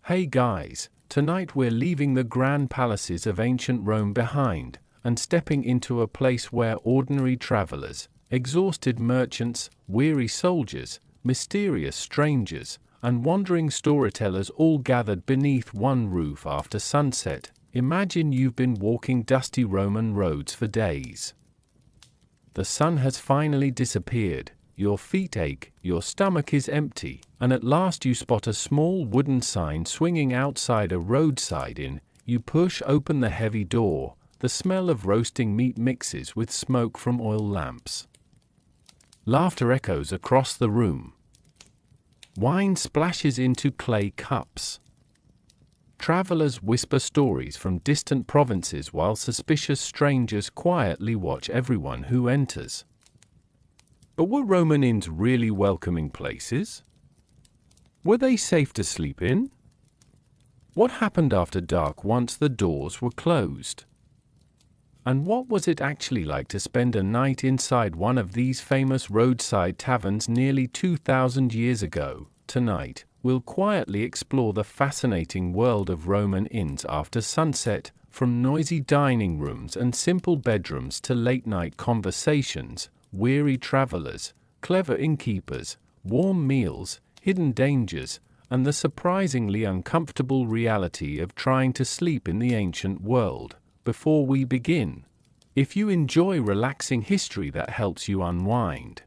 Hey guys, tonight we're leaving the grand palaces of ancient Rome behind and stepping into a place where ordinary travelers, exhausted merchants, weary soldiers, mysterious strangers, and wandering storytellers all gathered beneath one roof after sunset. Imagine you've been walking dusty Roman roads for days. The sun has finally disappeared, your feet ache, your stomach is empty, and at last you spot a small wooden sign swinging outside a roadside inn. You push open the heavy door. The smell of roasting meat mixes with smoke from oil lamps. Laughter echoes across the room. Wine splashes into clay cups. Travelers whisper stories from distant provinces while suspicious strangers quietly watch everyone who enters. But were Roman inns really welcoming places? Were they safe to sleep in? What happened after dark once the doors were closed? And what was it actually like to spend a night inside one of these famous roadside taverns nearly 2,000 years ago? Tonight, we'll quietly explore the fascinating world of Roman inns after sunset, from noisy dining rooms and simple bedrooms to late-night conversations, weary travelers, clever innkeepers, warm meals, hidden dangers, and the surprisingly uncomfortable reality of trying to sleep in the ancient world. Before we begin, if you enjoy relaxing history that helps you unwind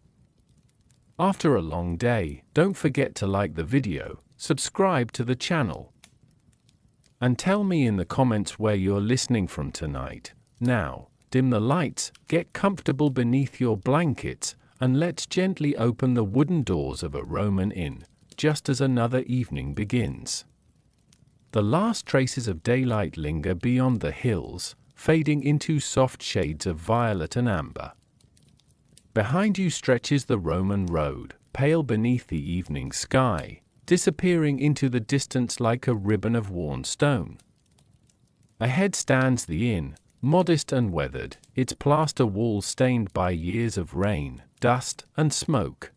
after a long day, don't forget to like the video, subscribe to the channel, and tell me in the comments where you're listening from tonight. Now, dim the lights, get comfortable beneath your blankets, and let's gently open the wooden doors of a Roman inn, just as another evening begins. The last traces of daylight linger beyond the hills, fading into soft shades of violet and amber. Behind you stretches the Roman road, pale beneath the evening sky, disappearing into the distance like a ribbon of worn stone. Ahead stands the inn, modest and weathered, its plaster walls stained by years of rain, dust, and smoke.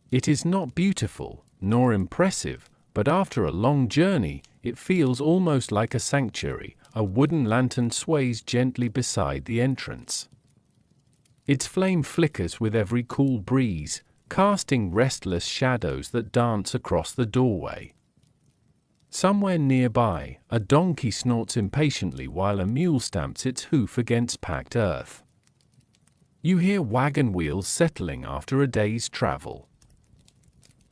It is not beautiful, nor impressive, but after a long journey, it feels almost like a sanctuary. A wooden lantern sways gently beside the entrance. Its flame flickers with every cool breeze, casting restless shadows that dance across the doorway. Somewhere nearby, a donkey snorts impatiently while a mule stamps its hoof against packed earth. You hear wagon wheels settling after a day's travel.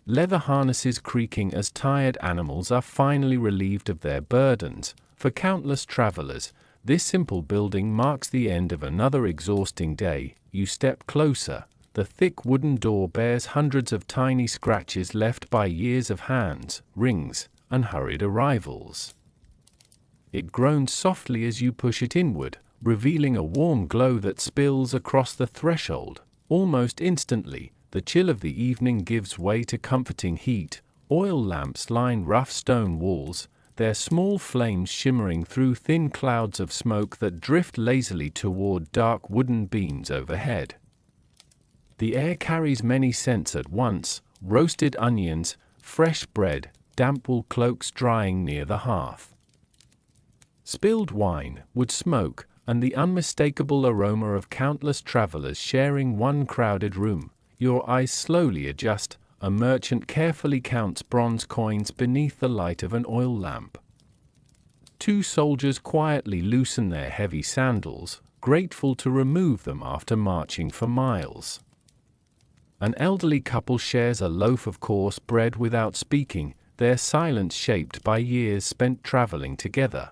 Leather harnesses creaking as tired animals are finally relieved of their burdens. For countless travelers, this simple building marks the end of another exhausting day. You step closer. The thick wooden door bears hundreds of tiny scratches left by years of hands, rings, and hurried arrivals. It groans softly as you push it inward, revealing a warm glow that spills across the threshold. Almost instantly, the chill of the evening gives way to comforting heat. Oil lamps line rough stone walls, their small flames shimmering through thin clouds of smoke that drift lazily toward dark wooden beams overhead. The air carries many scents at once: roasted onions, fresh bread, damp wool cloaks drying near the hearth, spilled wine, wood smoke, and the unmistakable aroma of countless travelers sharing one crowded room. Your eyes slowly adjust. A merchant carefully counts bronze coins beneath the light of an oil lamp. Two soldiers quietly loosen their heavy sandals, grateful to remove them after marching for miles. An elderly couple shares a loaf of coarse bread without speaking, their silence shaped by years spent traveling together.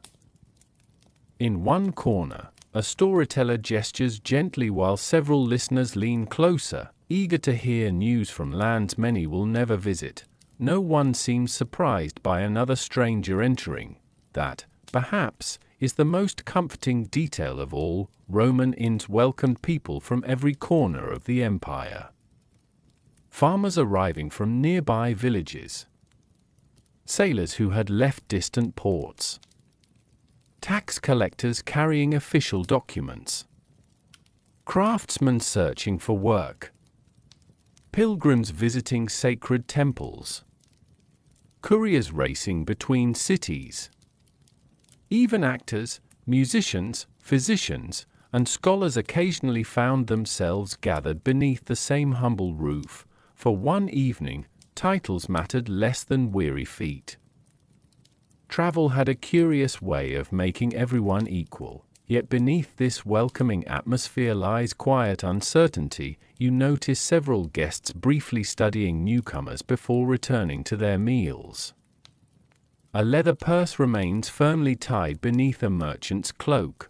In one corner, a storyteller gestures gently while several listeners lean closer, eager to hear news from lands many will never visit. No one seems surprised by another stranger entering. That, perhaps, is the most comforting detail of all. Roman inns welcomed people from every corner of the empire. Farmers arriving from nearby villages, sailors who had left distant ports, tax collectors carrying official documents, craftsmen searching for work, pilgrims visiting sacred temples. couriers racing between cities. Even actors, musicians, physicians, and scholars occasionally found themselves gathered beneath the same humble roof. For one evening, titles mattered less than weary feet. Travel had a curious way of making everyone equal, yet beneath this welcoming atmosphere lies quiet uncertainty. You notice several guests briefly studying newcomers before returning to their meals. A leather purse remains firmly tied beneath a merchant's cloak.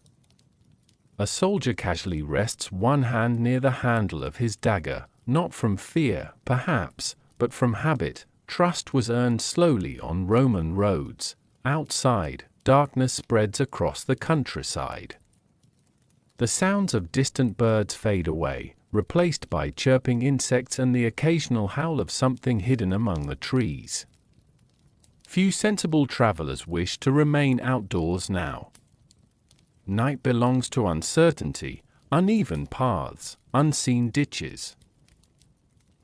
A soldier casually rests one hand near the handle of his dagger, not from fear, perhaps, but from habit. Trust was earned slowly on Roman roads. Outside, darkness spreads across the countryside. The sounds of distant birds fade away, replaced by chirping insects and the occasional howl of something hidden among the trees. Few sensible travelers wish to remain outdoors now. Night belongs to uncertainty, uneven paths, unseen ditches.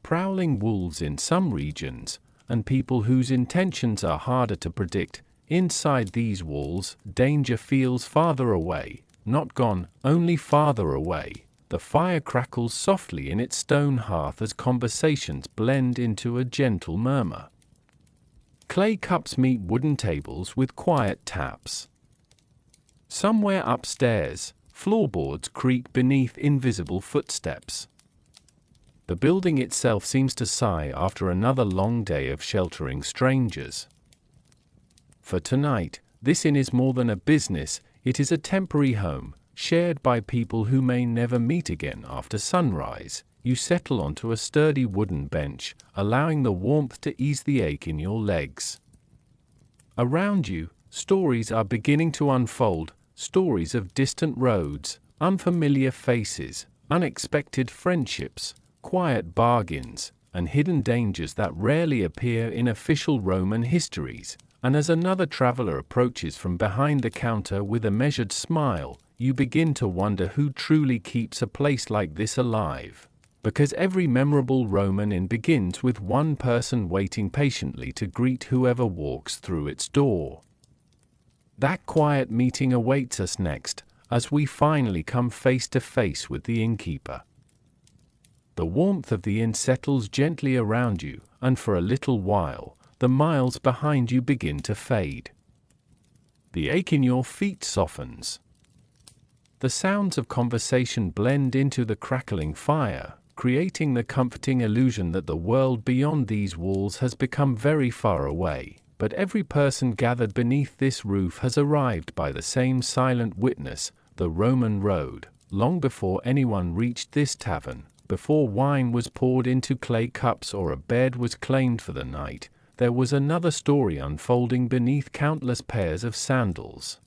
Prowling wolves in some regions, and people whose intentions are harder to predict. Inside these walls, danger feels farther away, not gone, only farther away. The fire crackles softly in its stone hearth as conversations blend into a gentle murmur. Clay cups meet wooden tables with quiet taps. Somewhere upstairs, floorboards creak beneath invisible footsteps. The building itself seems to sigh after another long day of sheltering strangers. For tonight, this inn is more than a business, it is a temporary home, shared by people who may never meet again after sunrise. You settle onto a sturdy wooden bench, allowing the warmth to ease the ache in your legs. Around you, stories are beginning to unfold, stories of distant roads, unfamiliar faces, unexpected friendships, quiet bargains, and hidden dangers that rarely appear in official Roman histories. And as another traveler approaches from behind the counter with a measured smile, you begin to wonder who truly keeps a place like this alive. Because every memorable Roman inn begins with one person waiting patiently to greet whoever walks through its door. That quiet meeting awaits us next, as we finally come face to face with the innkeeper. The warmth of the inn settles gently around you, and for a little while, the miles behind you begin to fade. The ache in your feet softens. The sounds of conversation blend into the crackling fire, creating the comforting illusion that the world beyond these walls has become very far away. But every person gathered beneath this roof has arrived by the same silent witness, the Roman road. Long before anyone reached this tavern, before wine was poured into clay cups or a bed was claimed for the night, there was another story unfolding beneath countless pairs of sandals.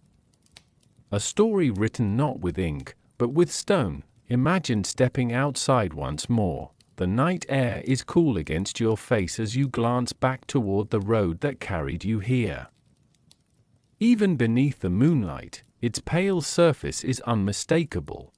A story written not with ink, but with stone. Imagine stepping outside once more. The night air is cool against your face as you glance back toward the road that carried you here. Even beneath the moonlight, its pale surface is unmistakable.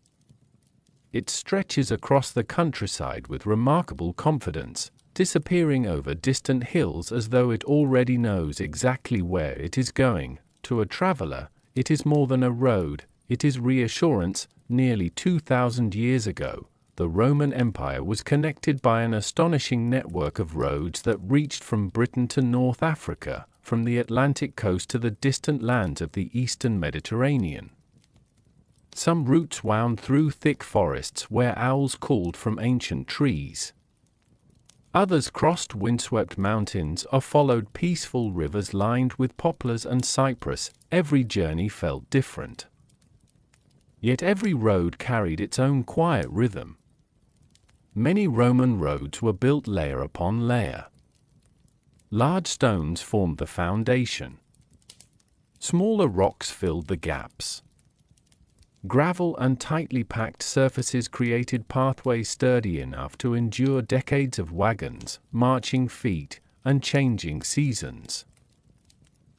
It stretches across the countryside with remarkable confidence, disappearing over distant hills as though it already knows exactly where it is going. To a traveler, it is more than a road, it is reassurance. Nearly 2,000 years ago, the Roman Empire was connected by an astonishing network of roads that reached from Britain to North Africa, from the Atlantic coast to the distant lands of the eastern Mediterranean. Some routes wound through thick forests where owls called from ancient trees. Others crossed windswept mountains or followed peaceful rivers lined with poplars and cypress. Every journey felt different. Yet every road carried its own quiet rhythm. Many Roman roads were built layer upon layer. Large stones formed the foundation. Smaller rocks filled the gaps. Gravel and tightly packed surfaces created pathways sturdy enough to endure decades of wagons, marching feet, and changing seasons.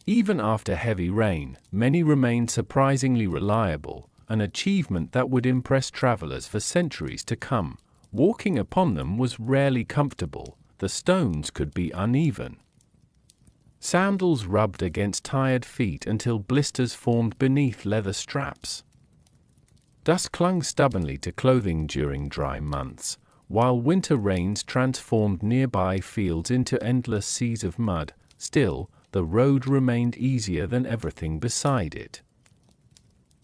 Even after heavy rain, many remained surprisingly reliable, an achievement that would impress travelers for centuries to come. Walking upon them was rarely comfortable, the stones could be uneven. Sandals rubbed against tired feet until blisters formed beneath leather straps. Dust clung stubbornly to clothing during dry months, while winter rains transformed nearby fields into endless seas of mud. Still, the road remained easier than everything beside it.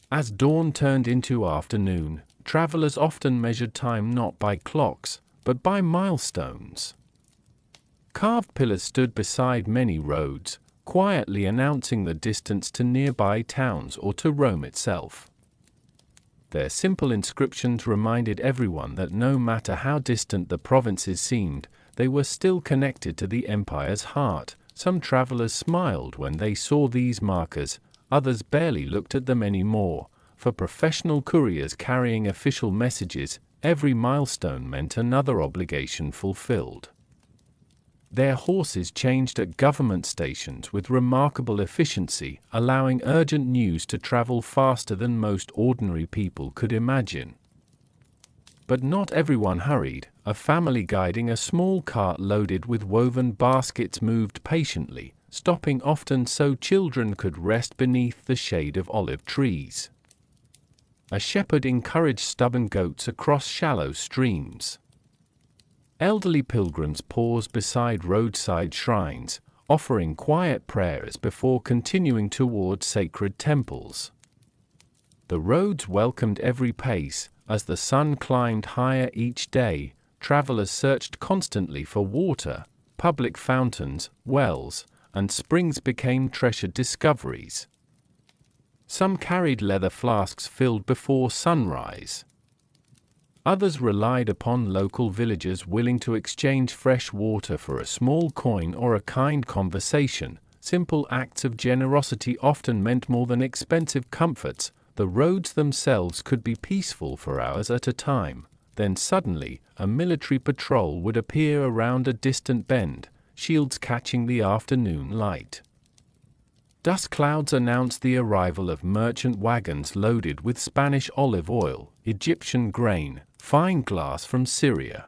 As dawn turned into afternoon, travelers often measured time not by clocks, but by milestones. Carved pillars stood beside many roads, quietly announcing the distance to nearby towns or to Rome itself. Their simple inscriptions reminded everyone that no matter how distant the provinces seemed, they were still connected to the empire's heart. Some travelers smiled when they saw these markers, others barely looked at them anymore. For professional couriers carrying official messages, every milestone meant another obligation fulfilled. Their horses changed at government stations with remarkable efficiency, allowing urgent news to travel faster than most ordinary people could imagine. But not everyone hurried. A family guiding a small cart loaded with woven baskets moved patiently, stopping often so children could rest beneath the shade of olive trees. A shepherd encouraged stubborn goats across shallow streams. Elderly pilgrims paused beside roadside shrines, offering quiet prayers before continuing toward sacred temples. The roads welcomed every pace. As the sun climbed higher each day, travelers searched constantly for water. Public fountains, wells, and springs became treasured discoveries. Some carried leather flasks filled before sunrise. Others relied upon local villagers willing to exchange fresh water for a small coin or a kind conversation. Simple acts of generosity often meant more than expensive comforts. The roads themselves could be peaceful for hours at a time. Then suddenly, a military patrol would appear around a distant bend, shields catching the afternoon light. Dust clouds announced the arrival of merchant wagons loaded with Spanish olive oil, Egyptian grain, fine glass from Syria,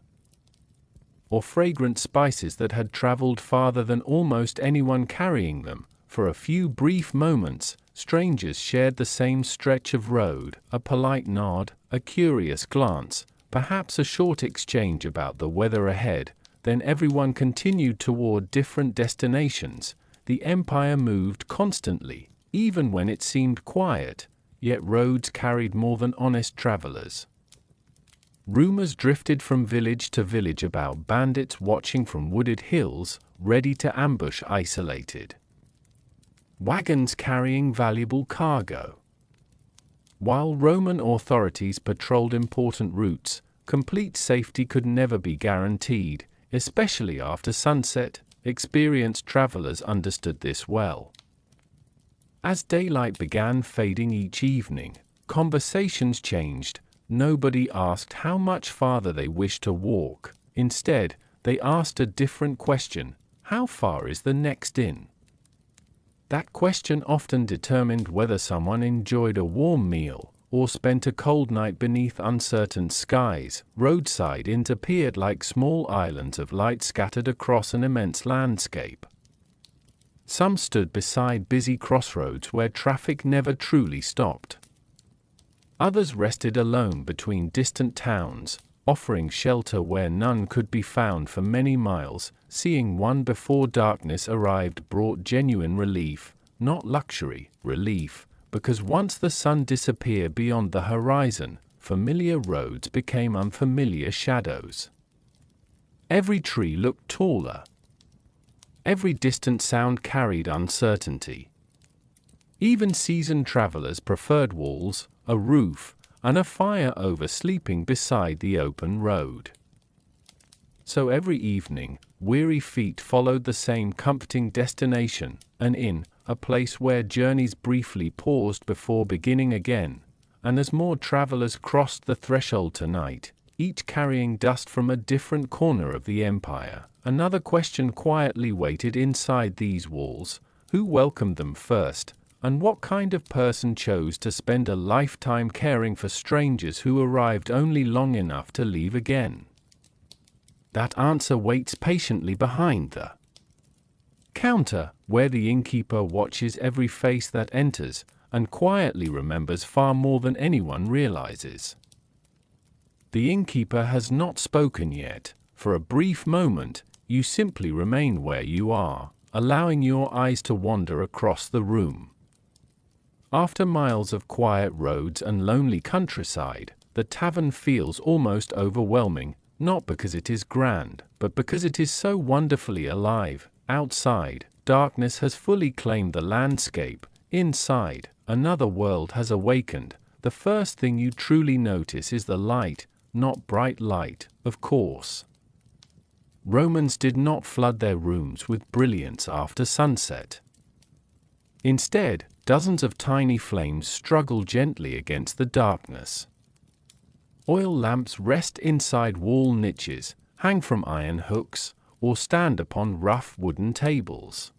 or fragrant spices that had traveled farther than almost anyone carrying them. For a few brief moments, strangers shared the same stretch of road, a polite nod, a curious glance, perhaps a short exchange about the weather ahead. Then everyone continued toward different destinations. The empire moved constantly, even when it seemed quiet, yet roads carried more than honest travelers. Rumors drifted from village to village about bandits watching from wooded hills, ready to ambush isolated wagons carrying valuable cargo. While Roman authorities patrolled important routes, complete safety could never be guaranteed, especially after sunset. Experienced travelers understood this well. As daylight began fading each evening, conversations changed. Nobody asked how much farther they wished to walk. Instead, they asked a different question: how far is the next inn? That question often determined whether someone enjoyed a warm meal or spent a cold night beneath uncertain skies. Roadside inns appeared like small islands of light scattered across an immense landscape. Some stood beside busy crossroads where traffic never truly stopped. Others rested alone between distant towns, offering shelter where none could be found for many miles. Seeing one before darkness arrived brought genuine relief, not luxury, relief, because once the sun disappeared beyond the horizon, familiar roads became unfamiliar shadows. Every tree looked taller. Every distant sound carried uncertainty. Even seasoned travelers preferred walls, a roof, and a fire over sleeping beside the open road. So every evening, weary feet followed the same comforting destination, an inn, a place where journeys briefly paused before beginning again. And as more travelers crossed the threshold tonight, each carrying dust from a different corner of the empire, another question quietly waited inside these walls: who welcomed them first, and what kind of person chose to spend a lifetime caring for strangers who arrived only long enough to leave again? That answer waits patiently behind the counter, where the innkeeper watches every face that enters and quietly remembers far more than anyone realizes. The innkeeper has not spoken yet. For a brief moment, you simply remain where you are, allowing your eyes to wander across the room. After miles of quiet roads and lonely countryside, the tavern feels almost overwhelming, not because it is grand, but because it is so wonderfully alive. Outside, darkness has fully claimed the landscape. Inside, another world has awakened. The first thing you truly notice is the light, not bright light, of course. Romans did not flood their rooms with brilliance after sunset. Instead, dozens of tiny flames struggle gently against the darkness. Oil lamps rest inside wall niches, hang from iron hooks, or stand upon rough wooden tables.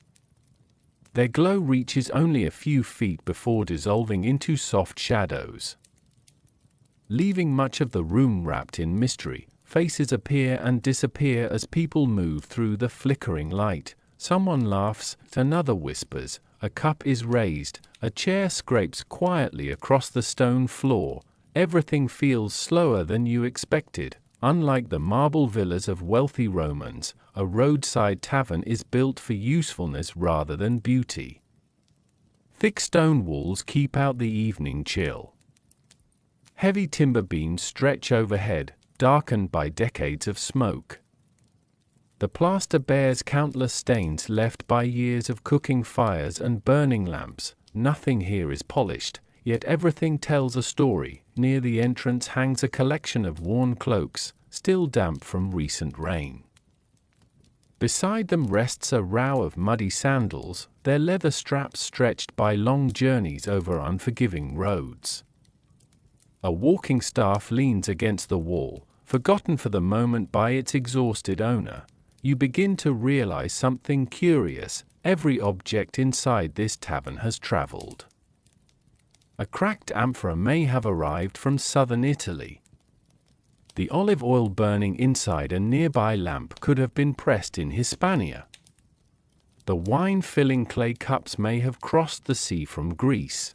Their glow reaches only a few feet before dissolving into soft shadows. Leaving much of the room wrapped in mystery, faces appear and disappear as people move through the flickering light. Someone laughs, another whispers, a cup is raised, a chair scrapes quietly across the stone floor. Everything feels slower than you expected. Unlike the marble villas of wealthy Romans, a roadside tavern is built for usefulness rather than beauty. Thick stone walls keep out the evening chill. Heavy timber beams stretch overhead, darkened by decades of smoke. The plaster bears countless stains left by years of cooking fires and burning lamps. Nothing here is polished, yet everything tells a story. Near the entrance hangs a collection of worn cloaks, still damp from recent rain. Beside them rests a row of muddy sandals, their leather straps stretched by long journeys over unforgiving roads. A walking staff leans against the wall, forgotten for the moment by its exhausted owner. You begin to realize something curious. Every object inside this tavern has traveled. A cracked amphora may have arrived from southern Italy. The olive oil burning inside a nearby lamp could have been pressed in Hispania. The wine-filling clay cups may have crossed the sea from Greece.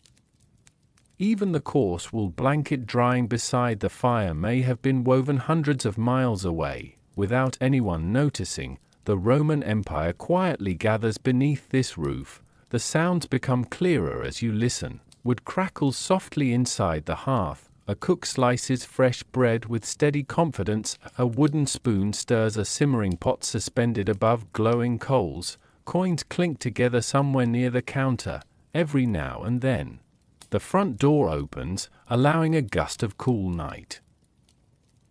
Even the coarse wool blanket drying beside the fire may have been woven hundreds of miles away. Without anyone noticing, the Roman Empire quietly gathers beneath this roof. The sounds become clearer as you listen. Wood crackles softly inside the hearth. A cook slices fresh bread with steady confidence. A wooden spoon stirs a simmering pot suspended above glowing coals. Coins clink together somewhere near the counter. Every now and then, the front door opens, allowing a gust of cool night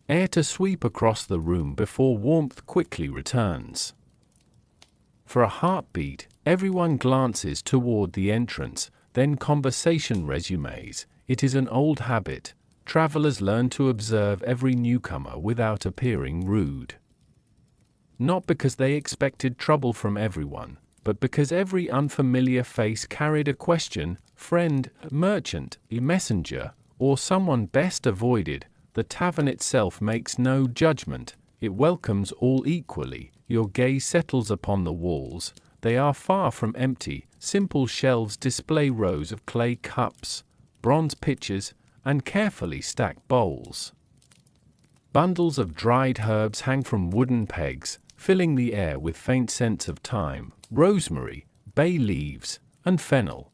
air to sweep across the room before warmth quickly returns. For a heartbeat, everyone glances toward the entrance, then conversation resumes. It is an old habit. Travelers learn to observe every newcomer without appearing rude. Not because they expected trouble from everyone, but because every unfamiliar face carried a question: friend, merchant, a messenger, or someone best avoided. The tavern itself makes no judgment. It welcomes all equally. Your gaze settles upon the walls. They are far from empty. Simple shelves display rows of clay cups, bronze pitchers, and carefully stacked bowls. Bundles of dried herbs hang from wooden pegs, filling the air with faint scents of thyme, rosemary, bay leaves, and fennel.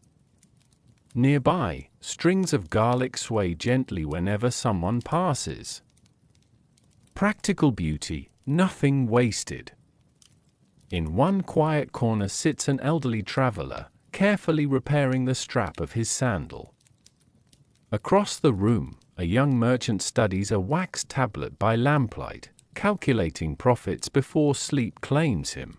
Nearby, strings of garlic sway gently whenever someone passes. Practical beauty, nothing wasted. In one quiet corner sits an elderly traveler, carefully repairing the strap of his sandal. Across the room, a young merchant studies a wax tablet by lamplight, calculating profits before sleep claims him.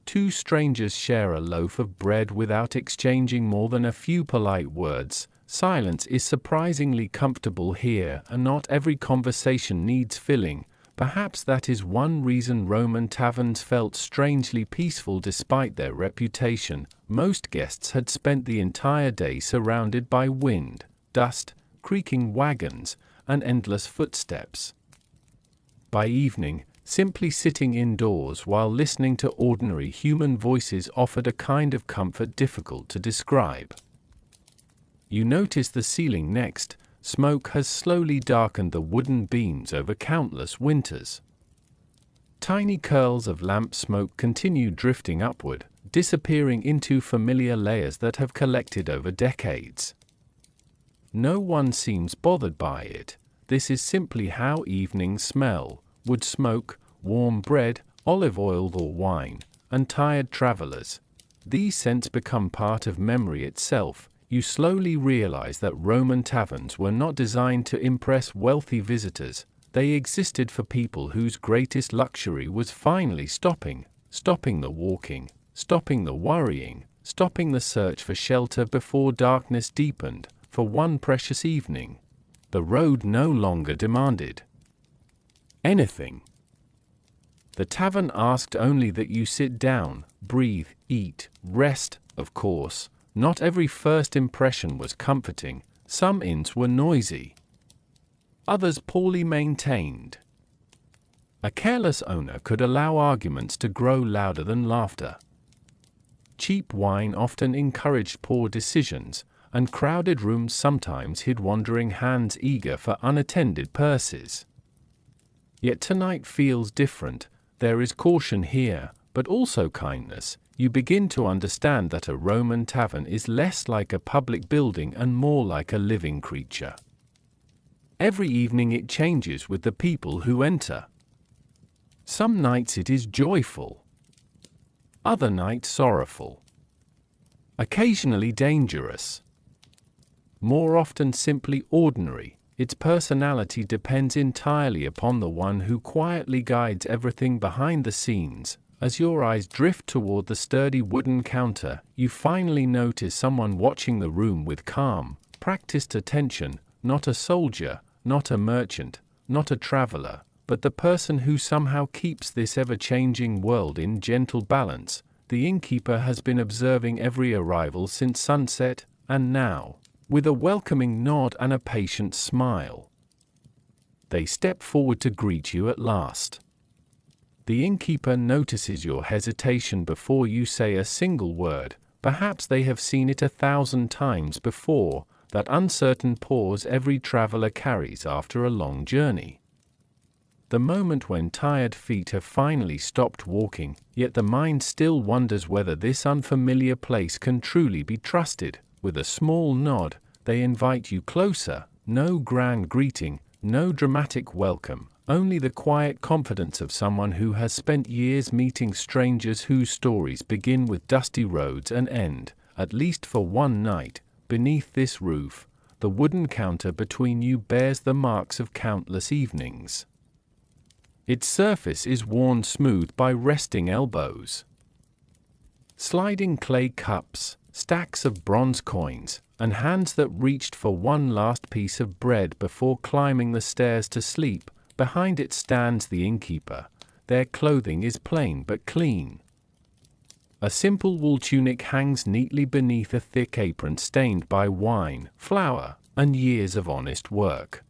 Two strangers share a loaf of bread without exchanging more than a few polite words. Silence is surprisingly comfortable here, and not every conversation needs filling. Perhaps that is one reason Roman taverns felt strangely peaceful despite their reputation. Most guests had spent the entire day surrounded by wind, dust, creaking wagons, and endless footsteps. By evening, Simply sitting indoors while listening to ordinary human voices offered a kind of comfort difficult to describe. You notice the ceiling next. Smoke has slowly darkened the wooden beams over countless winters. Tiny curls of lamp smoke continue drifting upward, disappearing into familiar layers that have collected over decades. No one seems bothered by it. This is simply how evenings smell: wood smoke, warm bread, olive oil or wine, and tired travelers. These scents become part of memory itself. You slowly realize that Roman taverns were not designed to impress wealthy visitors. They existed for people whose greatest luxury was finally stopping the walking, stopping the worrying, stopping the search for shelter before darkness deepened. For one precious evening, the road no longer demanded anything. The tavern asked only that you sit down, breathe, eat, rest. Of course, not every first impression was comforting. Some inns were noisy, others poorly maintained. A careless owner could allow arguments to grow louder than laughter. Cheap wine often encouraged poor decisions, and crowded rooms sometimes hid wandering hands eager for unattended purses. Yet tonight feels different. There is caution here, but also kindness. You begin to understand that a Roman tavern is less like a public building and more like a living creature. Every evening it changes with the people who enter. Some nights it is joyful, other nights sorrowful, occasionally dangerous, more often simply ordinary. Its personality depends entirely upon the one who quietly guides everything behind the scenes. As your eyes drift toward the sturdy wooden counter, you finally notice someone watching the room with calm, practiced attention. Not a soldier, not a merchant, not a traveler, but the person who somehow keeps this ever-changing world in gentle balance. The innkeeper has been observing every arrival since sunset, and now, with a welcoming nod and a patient smile, they step forward to greet you at last. The innkeeper notices your hesitation before you say a single word. Perhaps they have seen it 1,000 times before, that uncertain pause every traveler carries after a long journey. The moment when tired feet have finally stopped walking, yet the mind still wonders whether this unfamiliar place can truly be trusted. With a small nod, they invite you closer. No grand greeting, no dramatic welcome, only the quiet confidence of someone who has spent years meeting strangers whose stories begin with dusty roads and end, at least for one night, beneath this roof. The wooden counter between you bears the marks of countless evenings. Its surface is worn smooth by resting elbows, sliding clay cups, stacks of bronze coins, and hands that reached for one last piece of bread before climbing the stairs to sleep. Behind it stands the innkeeper. Their clothing is plain but clean. A simple wool tunic hangs neatly beneath a thick apron stained by wine, flour, and years of honest work.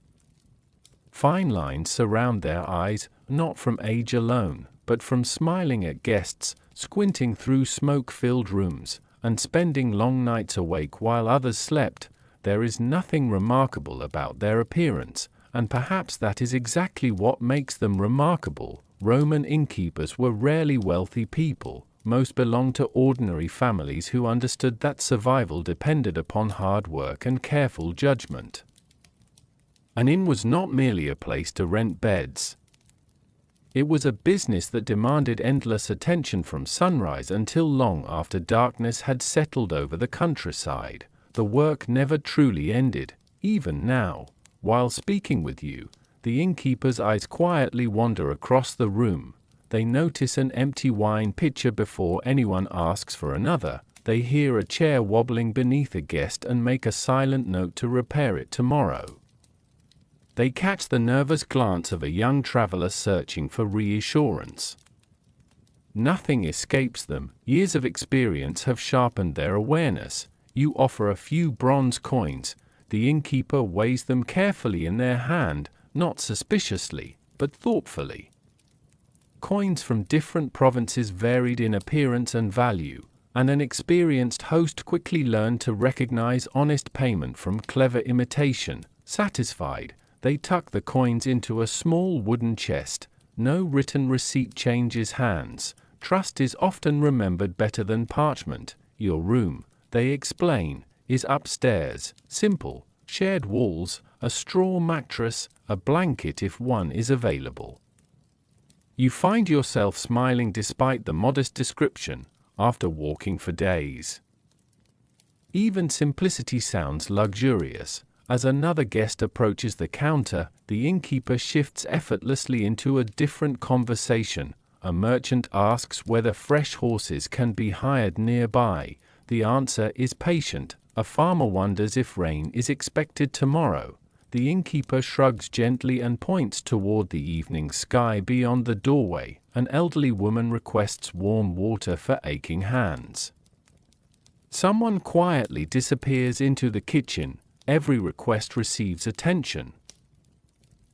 Fine lines surround their eyes, not from age alone, but from smiling at guests, squinting through smoke-filled rooms, and spending long nights awake while others slept. There is nothing remarkable about their appearance, and perhaps that is exactly what makes them remarkable. Roman innkeepers were rarely wealthy people. Most belonged to ordinary families who understood that survival depended upon hard work and careful judgment. An inn was not merely a place to rent beds. It was a business that demanded endless attention from sunrise until long after darkness had settled over the countryside. The work never truly ended. Even now, while speaking with you, the innkeeper's eyes quietly wander across the room. They notice an empty wine pitcher before anyone asks for another. They hear a chair wobbling beneath a guest and make a silent note to repair it tomorrow. They catch the nervous glance of a young traveler searching for reassurance. Nothing escapes them. Years of experience have sharpened their awareness. You offer a few bronze coins. The innkeeper weighs them carefully in their hand, not suspiciously, but thoughtfully. Coins from different provinces varied in appearance and value, and an experienced host quickly learned to recognize honest payment from clever imitation. Satisfied, they tuck the coins into a small wooden chest. No written receipt changes hands. Trust is often remembered better than parchment. Your room, they explain, is upstairs. Simple, shared walls, a straw mattress, a blanket if one is available. You find yourself smiling despite the modest description, after walking for days. Even simplicity sounds luxurious. As another guest approaches the counter, the innkeeper shifts effortlessly into a different conversation. A merchant asks whether fresh horses can be hired nearby. The answer is patient. A farmer wonders if rain is expected tomorrow. The innkeeper shrugs gently and points toward the evening sky beyond the doorway. An elderly woman requests warm water for aching hands. Someone quietly disappears into the kitchen. Every request receives attention.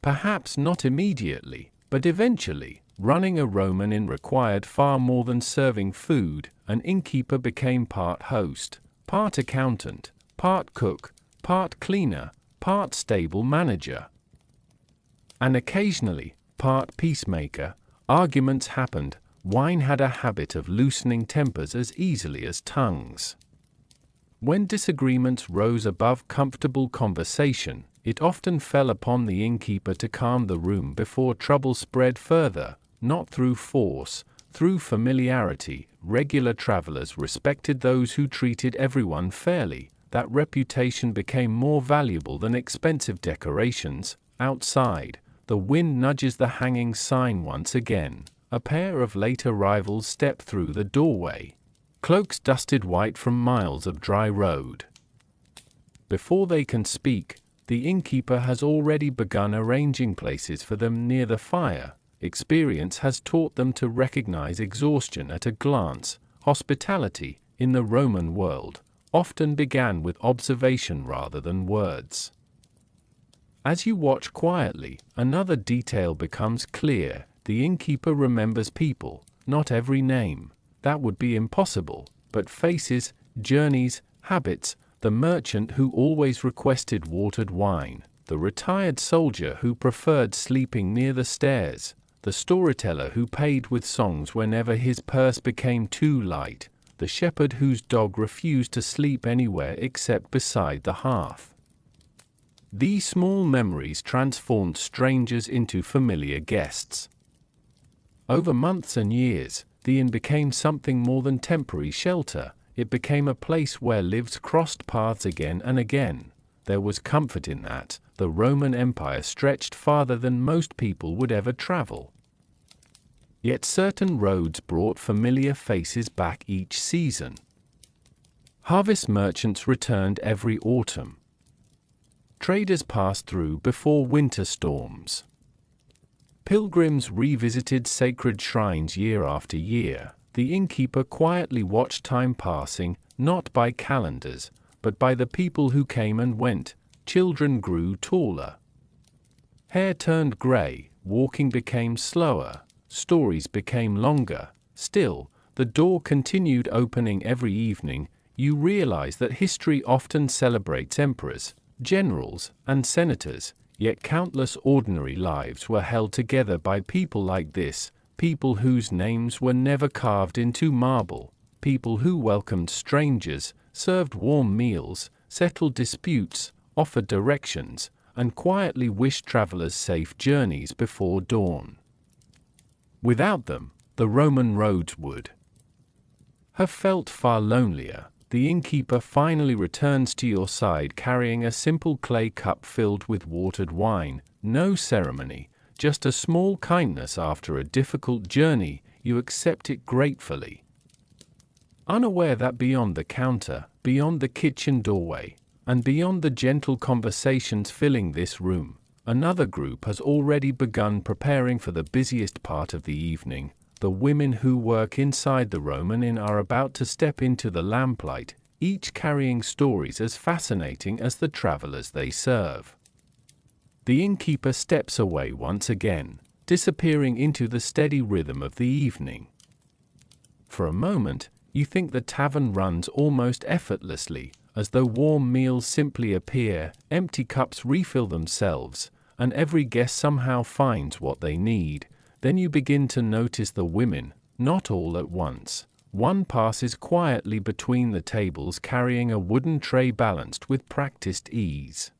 Perhaps not immediately, but eventually. Running a Roman inn required far more than serving food. An innkeeper became part host, part accountant, part cook, part cleaner, part stable manager, and occasionally part peacemaker. Arguments happened. Wine had a habit of loosening tempers as easily as tongues. When disagreements rose above comfortable conversation, it often fell upon the innkeeper to calm the room before trouble spread further, not through force, through familiarity. Regular travelers respected those who treated everyone fairly. That reputation became more valuable than expensive decorations. Outside, the wind nudges the hanging sign once again. A pair of late arrivals step through the doorway, cloaks dusted white from miles of dry road. Before they can speak, the innkeeper has already begun arranging places for them near the fire. Experience has taught them to recognize exhaustion at a glance. Hospitality, in the Roman world, often began with observation rather than words. As you watch quietly, another detail becomes clear. The innkeeper remembers people, not every name. That would be impossible, but faces, journeys, habits. The merchant who always requested watered wine, the retired soldier who preferred sleeping near the stairs, the storyteller who paid with songs whenever his purse became too light, the shepherd whose dog refused to sleep anywhere except beside the hearth. These small memories transformed strangers into familiar guests. Over months and years, the inn became something more than temporary shelter. It became a place where lives crossed paths again and again. There was comfort in that. The Roman Empire stretched farther than most people would ever travel. Yet certain roads brought familiar faces back each season. Harvest merchants returned every autumn. Traders passed through before winter storms. Pilgrims revisited sacred shrines year after year. The innkeeper quietly watched time passing, not by calendars, but by the people who came and went. Children grew taller. Hair turned gray, walking became slower, stories became longer. Still, the door continued opening every evening. You realize that history often celebrates emperors, generals, and senators, yet countless ordinary lives were held together by people like this, people whose names were never carved into marble, people who welcomed strangers, served warm meals, settled disputes, offered directions, and quietly wished travelers safe journeys before dawn. Without them, the Roman roads would have felt far lonelier. The innkeeper finally returns to your side carrying a simple clay cup filled with watered wine. No ceremony, just a small kindness after a difficult journey. You accept it gratefully, unaware that beyond the counter, beyond the kitchen doorway, and beyond the gentle conversations filling this room, another group has already begun preparing for the busiest part of the evening. The women who work inside the Roman inn are about to step into the lamplight, each carrying stories as fascinating as the travelers they serve. The innkeeper steps away once again. disappearing into the steady rhythm of the evening. For a moment, you think the tavern runs almost effortlessly, as though warm meals simply appear, empty cups refill themselves, and every guest somehow finds what they need. Then you begin to notice the women, not all at once. One passes quietly between the tables carrying a wooden tray balanced with practiced ease.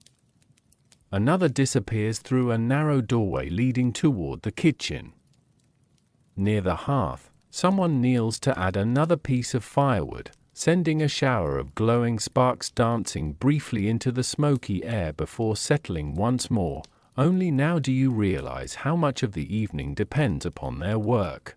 Another disappears through a narrow doorway leading toward the kitchen. Near the hearth, someone kneels to add another piece of firewood, sending a shower of glowing sparks dancing briefly into the smoky air before settling once more. Only now do you realize how much of the evening depends upon their work.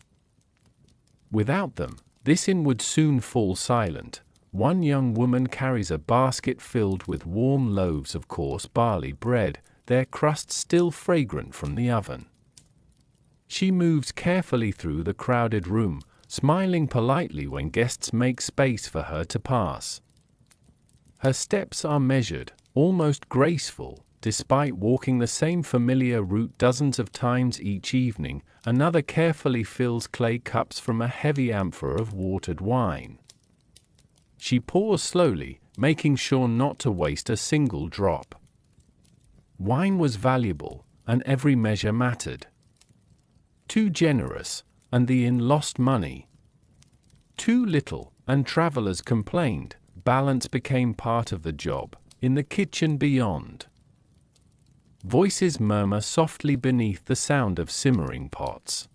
Without them, this inn would soon fall silent. One young woman carries a basket filled with warm loaves of coarse barley bread, their crust still fragrant from the oven. She moves carefully through the crowded room, smiling politely when guests make space for her to pass. Her steps are measured, almost graceful. Despite walking the same familiar route dozens of times each evening, another carefully fills clay cups from a heavy amphora of watered wine. She pours slowly, making sure not to waste a single drop. Wine was valuable, and every measure mattered. Too generous, and the inn lost money. Too little, and travelers complained. Balance became part of the job. In the kitchen beyond, voices murmur softly beneath the sound of simmering pots.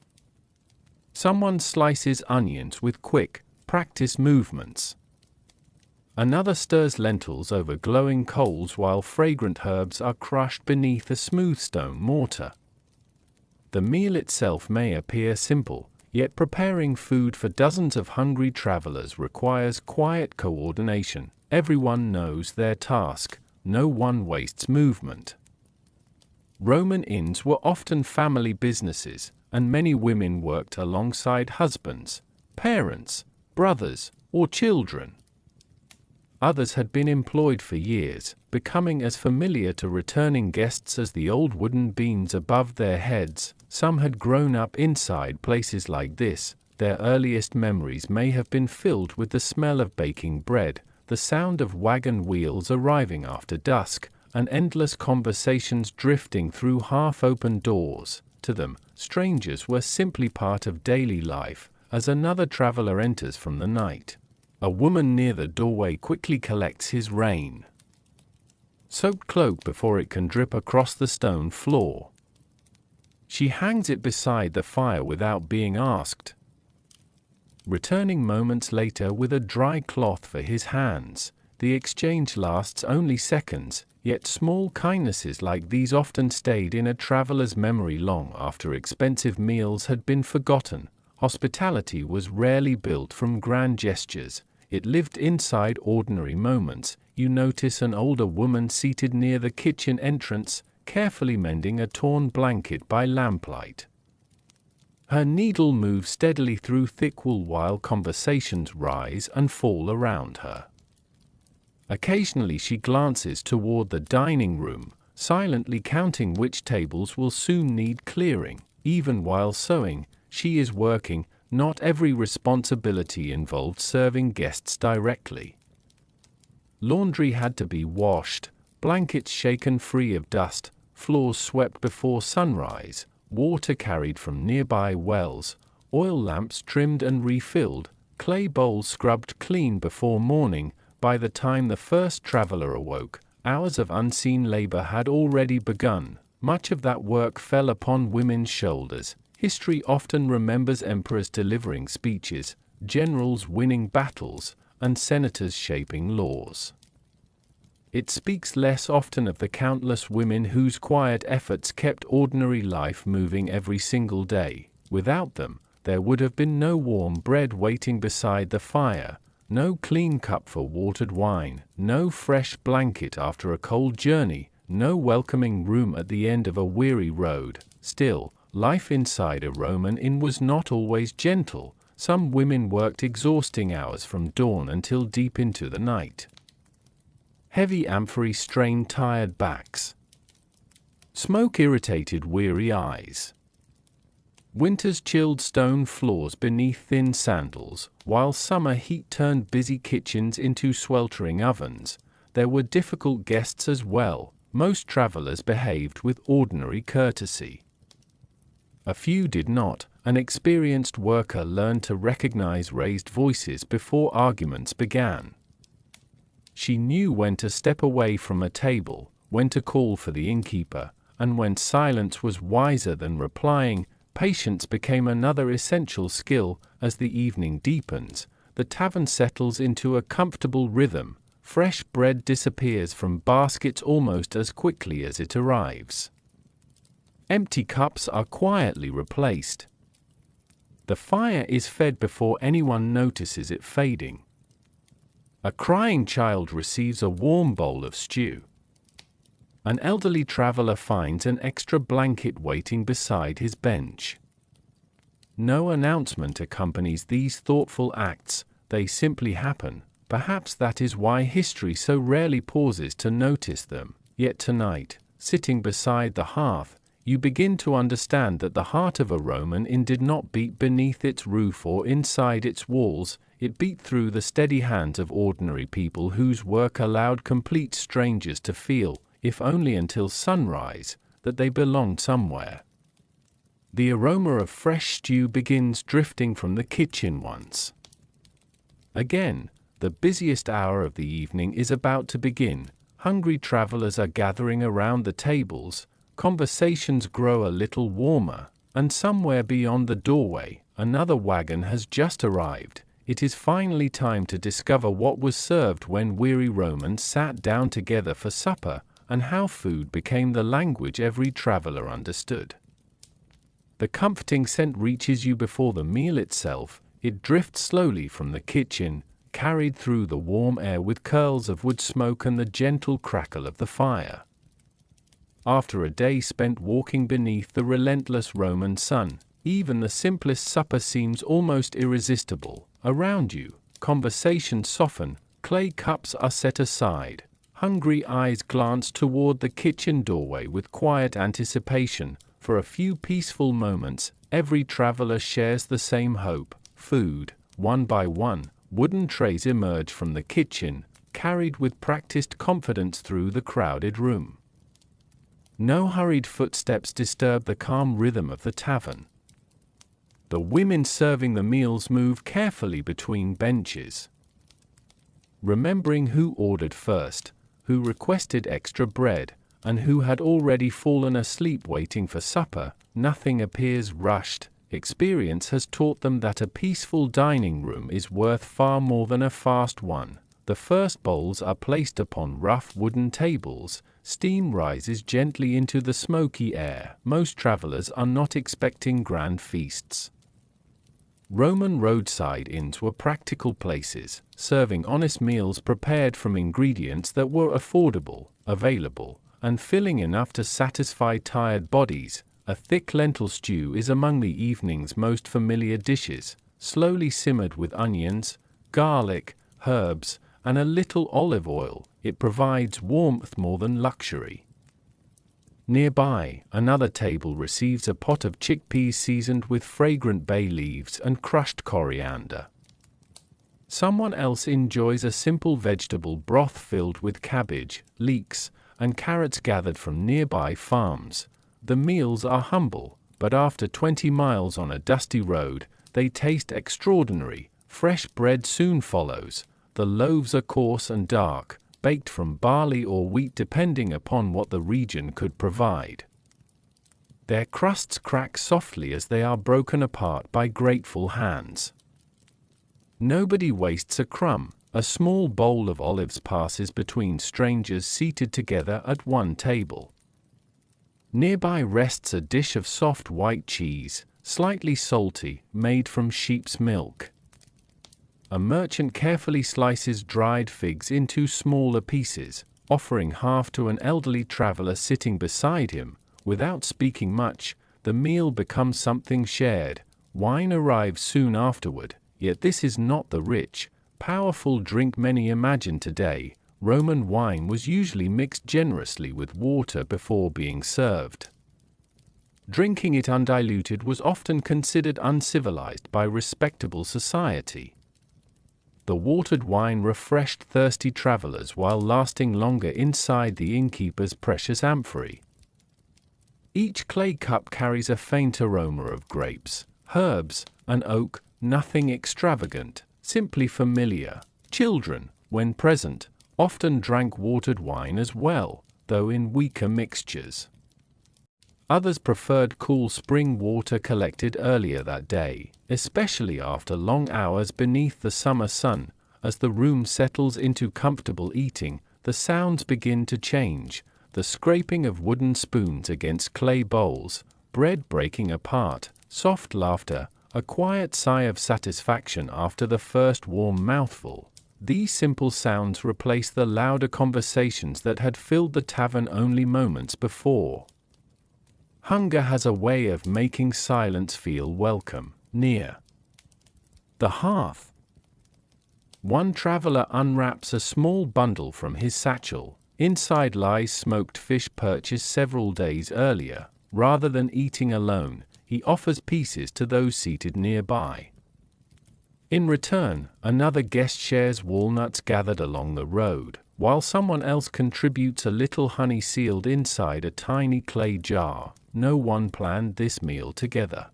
Someone slices onions with quick, practiced movements. Another stirs lentils over glowing coals while fragrant herbs are crushed beneath a smooth stone mortar. The meal itself may appear simple, yet preparing food for dozens of hungry travelers requires quiet coordination. Everyone knows their task, no one wastes movement. Roman inns were often family businesses, and many women worked alongside husbands, parents, brothers, or children. Others had been employed for years, becoming as familiar to returning guests as the old wooden beams above their heads. Some had grown up inside places like this. Their earliest memories may have been filled with the smell of baking bread, the sound of wagon wheels arriving after dusk, and endless conversations drifting through half-open doors. To them, strangers were simply part of daily life. As another traveler enters from the night, a woman near the doorway quickly collects his rain-soaked cloak before it can drip across the stone floor. She hangs it beside the fire without being asked, returning moments later with a dry cloth for his hands. The exchange lasts only seconds, yet small kindnesses like these often stayed in a traveler's memory long after expensive meals had been forgotten. Hospitality was rarely built from grand gestures. It lived inside ordinary moments. You notice an older woman seated near the kitchen entrance, carefully mending a torn blanket by lamplight. Her needle moves steadily through thick wool while conversations rise and fall around her. Occasionally she glances toward the dining room, silently counting which tables will soon need clearing. Even while sewing, she is working. Not every responsibility involved serving guests directly. Laundry had to be washed, blankets shaken free of dust, floors swept before sunrise, water carried from nearby wells, oil lamps trimmed and refilled, clay bowls scrubbed clean before morning. By the time the first traveler awoke, hours of unseen labor had already begun. Much of that work fell upon women's shoulders. History often remembers emperors delivering speeches, generals winning battles, and senators shaping laws. It speaks less often of the countless women whose quiet efforts kept ordinary life moving every single day. Without them, there would have been no warm bread waiting beside the fire, no clean cup for watered wine, no fresh blanket after a cold journey, no welcoming room at the end of a weary road. Still, life inside a Roman inn was not always gentle. Some women worked exhausting hours from dawn until deep into the night. Heavy amphorae strained tired backs. Smoke irritated weary eyes. Winter's chilled stone floors beneath thin sandals, while summer heat turned busy kitchens into sweltering ovens. There were difficult guests as well. Most travelers behaved with ordinary courtesy. A few did not. An experienced worker learned to recognize raised voices before arguments began. She knew when to step away from a table, when to call for the innkeeper, and when silence was wiser than replying. Patience became another essential skill. As the evening deepens, the tavern settles into a comfortable rhythm. Fresh bread disappears from baskets almost as quickly as it arrives. Empty cups are quietly replaced. The fire is fed before anyone notices it fading. A crying child receives a warm bowl of stew. An elderly traveler finds an extra blanket waiting beside his bench. No announcement accompanies these thoughtful acts, they simply happen. Perhaps that is why history so rarely pauses to notice them. Yet tonight, sitting beside the hearth, you begin to understand that the heart of a Roman inn did not beat beneath its roof or inside its walls. It beat through the steady hands of ordinary people whose work allowed complete strangers to feel, if only until sunrise, that they belonged somewhere. The aroma of fresh stew begins drifting from the kitchen once again. The busiest hour of the evening is about to begin. Hungry travelers are gathering around the tables. Conversations grow a little warmer, and somewhere beyond the doorway, another wagon has just arrived. It is finally time to discover what was served when weary Romans sat down together for supper, and how food became the language every traveler understood. The comforting scent reaches you before the meal itself. It drifts slowly from the kitchen, carried through the warm air with curls of wood smoke and the gentle crackle of the fire. After a day spent walking beneath the relentless Roman sun, even the simplest supper seems almost irresistible. Around you, conversations soften, clay cups are set aside. Hungry eyes glance toward the kitchen doorway with quiet anticipation. For a few peaceful moments, every traveler shares the same hope. Food. One by one, wooden trays emerge from the kitchen, carried with practiced confidence through the crowded room. No hurried footsteps disturb the calm rhythm of the tavern. The women serving the meals move carefully between benches. Remembering who ordered first, who requested extra bread, and who had already fallen asleep waiting for supper, nothing appears rushed. Experience has taught them that a peaceful dining room is worth far more than a fast one. The first bowls are placed upon rough wooden tables. Steam rises gently into the smoky air. Most travelers are not expecting grand feasts. Roman roadside inns were practical places, serving honest meals prepared from ingredients that were affordable, available, and filling enough to satisfy tired bodies. A thick lentil stew is among the evening's most familiar dishes, slowly simmered with onions, garlic, herbs, and a little olive oil. It provides warmth more than luxury. Nearby, another table receives a pot of chickpeas seasoned with fragrant bay leaves and crushed coriander. Someone else enjoys a simple vegetable broth filled with cabbage, leeks, and carrots gathered from nearby farms. The meals are humble, but after 20 miles on a dusty road, they taste extraordinary. Fresh bread soon follows. The loaves are coarse and dark, baked from barley or wheat depending upon what the region could provide. Their crusts crack softly as they are broken apart by grateful hands. Nobody wastes a crumb. A small bowl of olives passes between strangers seated together at one table. Nearby rests a dish of soft white cheese, slightly salty, made from sheep's milk. A merchant carefully slices dried figs into smaller pieces, offering half to an elderly traveler sitting beside him. Without speaking much, the meal becomes something shared. Wine arrives soon afterward, yet this is not the rich, powerful drink many imagine today. Roman wine was usually mixed generously with water before being served. Drinking it undiluted was often considered uncivilized by respectable society. The watered wine refreshed thirsty travelers while lasting longer inside the innkeeper's precious amphory. Each clay cup carries a faint aroma of grapes, herbs, and oak, nothing extravagant, simply familiar. Children, when present, often drank watered wine as well, though in weaker mixtures. Others preferred cool spring water collected earlier that day, especially after long hours beneath the summer sun. As the room settles into comfortable eating, the sounds begin to change, the scraping of wooden spoons against clay bowls, bread breaking apart, soft laughter, a quiet sigh of satisfaction after the first warm mouthful. These simple sounds replace the louder conversations that had filled the tavern only moments before. Hunger has a way of making silence feel welcome, near. The hearth. One traveler unwraps a small bundle from his satchel. Inside lies smoked fish purchased several days earlier. Rather than eating alone, he offers pieces to those seated nearby. In return, another guest shares walnuts gathered along the road, while someone else contributes a little honey sealed inside a tiny clay jar. No one planned this meal together.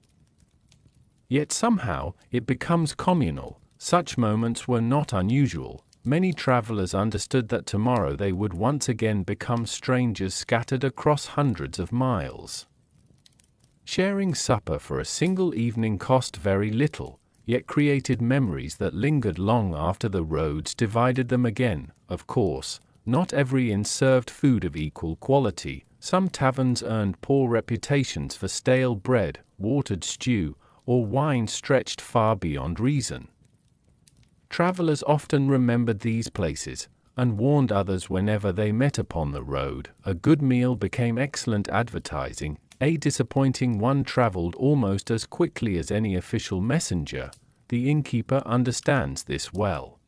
Yet somehow, it becomes communal. Such moments were not unusual. Many travelers understood that tomorrow they would once again become strangers scattered across hundreds of miles. Sharing supper for a single evening cost very little, yet created memories that lingered long after the roads divided them again. Of course, not every inn served food of equal quality. Some taverns earned poor reputations for stale bread, watered stew, or wine stretched far beyond reason. Travelers often remembered these places, and warned others whenever they met upon the road. A good meal became excellent advertising. A disappointing one traveled almost as quickly as any official messenger. The innkeeper understands this well.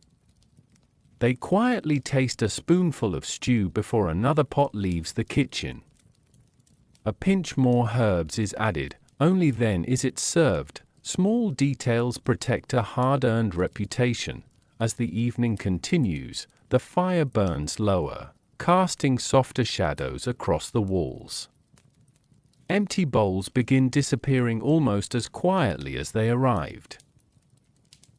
They quietly taste a spoonful of stew before another pot leaves the kitchen. A pinch more herbs is added, only then is it served. Small details protect a hard-earned reputation. As the evening continues, the fire burns lower, casting softer shadows across the walls. Empty bowls begin disappearing almost as quietly as they arrived.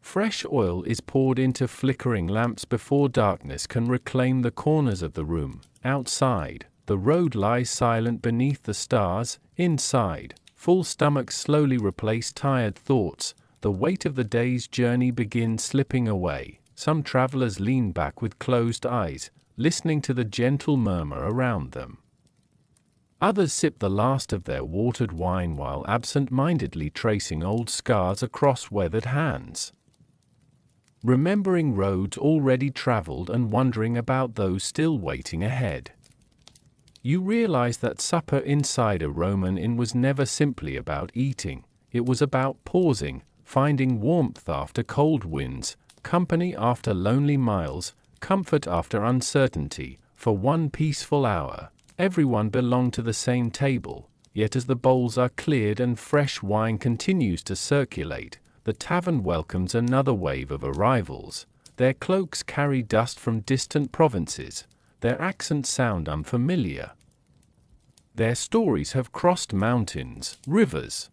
Fresh oil is poured into flickering lamps before darkness can reclaim the corners of the room. Outside, the road lies silent beneath the stars. Inside, full stomachs slowly replace tired thoughts. The weight of the day's journey begins slipping away. Some travelers lean back with closed eyes, listening to the gentle murmur around them. Others sip the last of their watered wine while absent-mindedly tracing old scars across weathered hands. Remembering roads already traveled and wondering about those still waiting ahead. You realize that supper inside a Roman inn was never simply about eating. It was about pausing, finding warmth after cold winds, company after lonely miles, comfort after uncertainty. For one peaceful hour, everyone belonged to the same table. Yet as the bowls are cleared and fresh wine continues to circulate, the tavern welcomes another wave of arrivals. Their cloaks carry dust from distant provinces. Their accents sound unfamiliar. Their stories have crossed mountains, rivers,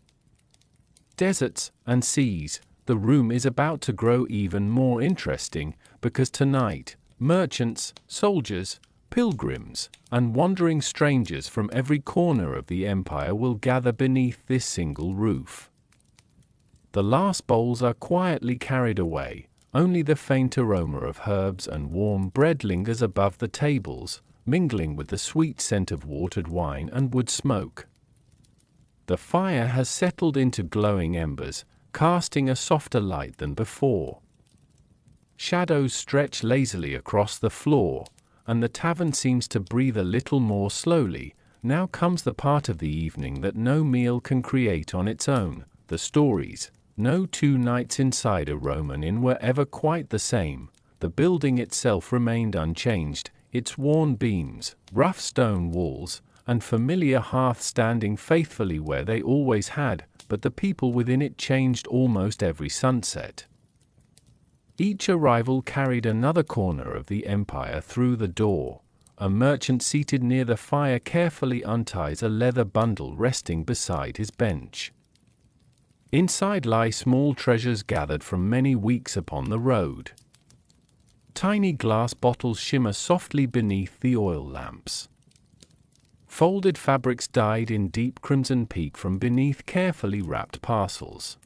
deserts, and seas. The room is about to grow even more interesting, because tonight, merchants, soldiers, pilgrims, and wandering strangers from every corner of the empire will gather beneath this single roof. The last bowls are quietly carried away. Only the faint aroma of herbs and warm bread lingers above the tables, mingling with the sweet scent of watered wine and wood smoke. The fire has settled into glowing embers, casting a softer light than before. Shadows stretch lazily across the floor, and the tavern seems to breathe a little more slowly. Now comes the part of the evening that no meal can create on its own, the stories. No 2 nights inside a Roman inn were ever quite the same. The building itself remained unchanged, its worn beams, rough stone walls, and familiar hearth standing faithfully where they always had, but the people within it changed almost every sunset. Each arrival carried another corner of the empire through the door. A merchant seated near the fire carefully unties a leather bundle resting beside his bench. Inside lie small treasures gathered from many weeks upon the road. Tiny glass bottles shimmer softly beneath the oil lamps. Folded fabrics dyed in deep crimson peek from beneath carefully wrapped parcels.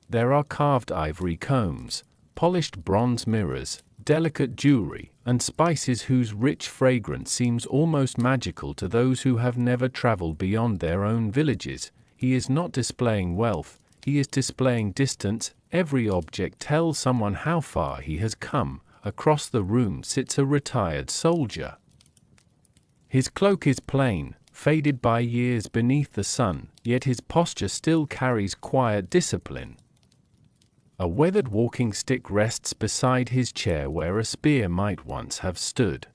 There are carved ivory combs, polished bronze mirrors, delicate jewelry, and spices whose rich fragrance seems almost magical to those who have never traveled beyond their own villages. He is not displaying wealth, he is displaying distance. Every object tells someone how far he has come. Across the room sits a retired soldier. His cloak is plain, faded by years beneath the sun, yet his posture still carries quiet discipline. A weathered walking stick rests beside his chair where a spear might once have stood.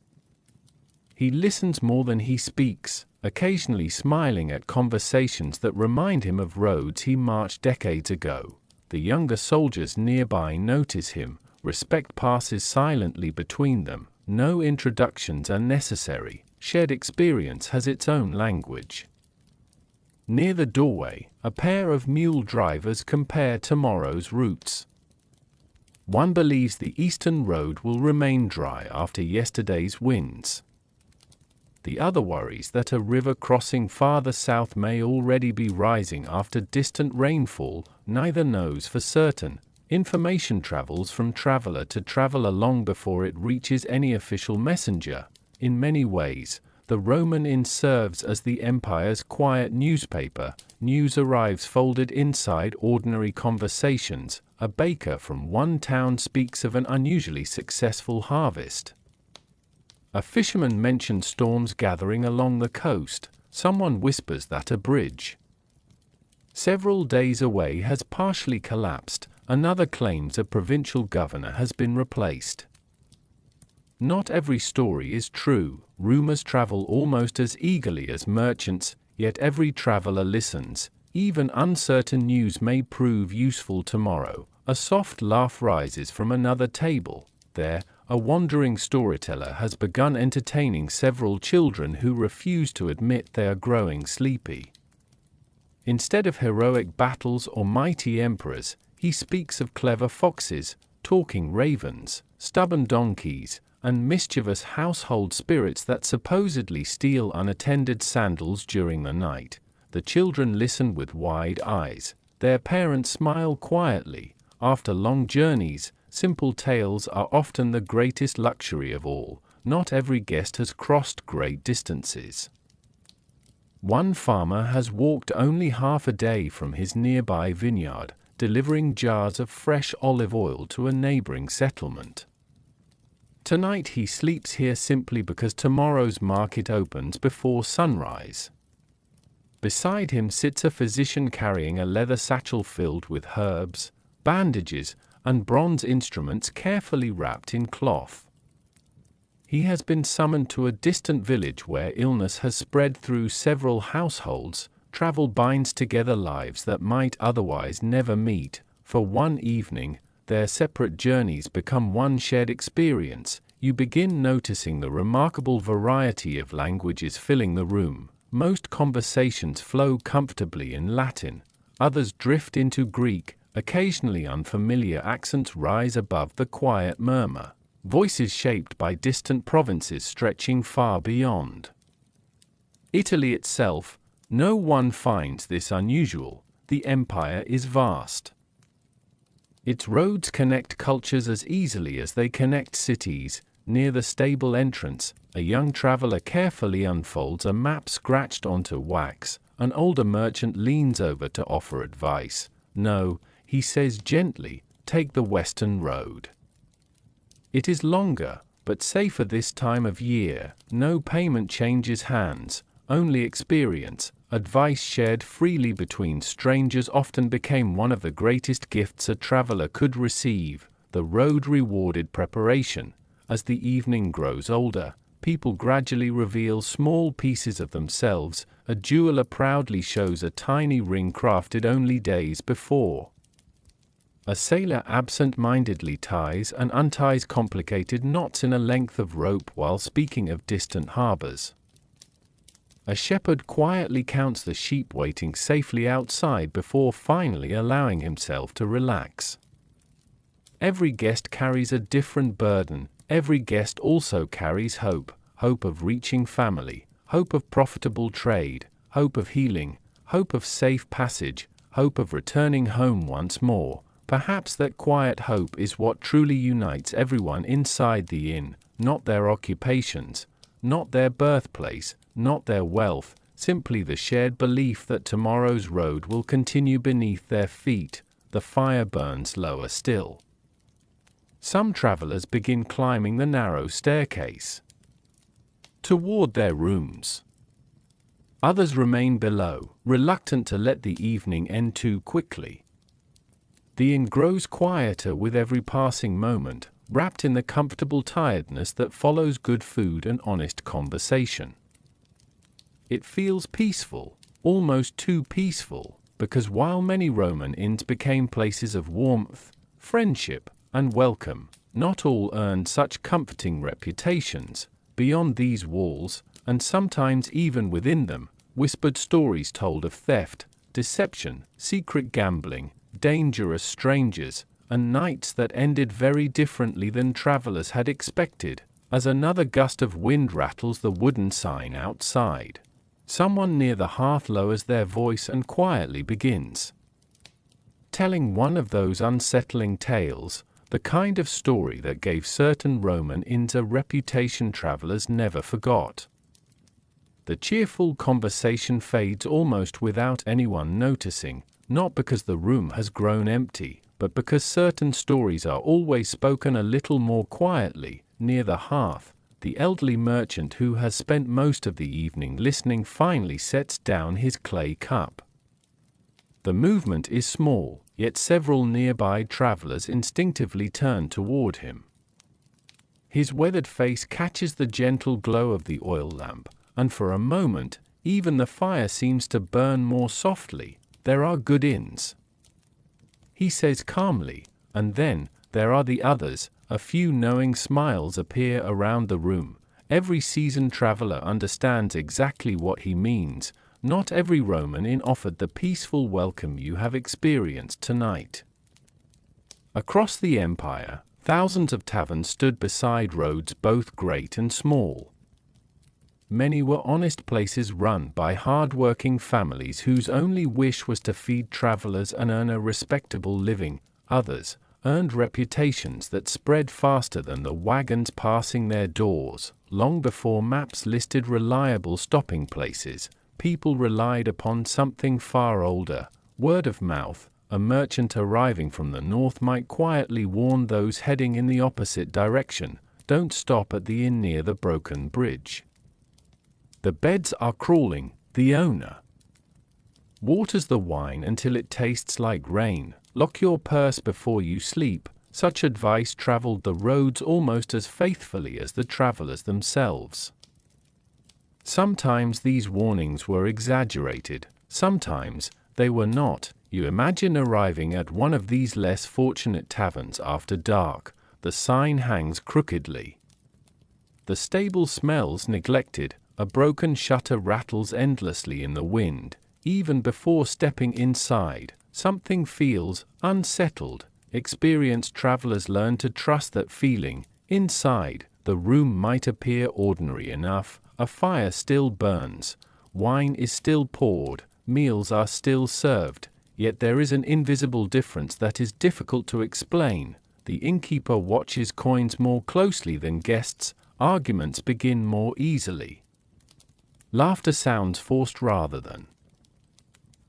He listens more than he speaks, occasionally smiling at conversations that remind him of roads he marched decades ago. The younger soldiers nearby notice him. Respect passes silently between them. No introductions are necessary. Shared experience has its own language. Near the doorway, a pair of mule drivers compare tomorrow's routes. One believes the eastern road will remain dry after yesterday's winds. The other worries that a river crossing farther south may already be rising after distant rainfall. Neither knows for certain. Information travels from traveler to traveler long before it reaches any official messenger. In many ways, the Roman inn serves as the empire's quiet newspaper. News arrives folded inside ordinary conversations. A baker from one town speaks of an unusually successful harvest. A fisherman mentions storms gathering along the coast. Someone whispers that a bridge several days away has partially collapsed. Another claims a provincial governor has been replaced. Not every story is true. Rumors travel almost as eagerly as merchants, yet every traveler listens. Even uncertain news may prove useful tomorrow. A soft laugh rises from another table. There, a wandering storyteller has begun entertaining several children who refuse to admit they are growing sleepy. Instead of heroic battles or mighty emperors, he speaks of clever foxes, talking ravens, stubborn donkeys, and mischievous household spirits that supposedly steal unattended sandals during the night. The children listen with wide eyes. Their parents smile quietly. After long journeys, simple tales are often the greatest luxury of all. Not every guest has crossed great distances. One farmer has walked only half a day from his nearby vineyard, delivering jars of fresh olive oil to a neighboring settlement. Tonight he sleeps here simply because tomorrow's market opens before sunrise. Beside him sits a physician carrying a leather satchel filled with herbs, bandages, and bronze instruments carefully wrapped in cloth. He has been summoned to a distant village where illness has spread through several households. Travel binds together lives that might otherwise never meet. For one evening, their separate journeys become one shared experience. You begin noticing the remarkable variety of languages filling the room. Most conversations flow comfortably in Latin, others drift into Greek. Occasionally unfamiliar accents rise above the quiet murmur. Voices shaped by distant provinces stretching far beyond Italy itself. No one finds this unusual. The empire is vast. Its roads connect cultures as easily as they connect cities. Near the stable entrance, a young traveler carefully unfolds a map scratched onto wax. An older merchant leans over to offer advice. No, he says gently, take the western road. It is longer, but safer this time of year. No payment changes hands, only experience. Advice shared freely between strangers often became one of the greatest gifts a traveler could receive. The road rewarded preparation. As the evening grows older, people gradually reveal small pieces of themselves. A jeweler proudly shows a tiny ring crafted only days before. A sailor absent-mindedly ties and unties complicated knots in a length of rope while speaking of distant harbors. A shepherd quietly counts the sheep waiting safely outside before finally allowing himself to relax. Every guest carries a different burden. Every guest also carries hope, hope of reaching family, hope of profitable trade, hope of healing, hope of safe passage, hope of returning home once more. Perhaps that quiet hope is what truly unites everyone inside the inn, not their occupations, not their birthplace, not their wealth, simply the shared belief that tomorrow's road will continue beneath their feet. The fire burns lower still. Some travelers begin climbing the narrow staircase toward their rooms. Others remain below, reluctant to let the evening end too quickly. The inn grows quieter with every passing moment, wrapped in the comfortable tiredness that follows good food and honest conversation. It feels peaceful, almost too peaceful, because while many Roman inns became places of warmth, friendship, and welcome, not all earned such comforting reputations. Beyond these walls, and sometimes even within them, whispered stories told of theft, deception, secret gambling, dangerous strangers, and nights that ended very differently than travelers had expected. As another gust of wind rattles the wooden sign outside, someone near the hearth lowers their voice and quietly begins telling one of those unsettling tales, the kind of story that gave certain Roman inns a reputation travelers never forgot. The cheerful conversation fades almost without anyone noticing, not because the room has grown empty, but because certain stories are always spoken a little more quietly. Near the hearth, the elderly merchant who has spent most of the evening listening finally sets down his clay cup. The movement is small, yet several nearby travelers instinctively turn toward him. His weathered face catches the gentle glow of the oil lamp, and for a moment, even the fire seems to burn more softly. There are good inns, he says calmly, and then, there are the others. A few knowing smiles appear around the room. Every seasoned traveler understands exactly what he means. Not every Roman inn offered the peaceful welcome you have experienced tonight. Across the empire, thousands of taverns stood beside roads both great and small. Many were honest places run by hard-working families whose only wish was to feed travelers and earn a respectable living. Others earned reputations that spread faster than the wagons passing their doors. Long before maps listed reliable stopping places, people relied upon something far older, word of mouth. A merchant arriving from the north might quietly warn those heading in the opposite direction, "Don't stop at the inn near the broken bridge. The beds are crawling." The owner waters the wine until it tastes like rain. "Lock your purse before you sleep." Such advice traveled the roads almost as faithfully as the travelers themselves. Sometimes these warnings were exaggerated, sometimes they were not. You imagine arriving at one of these less fortunate taverns after dark. The sign hangs crookedly. The stable smells neglected. A broken shutter rattles endlessly in the wind. Even before stepping inside, something feels unsettled. Experienced travelers learn to trust that feeling. Inside, the room might appear ordinary enough. A fire still burns. Wine is still poured. Meals are still served. Yet there is an invisible difference that is difficult to explain. The innkeeper watches coins more closely than guests. Arguments begin more easily. Laughter sounds forced rather than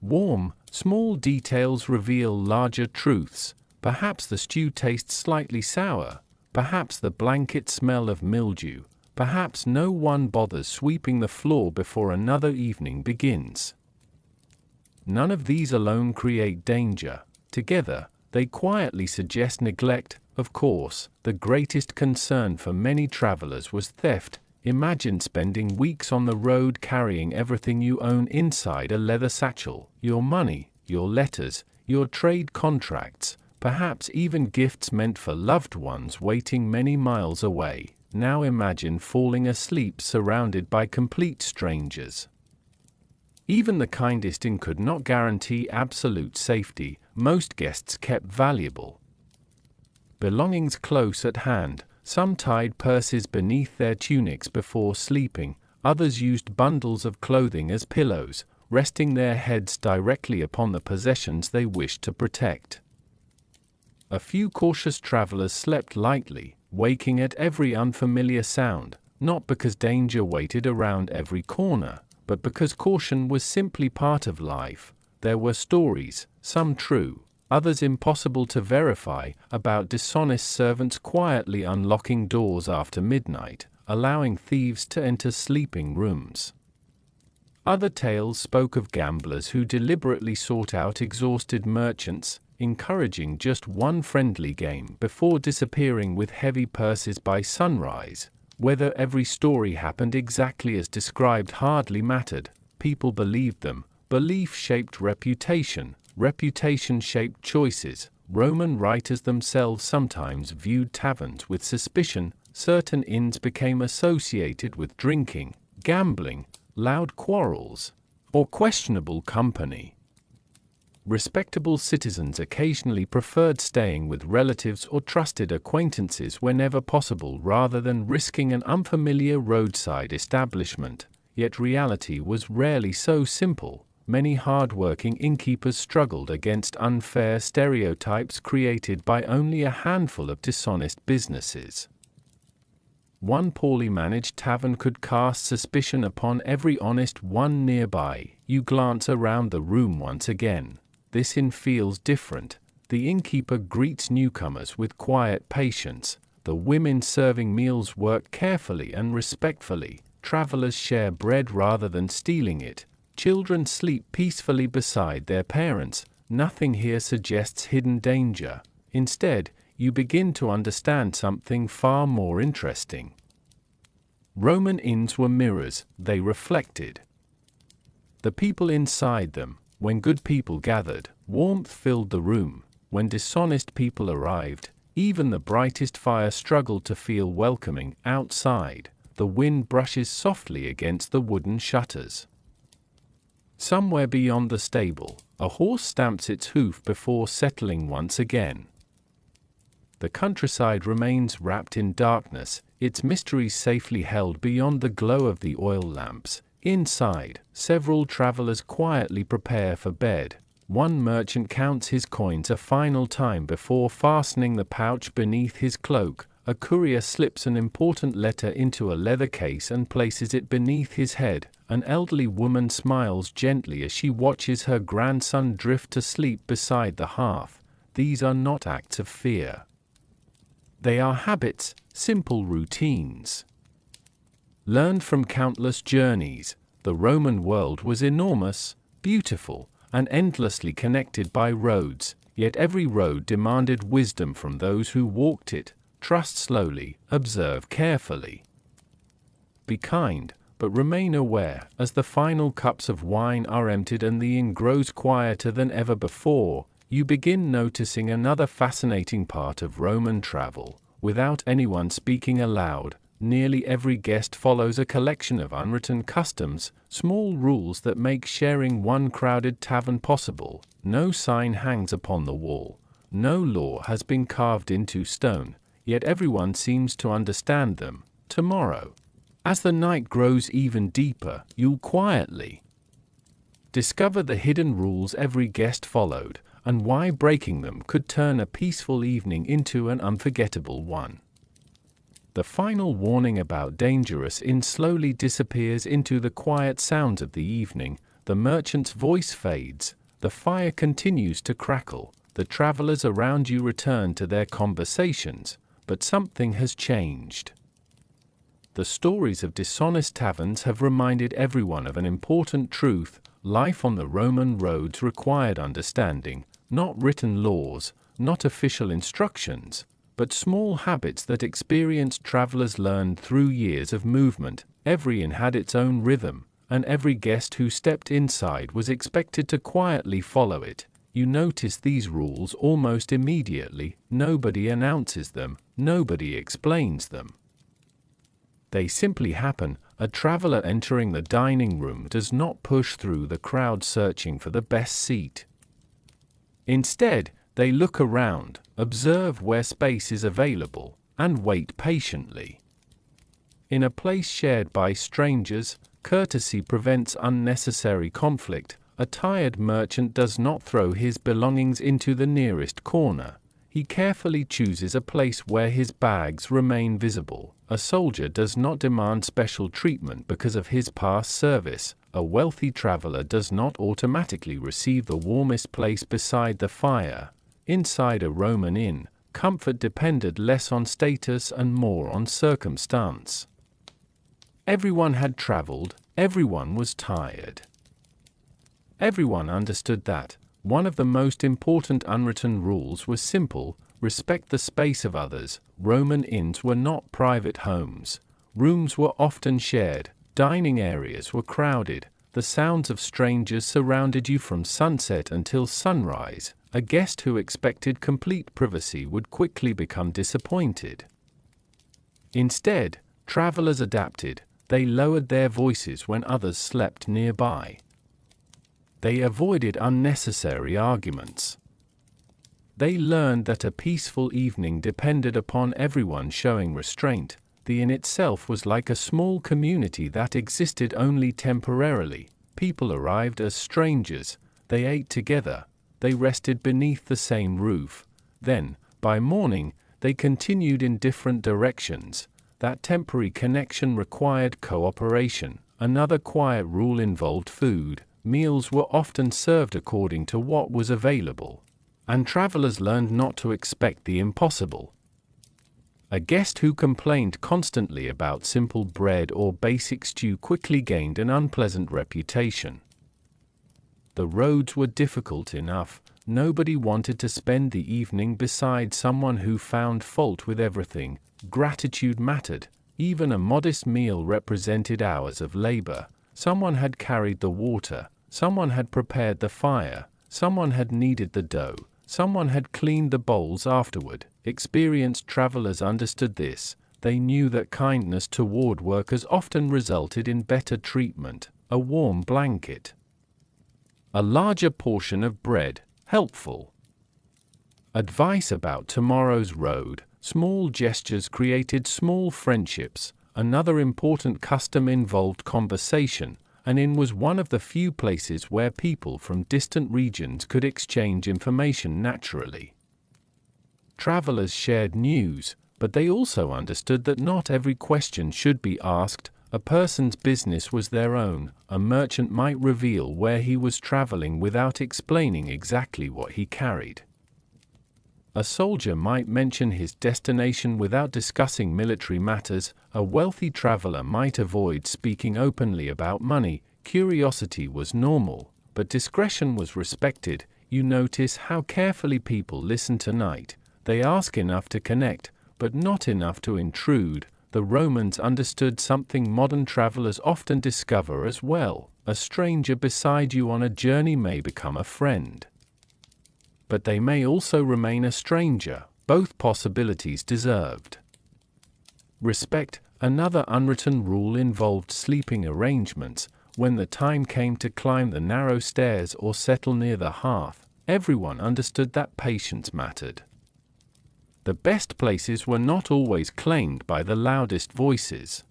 warm. Small details reveal larger truths. Perhaps the stew tastes slightly sour. Perhaps the blanket smell of mildew. Perhaps no one bothers sweeping the floor before another evening begins. None of these alone create danger. Together, they quietly suggest neglect. Of course, the greatest concern for many travelers was theft. Imagine spending weeks on the road carrying everything you own inside a leather satchel: your money, your letters, your trade contracts, perhaps even gifts meant for loved ones waiting many miles away. Now imagine falling asleep surrounded by complete strangers. Even the kindest inn could not guarantee absolute safety. Most guests kept valuable belongings close at hand. Some tied purses beneath their tunics before sleeping, others used bundles of clothing as pillows, resting their heads directly upon the possessions they wished to protect. A few cautious travelers slept lightly, waking at every unfamiliar sound, not because danger waited around every corner, but because caution was simply part of life. There were stories, some true, others impossible to verify, about dishonest servants quietly unlocking doors after midnight, allowing thieves to enter sleeping rooms. Other tales spoke of gamblers who deliberately sought out exhausted merchants, encouraging just one friendly game before disappearing with heavy purses by sunrise. Whether every story happened exactly as described hardly mattered. People believed them. Belief shaped reputation. Reputation shaped choices. Roman writers themselves sometimes viewed taverns with suspicion. Certain inns became associated with drinking, gambling, loud quarrels, or questionable company. Respectable citizens occasionally preferred staying with relatives or trusted acquaintances whenever possible rather than risking an unfamiliar roadside establishment. Yet reality was rarely so simple. Many hard-working innkeepers struggled against unfair stereotypes created by only a handful of dishonest businesses. One poorly managed tavern could cast suspicion upon every honest one nearby. You glance around the room once again. This inn feels different. The innkeeper greets newcomers with quiet patience. The women serving meals work carefully and respectfully. Travelers share bread rather than stealing it. Children sleep peacefully beside their parents. Nothing here suggests hidden danger. Instead, you begin to understand something far more interesting. Roman inns were mirrors. They reflected the people inside them. When good people gathered, warmth filled the room. When dishonest people arrived, even the brightest fire struggled to feel welcoming. Outside, the wind brushes softly against the wooden shutters. Somewhere beyond the stable, a horse stamps its hoof before settling once again. The countryside remains wrapped in darkness, its mysteries safely held beyond the glow of the oil lamps. Inside, several travelers quietly prepare for bed. One merchant counts his coins a final time before fastening the pouch beneath his cloak. A courier slips an important letter into a leather case and places it beneath his head. An elderly woman smiles gently as she watches her grandson drift to sleep beside the hearth. These are not acts of fear. They are habits, simple routines. Learned from countless journeys. The Roman world was enormous, beautiful, and endlessly connected by roads, yet every road demanded wisdom from those who walked it. Trust slowly, observe carefully. Be kind, but remain aware. As the final cups of wine are emptied and the inn grows quieter than ever before, you begin noticing another fascinating part of Roman travel. Without anyone speaking aloud, nearly every guest follows a collection of unwritten customs, small rules that make sharing one crowded tavern possible. No sign hangs upon the wall. No law has been carved into stone, yet everyone seems to understand them. Tomorrow, as the night grows even deeper, you'll quietly discover the hidden rules every guest followed, and why breaking them could turn a peaceful evening into an unforgettable one. The final warning about dangerous inn slowly disappears into the quiet sounds of the evening. The merchant's voice fades. The fire continues to crackle. The travelers around you return to their conversations, but something has changed. The stories of dishonest taverns have reminded everyone of an important truth. Life on the Roman roads required understanding, not written laws, not official instructions, but small habits that experienced travelers learned through years of movement. Every inn had its own rhythm, and every guest who stepped inside was expected to quietly follow it. You notice these rules almost immediately. Nobody announces them, nobody explains them. They simply happen. A traveler entering the dining room does not push through the crowd searching for the best seat. Instead, they look around, observe where space is available, and wait patiently. In a place shared by strangers, courtesy prevents unnecessary conflict. A tired merchant does not throw his belongings into the nearest corner. He carefully chooses a place where his bags remain visible. A soldier does not demand special treatment because of his past service. A wealthy traveler does not automatically receive the warmest place beside the fire. Inside a Roman inn, comfort depended less on status and more on circumstance. Everyone had traveled, everyone was tired. Everyone understood that. One of the most important unwritten rules was simple: respect the space of others. Roman inns were not private homes. Rooms were often shared, dining areas were crowded, the sounds of strangers surrounded you from sunset until sunrise. A guest who expected complete privacy would quickly become disappointed. Instead, travelers adapted. They lowered their voices when others slept nearby. They avoided unnecessary arguments. They learned that a peaceful evening depended upon everyone showing restraint. The inn itself was like a small community that existed only temporarily. People arrived as strangers, they ate together, they rested beneath the same roof. Then, by morning, they continued in different directions. That temporary connection required cooperation. Another quiet rule involved food. Meals were often served according to what was available, and travelers learned not to expect the impossible. A guest who complained constantly about simple bread or basic stew quickly gained an unpleasant reputation. The roads were difficult enough. Nobody wanted to spend the evening beside someone who found fault with everything. Gratitude mattered. Even a modest meal represented hours of labor. Someone had carried the water, someone had prepared the fire, someone had kneaded the dough, someone had cleaned the bowls afterward. Experienced travelers understood this. They knew that kindness toward workers often resulted in better treatment. A warm blanket, a larger portion of bread, helpful. Advice about tomorrow's road. Small gestures created small friendships. Another important custom involved conversation. An inn was one of the few places where people from distant regions could exchange information naturally. Travelers shared news, but they also understood that not every question should be asked. A person's business was their own. A merchant might reveal where he was traveling without explaining exactly what he carried. A soldier might mention his destination without discussing military matters. A wealthy traveler might avoid speaking openly about money. Curiosity was normal, but discretion was respected. You notice how carefully people listen tonight. They ask enough to connect, but not enough to intrude. The Romans understood something modern travelers often discover as well. A stranger beside you on a journey may become a friend, but they may also remain a stranger. Both possibilities deserved respect. Another unwritten rule involved sleeping arrangements. When the time came to climb the narrow stairs or settle near the hearth, everyone understood that patience mattered. The best places were not always claimed by the loudest voices.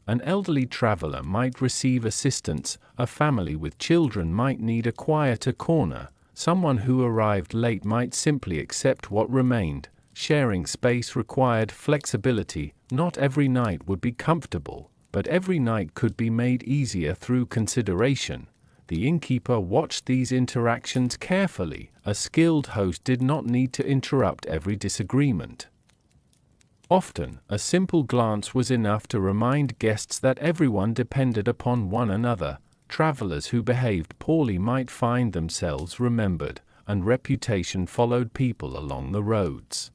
An elderly traveler might receive assistance. A family with children might need a quieter corner. Someone who arrived late might simply accept what remained. Sharing space required flexibility. Not every night would be comfortable, but every night could be made easier through consideration. The innkeeper watched these interactions carefully. A skilled host did not need to interrupt every disagreement. Often, a simple glance was enough to remind guests that everyone depended upon one another. Travelers who behaved poorly might find themselves remembered, and reputation followed people along the roads.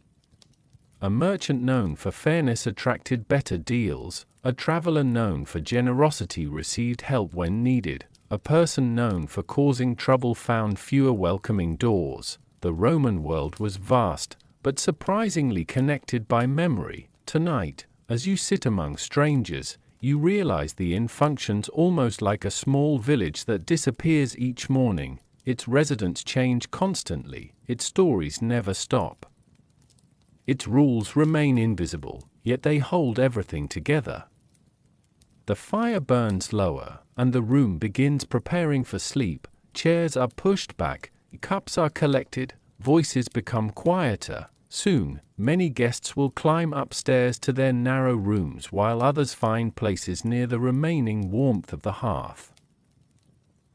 A merchant known for fairness attracted better deals. A traveler known for generosity received help when needed. A person known for causing trouble found fewer welcoming doors. The Roman world was vast, but surprisingly connected by memory. Tonight, as you sit among strangers, you realize the inn functions almost like a small village that disappears each morning. Its residents change constantly, its stories never stop. Its rules remain invisible, yet they hold everything together. The fire burns lower, and the room begins preparing for sleep. Chairs are pushed back, cups are collected, voices become quieter. Soon, many guests will climb upstairs to their narrow rooms while others find places near the remaining warmth of the hearth.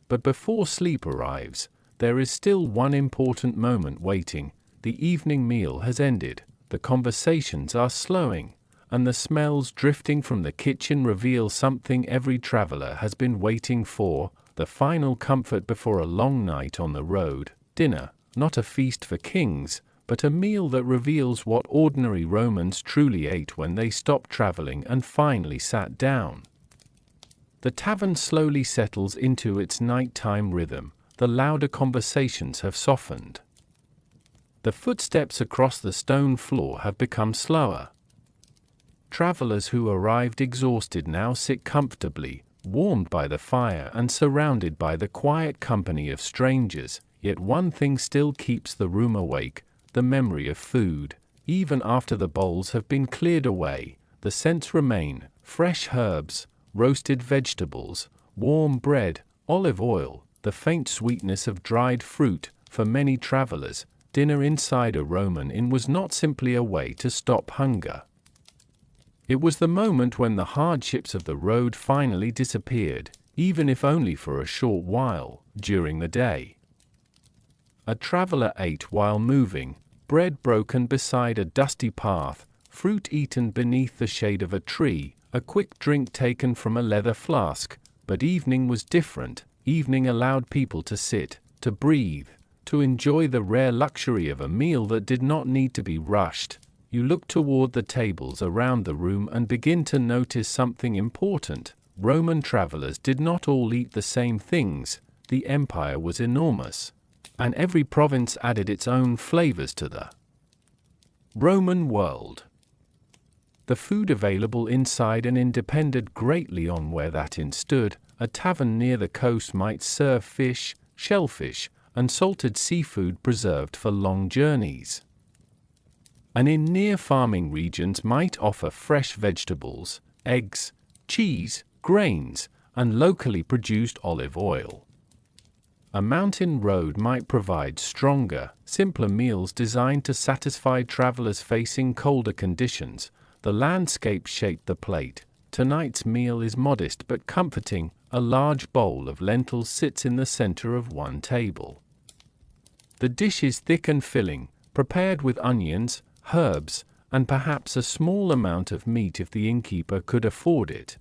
But before sleep arrives, there is still one important moment waiting. The evening meal has ended, the conversations are slowing, and the smells drifting from the kitchen reveal something every traveler has been waiting for, the final comfort before a long night on the road. Dinner, not a feast for kings, but a meal that reveals what ordinary Romans truly ate when they stopped traveling and finally sat down. The tavern slowly settles into its nighttime rhythm. The louder conversations have softened. The footsteps across the stone floor have become slower. Travelers who arrived exhausted now sit comfortably, warmed by the fire and surrounded by the quiet company of strangers. Yet one thing still keeps the room awake, the memory of food. Even after the bowls have been cleared away, the scents remain: fresh herbs, roasted vegetables, warm bread, olive oil, the faint sweetness of dried fruit. For many travelers, dinner inside a Roman inn was not simply a way to stop hunger. It was the moment when the hardships of the road finally disappeared, even if only for a short while, during the day. A traveler ate while moving, bread broken beside a dusty path, fruit eaten beneath the shade of a tree, a quick drink taken from a leather flask. But evening was different. Evening allowed people to sit, to breathe, to enjoy the rare luxury of a meal that did not need to be rushed. You look toward the tables around the room and begin to notice something important. Roman travelers did not all eat the same things. The empire was enormous, and every province added its own flavors to the Roman world. The food available inside an inn depended greatly on where that inn stood. A tavern near the coast might serve fish, shellfish, and salted seafood preserved for long journeys. An inn near farming regions might offer fresh vegetables, eggs, cheese, grains, and locally produced olive oil. A mountain road might provide stronger, simpler meals designed to satisfy travelers facing colder conditions. The landscape shaped the plate. Tonight's meal is modest but comforting. A large bowl of lentils sits in the center of one table. The dish is thick and filling, prepared with onions, herbs, and perhaps a small amount of meat if the innkeeper could afford it.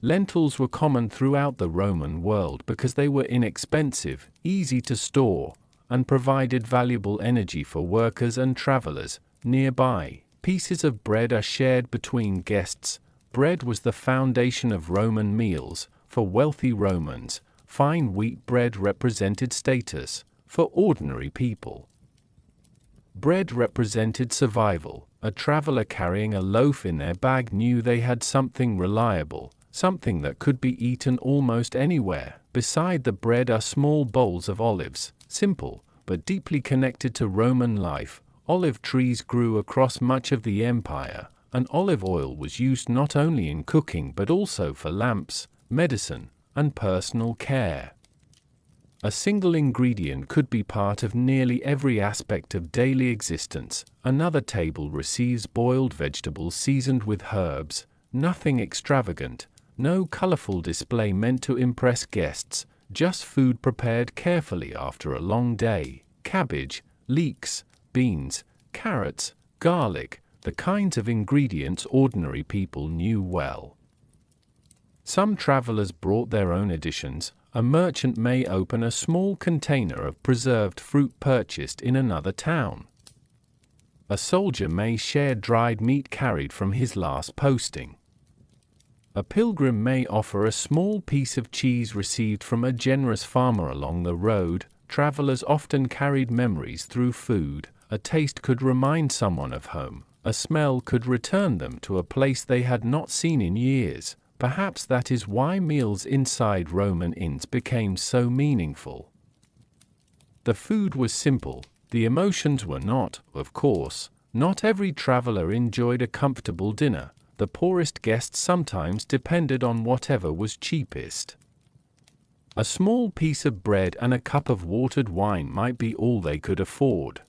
Lentils were common throughout the Roman world because they were inexpensive, easy to store, and provided valuable energy for workers and travelers. Nearby, pieces of bread are shared between guests. Bread was the foundation of Roman meals. For wealthy Romans, fine wheat bread represented status. For ordinary people, bread represented survival. A traveler carrying a loaf in their bag knew they had something reliable, something that could be eaten almost anywhere. Beside the bread are small bowls of olives, simple, but deeply connected to Roman life. Olive trees grew across much of the empire, and olive oil was used not only in cooking but also for lamps, medicine, and personal care. A single ingredient could be part of nearly every aspect of daily existence. Another table receives boiled vegetables seasoned with herbs, nothing extravagant, no colorful display meant to impress guests, just food prepared carefully after a long day. Cabbage, leeks, beans, carrots, garlic, the kinds of ingredients ordinary people knew well. Some travelers brought their own additions. A merchant may open a small container of preserved fruit purchased in another town. A soldier may share dried meat carried from his last posting. A pilgrim may offer a small piece of cheese received from a generous farmer along the road. Travelers often carried memories through food. A taste could remind someone of home. A smell could return them to a place they had not seen in years. Perhaps that is why meals inside Roman inns became so meaningful. The food was simple, the emotions were not, of course. Not every traveler enjoyed a comfortable dinner. The poorest guests sometimes depended on whatever was cheapest. A small piece of bread and a cup of watered wine might be all they could afford.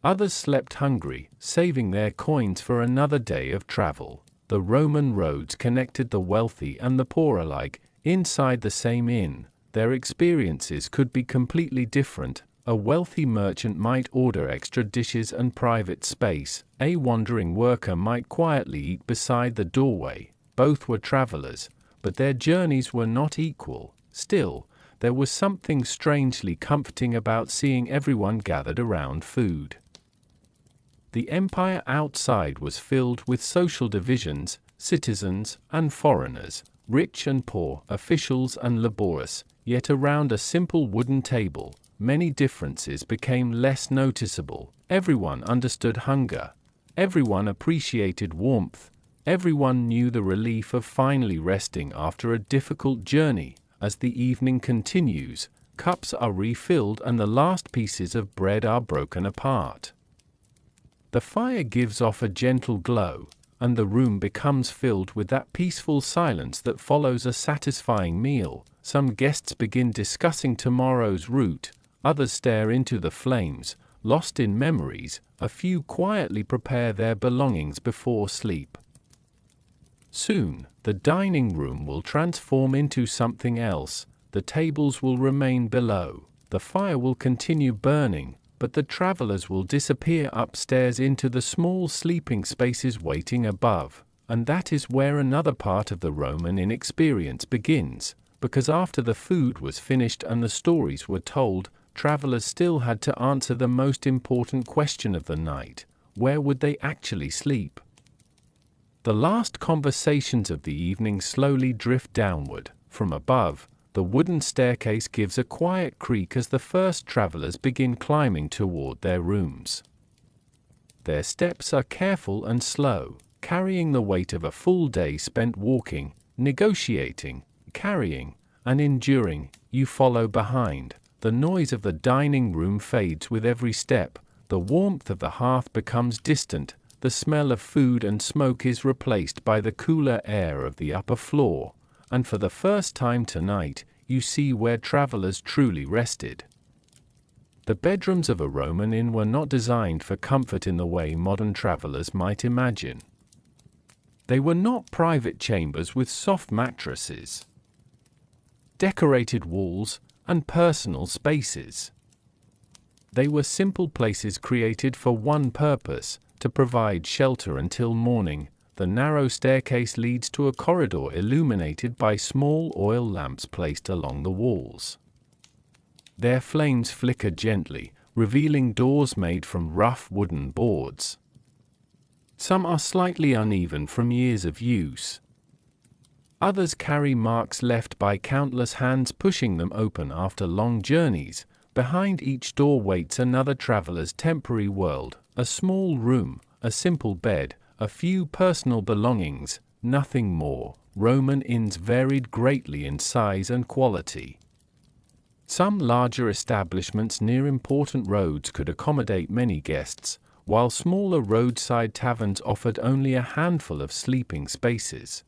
Others slept hungry, saving their coins for another day of travel. The Roman roads connected the wealthy and the poor alike. Inside the same inn, their experiences could be completely different. A wealthy merchant might order extra dishes and private space. A wandering worker might quietly eat beside the doorway. Both were travelers, but their journeys were not equal. Still, there was something strangely comforting about seeing everyone gathered around food. The empire outside was filled with social divisions, citizens and foreigners, rich and poor, officials and laborious, yet around a simple wooden table, many differences became less noticeable. Everyone understood hunger. Everyone appreciated warmth. Everyone knew the relief of finally resting after a difficult journey. As the evening continues, cups are refilled and the last pieces of bread are broken apart. The fire gives off a gentle glow, and the room becomes filled with that peaceful silence that follows a satisfying meal. Some guests begin discussing tomorrow's route. Others stare into the flames, lost in memories. A few quietly prepare their belongings before sleep. Soon, the dining room will transform into something else. The tables will remain below. The fire will continue burning, but the travelers will disappear upstairs into the small sleeping spaces waiting above. And that is where another part of the Roman inexperience begins, because after the food was finished and the stories were told, travelers still had to answer the most important question of the night: where would they actually sleep? The last conversations of the evening slowly drift downward. From above, the wooden staircase gives a quiet creak as the first travelers begin climbing toward their rooms. Their steps are careful and slow, carrying the weight of a full day spent walking, negotiating, carrying, and enduring. You follow behind. The noise of the dining room fades with every step. The warmth of the hearth becomes distant. The smell of food and smoke is replaced by the cooler air of the upper floor. And for the first time tonight, you see where travelers truly rested. The bedrooms of a Roman inn were not designed for comfort in the way modern travelers might imagine. They were not private chambers with soft mattresses, decorated walls, and personal spaces. They were simple places created for one purpose: to provide shelter until morning. The narrow staircase leads to a corridor illuminated by small oil lamps placed along the walls. Their flames flicker gently, revealing doors made from rough wooden boards. Some are slightly uneven from years of use. Others carry marks left by countless hands pushing them open after long journeys. Behind each door waits another traveler's temporary world, a small room, a simple bed, a few personal belongings, nothing more. Roman inns varied greatly in size and quality. Some larger establishments near important roads could accommodate many guests, while smaller roadside taverns offered only a handful of sleeping spaces.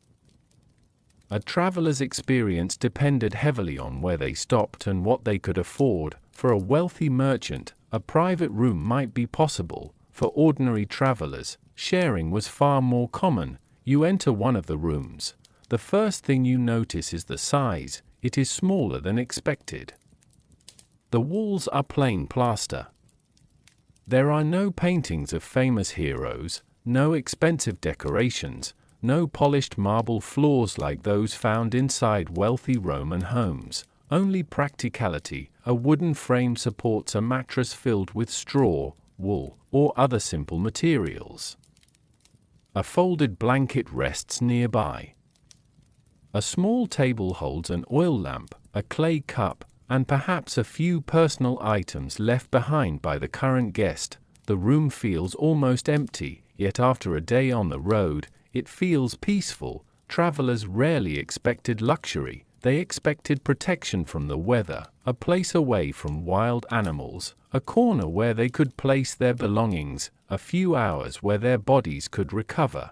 A traveler's experience depended heavily on where they stopped and what they could afford. For a wealthy merchant, a private room might be possible. For ordinary travelers, sharing was far more common. You enter one of the rooms. The first thing you notice is the size. It is smaller than expected. The walls are plain plaster. There are no paintings of famous heroes, no expensive decorations, no polished marble floors like those found inside wealthy Roman homes. Only practicality. A wooden frame supports a mattress filled with straw. wool, or other simple materials. A folded blanket rests nearby. A small table holds an oil lamp, a clay cup, and perhaps a few personal items left behind by the current guest. The room feels almost empty, yet after a day on the road, it feels peaceful. Travelers rarely expected luxury. They expected protection from the weather, a place away from wild animals, a corner where they could place their belongings, a few hours where their bodies could recover.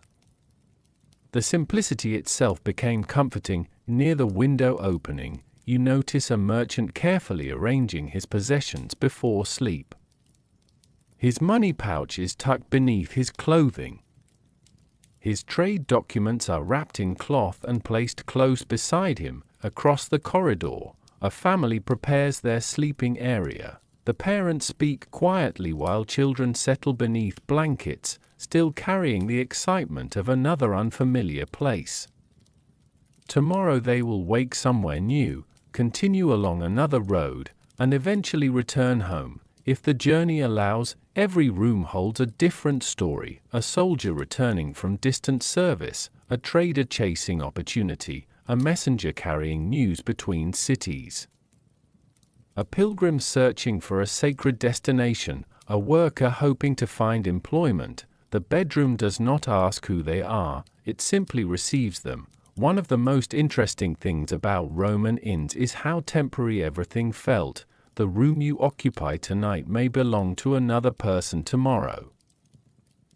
The simplicity itself became comforting. Near the window opening, you notice a merchant carefully arranging his possessions before sleep. His money pouch is tucked beneath his clothing. His trade documents are wrapped in cloth and placed close beside him. Across the corridor, a family prepares their sleeping area. The parents speak quietly while children settle beneath blankets, still carrying the excitement of another unfamiliar place. Tomorrow they will wake somewhere new, continue along another road, and eventually return home. If the journey allows, every room holds a different story: a soldier returning from distant service, a trader chasing opportunity, a messenger carrying news between cities, a pilgrim searching for a sacred destination, a worker hoping to find employment. The bedroom does not ask who they are, it simply receives them. One of the most interesting things about Roman inns is how temporary everything felt. The room you occupy tonight may belong to another person tomorrow.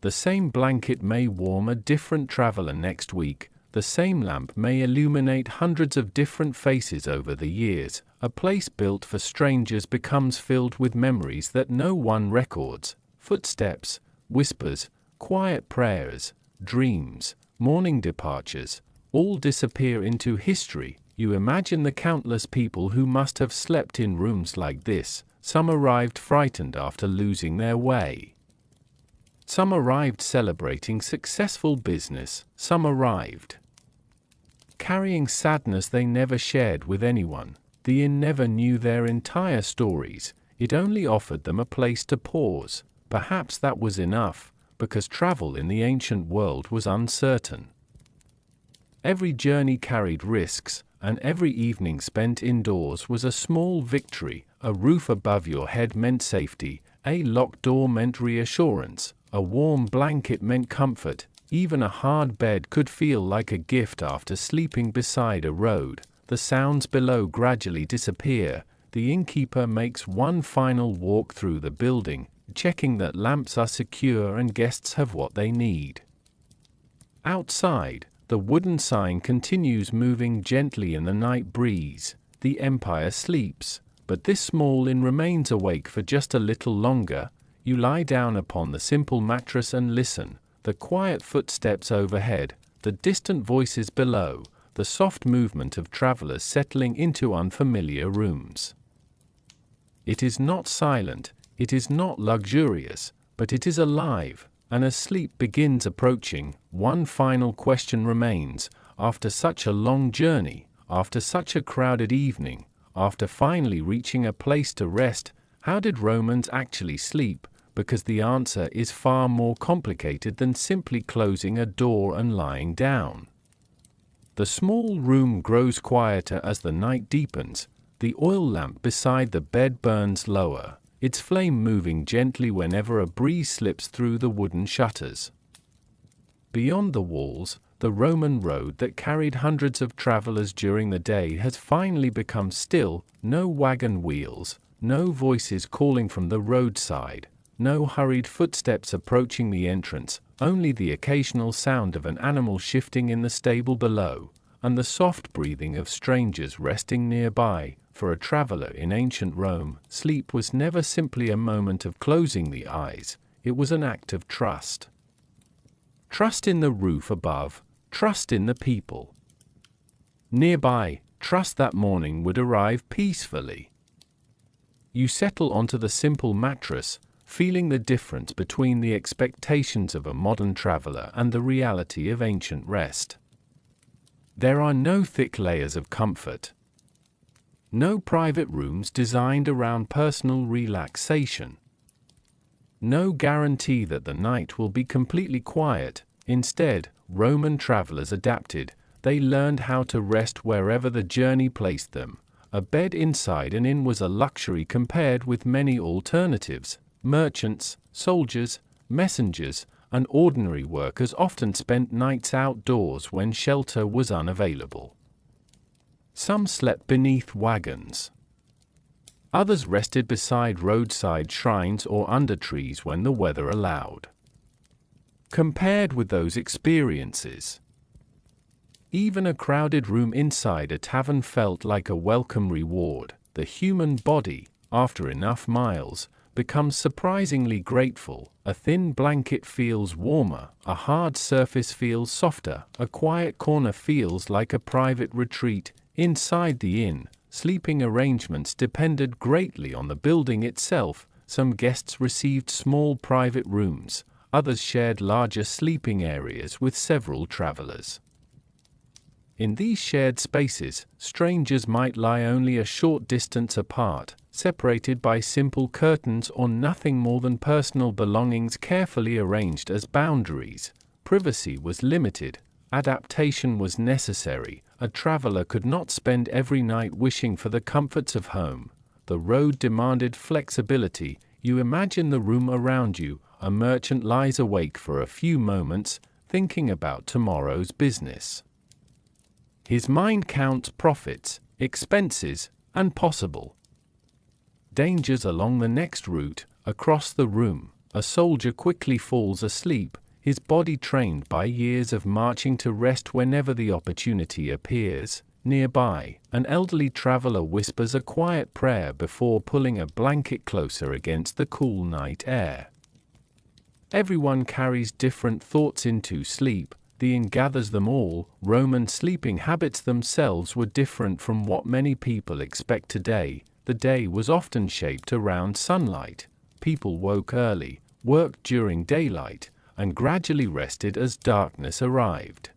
The same blanket may warm a different traveler next week. The same lamp may illuminate hundreds of different faces over the years. A place built for strangers becomes filled with memories that no one records. Footsteps, whispers, quiet prayers, dreams, morning departures, all disappear into history. You imagine the countless people who must have slept in rooms like this. Some arrived frightened after losing their way. Some arrived celebrating successful business. Some arrived carrying sadness they never shared with anyone. The inn never knew their entire stories. It only offered them a place to pause. Perhaps that was enough, because travel in the ancient world was uncertain. Every journey carried risks, and every evening spent indoors was a small victory. A roof above your head meant safety, a locked door meant reassurance, a warm blanket meant comfort. Even a hard bed could feel like a gift after sleeping beside a road. The sounds below gradually disappear. The innkeeper makes one final walk through the building, checking that lamps are secure and guests have what they need. Outside, the wooden sign continues moving gently in the night breeze. The empire sleeps, but this small inn remains awake for just a little longer. You lie down upon the simple mattress and listen. The quiet footsteps overhead, the distant voices below, the soft movement of travelers settling into unfamiliar rooms. It is not silent, it is not luxurious, but it is alive, and as sleep begins approaching, one final question remains. After such a long journey, after such a crowded evening, after finally reaching a place to rest, how did Romans actually sleep? Because the answer is far more complicated than simply closing a door and lying down. The small room grows quieter as the night deepens. The oil lamp beside the bed burns lower, its flame moving gently whenever a breeze slips through the wooden shutters. Beyond the walls, the Roman road that carried hundreds of travelers during the day has finally become still. No wagon wheels, no voices calling from the roadside, no hurried footsteps approaching the entrance, only the occasional sound of an animal shifting in the stable below, and the soft breathing of strangers resting nearby. For a traveler in ancient Rome, sleep was never simply a moment of closing the eyes, it was an act of trust. Trust in the roof above, trust in the people nearby, trust that morning would arrive peacefully. You settle onto the simple mattress, feeling the difference between the expectations of a modern traveler and the reality of ancient rest. There are no thick layers of comfort. No private rooms designed around personal relaxation. No guarantee that the night will be completely quiet. Instead, Roman travelers adapted. They learned how to rest wherever the journey placed them. A bed inside an inn was a luxury compared with many alternatives. Merchants, soldiers, messengers, and ordinary workers often spent nights outdoors when shelter was unavailable. Some slept beneath wagons. Others rested beside roadside shrines or under trees when the weather allowed. Compared with those experiences, even a crowded room inside a tavern felt like a welcome reward. The human body, after enough miles, becomes surprisingly grateful. A thin blanket feels warmer, a hard surface feels softer, a quiet corner feels like a private retreat. Inside the inn, sleeping arrangements depended greatly on the building itself. Some guests received small private rooms, others shared larger sleeping areas with several travelers. In these shared spaces, strangers might lie only a short distance apart, separated by simple curtains or nothing more than personal belongings carefully arranged as boundaries. Privacy was limited, adaptation was necessary. A traveler could not spend every night wishing for the comforts of home. The road demanded flexibility. You imagine the room around you. A merchant lies awake for a few moments, thinking about tomorrow's business. His mind counts profits, expenses, and possible dangers along the next route. Across the room, a soldier quickly falls asleep, his body trained by years of marching to rest whenever the opportunity appears. Nearby, an elderly traveler whispers a quiet prayer before pulling a blanket closer against the cool night air. Everyone carries different thoughts into sleep. The inn gathers them all. Roman sleeping habits themselves were different from what many people expect today. The day was often shaped around sunlight. People woke early, worked during daylight, and gradually rested as darkness arrived.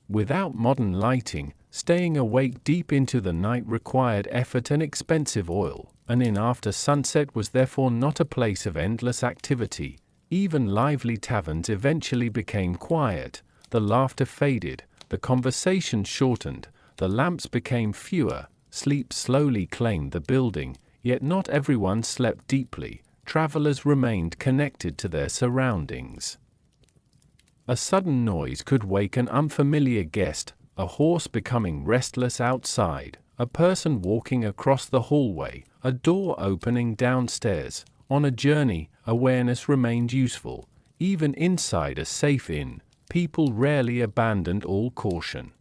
Without modern lighting, staying awake deep into the night required effort and expensive oil. An inn after sunset was therefore not a place of endless activity. Even lively taverns eventually became quiet. The laughter faded, the conversation shortened, the lamps became fewer. Sleep slowly claimed the building, yet not everyone slept deeply. Travelers remained connected to their surroundings. A sudden noise could wake an unfamiliar guest, a horse becoming restless outside, a person walking across the hallway, a door opening downstairs. On a journey, awareness remained useful. Even inside a safe inn, people rarely abandoned all caution.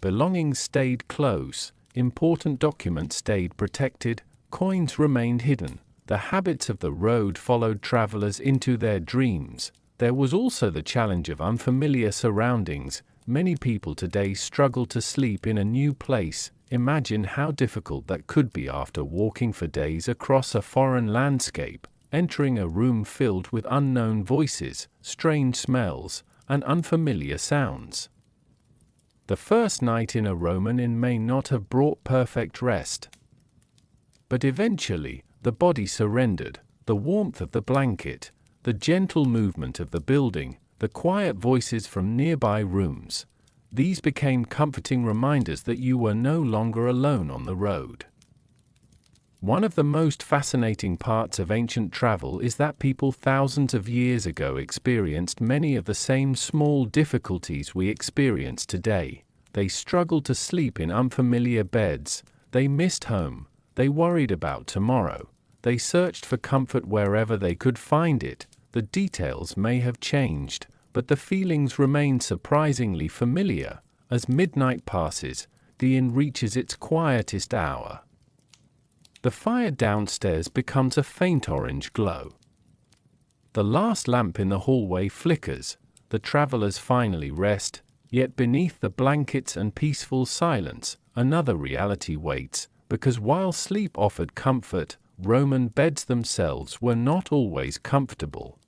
Belongings stayed close, important documents stayed protected, coins remained hidden. The habits of the road followed travelers into their dreams. There was also the challenge of unfamiliar surroundings. Many people today struggle to sleep in a new place. Imagine how difficult that could be after walking for days across a foreign landscape, entering a room filled with unknown voices, strange smells, and unfamiliar sounds. The first night in a Roman inn may not have brought perfect rest. But eventually, the body surrendered. The warmth of the blanket, the gentle movement of the building, the quiet voices from nearby rooms. These became comforting reminders that you were no longer alone on the road. One of the most fascinating parts of ancient travel is that people thousands of years ago experienced many of the same small difficulties we experience today. They struggled to sleep in unfamiliar beds, they missed home, they worried about tomorrow, they searched for comfort wherever they could find it. The details may have changed, but the feelings remain surprisingly familiar. As midnight passes, the inn reaches its quietest hour. The fire downstairs becomes a faint orange glow. The last lamp in the hallway flickers. The travelers finally rest, yet beneath the blankets and peaceful silence, another reality waits, because while sleep offered comfort, Roman beds themselves were not always comfortable.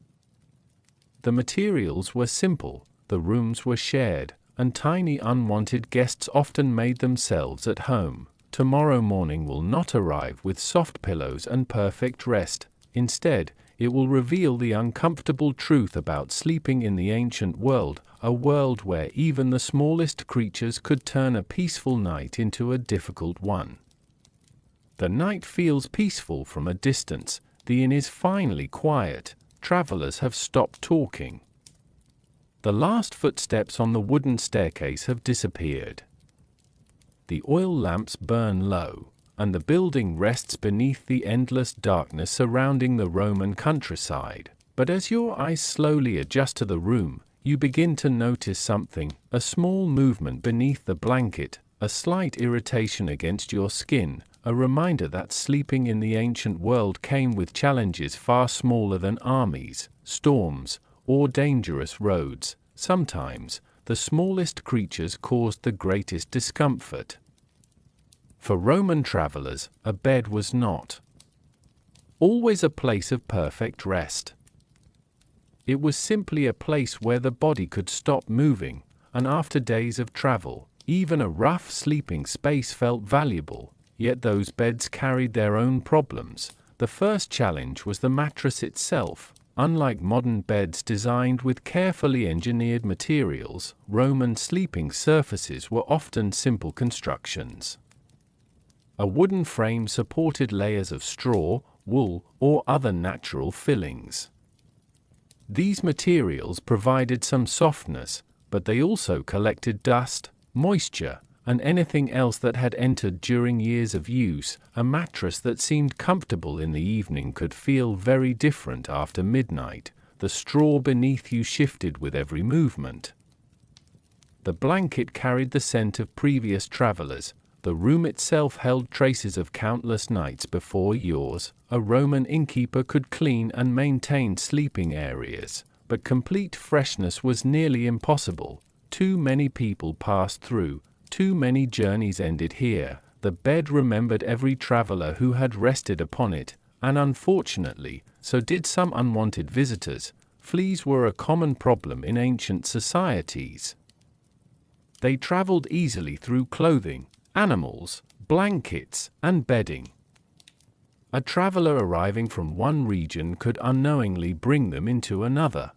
The materials were simple, the rooms were shared, and tiny unwanted guests often made themselves at home. Tomorrow morning will not arrive with soft pillows and perfect rest. Instead, It will reveal the uncomfortable truth about sleeping in the ancient world, a world where even the smallest creatures could turn a peaceful night into a difficult one. The night feels peaceful from a distance. The inn is finally quiet. Travelers have stopped talking. The last footsteps on the wooden staircase have disappeared. The oil lamps burn low, and the building rests beneath the endless darkness surrounding the Roman countryside. But as your eyes slowly adjust to the room, you begin to notice something, a small movement beneath the blanket, a slight irritation against your skin, a reminder that sleeping in the ancient world came with challenges far smaller than armies, storms, or dangerous roads. Sometimes, the smallest creatures caused the greatest discomfort. For Roman travelers, a bed was not always a place of perfect rest. It was simply a place where the body could stop moving, and after days of travel, even a rough sleeping space felt valuable. Yet those beds carried their own problems. The first challenge was the mattress itself. Unlike modern beds designed with carefully engineered materials, Roman sleeping surfaces were often simple constructions. A wooden frame supported layers of straw, wool, or other natural fillings. These materials provided some softness, but they also collected dust, moisture, and anything else that had entered during years of use. A mattress that seemed comfortable in the evening could feel very different after midnight. The straw beneath you shifted with every movement. The blanket carried the scent of previous travelers. The room itself held traces of countless nights before yours. A Roman innkeeper could clean and maintain sleeping areas, but complete freshness was nearly impossible. Too many people passed through. Too many journeys ended here. The bed remembered every traveler who had rested upon it, and unfortunately, so did some unwanted visitors. Fleas were a common problem in ancient societies. They traveled easily through clothing, animals, blankets, and bedding. A traveler arriving from one region could unknowingly bring them into another.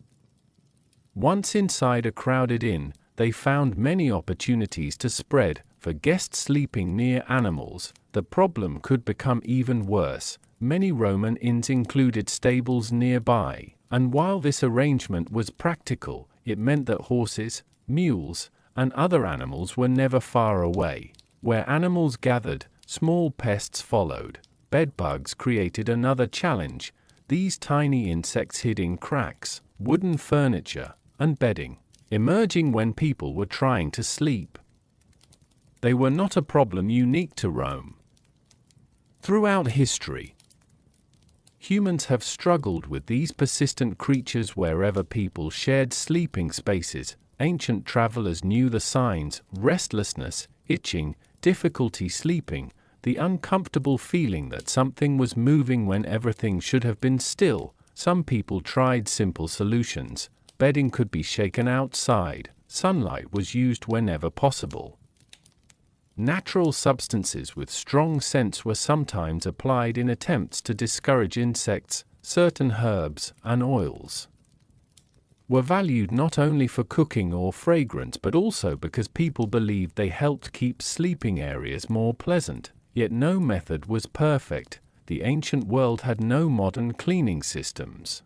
Once inside a crowded inn, they found many opportunities to spread. For guests sleeping near animals, the problem could become even worse. Many Roman inns included stables nearby, and while this arrangement was practical, it meant that horses, mules, and other animals were never far away. Where animals gathered, small pests followed. Bedbugs created another challenge. These tiny insects hid in cracks, wooden furniture, and bedding, emerging when people were trying to sleep. They were not a problem unique to Rome. Throughout history, humans have struggled with these persistent creatures wherever people shared sleeping spaces. Ancient travelers knew the signs: restlessness, itching, difficulty sleeping, the uncomfortable feeling that something was moving when everything should have been still. Some people tried simple solutions. Bedding could be shaken outside. Sunlight was used whenever possible. Natural substances with strong scents were sometimes applied in attempts to discourage insects. Certain herbs and oils were valued not only for cooking or fragrance but also because people believed they helped keep sleeping areas more pleasant. Yet no method was perfect. The ancient world had no modern cleaning systems,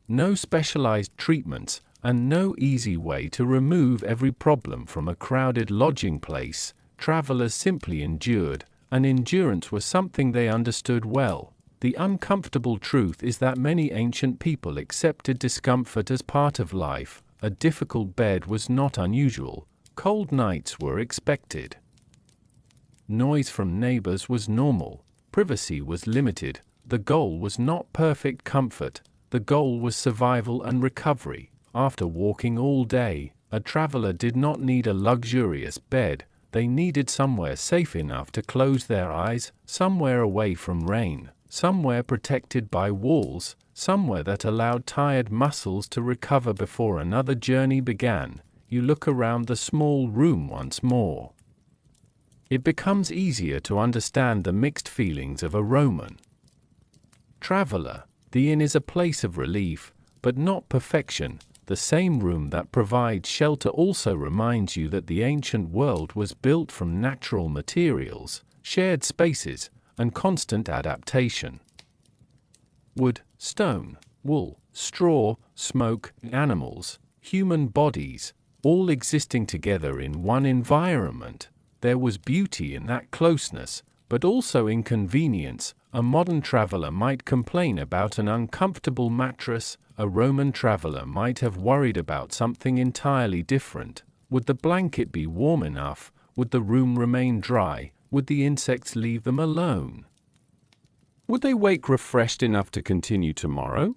no specialized treatments, and no easy way to remove every problem from a crowded lodging place. Travelers simply endured, and endurance was something they understood well. The uncomfortable truth is that many ancient people accepted discomfort as part of life. A difficult bed was not unusual. Cold nights were expected. Noise from neighbors was normal. Privacy was limited. The goal was not perfect comfort. The goal was survival and recovery. After walking all day, a traveler did not need a luxurious bed. They needed somewhere safe enough to close their eyes, somewhere away from rain, somewhere protected by walls, somewhere that allowed tired muscles to recover before another journey began. You look around the small room once more. It becomes easier to understand the mixed feelings of a Roman traveler. The inn is a place of relief, but not perfection. The same room that provides shelter also reminds you that the ancient world was built from natural materials, shared spaces, and constant adaptation. Wood, stone, wool, straw, smoke, animals, human bodies, all existing together in one environment. There was beauty in that closeness, but also inconvenience. A modern traveler might complain about an uncomfortable mattress. A Roman traveler might have worried about something entirely different. Would the blanket be warm enough? Would the room remain dry? Would the insects leave them alone? Would they wake refreshed enough to continue tomorrow?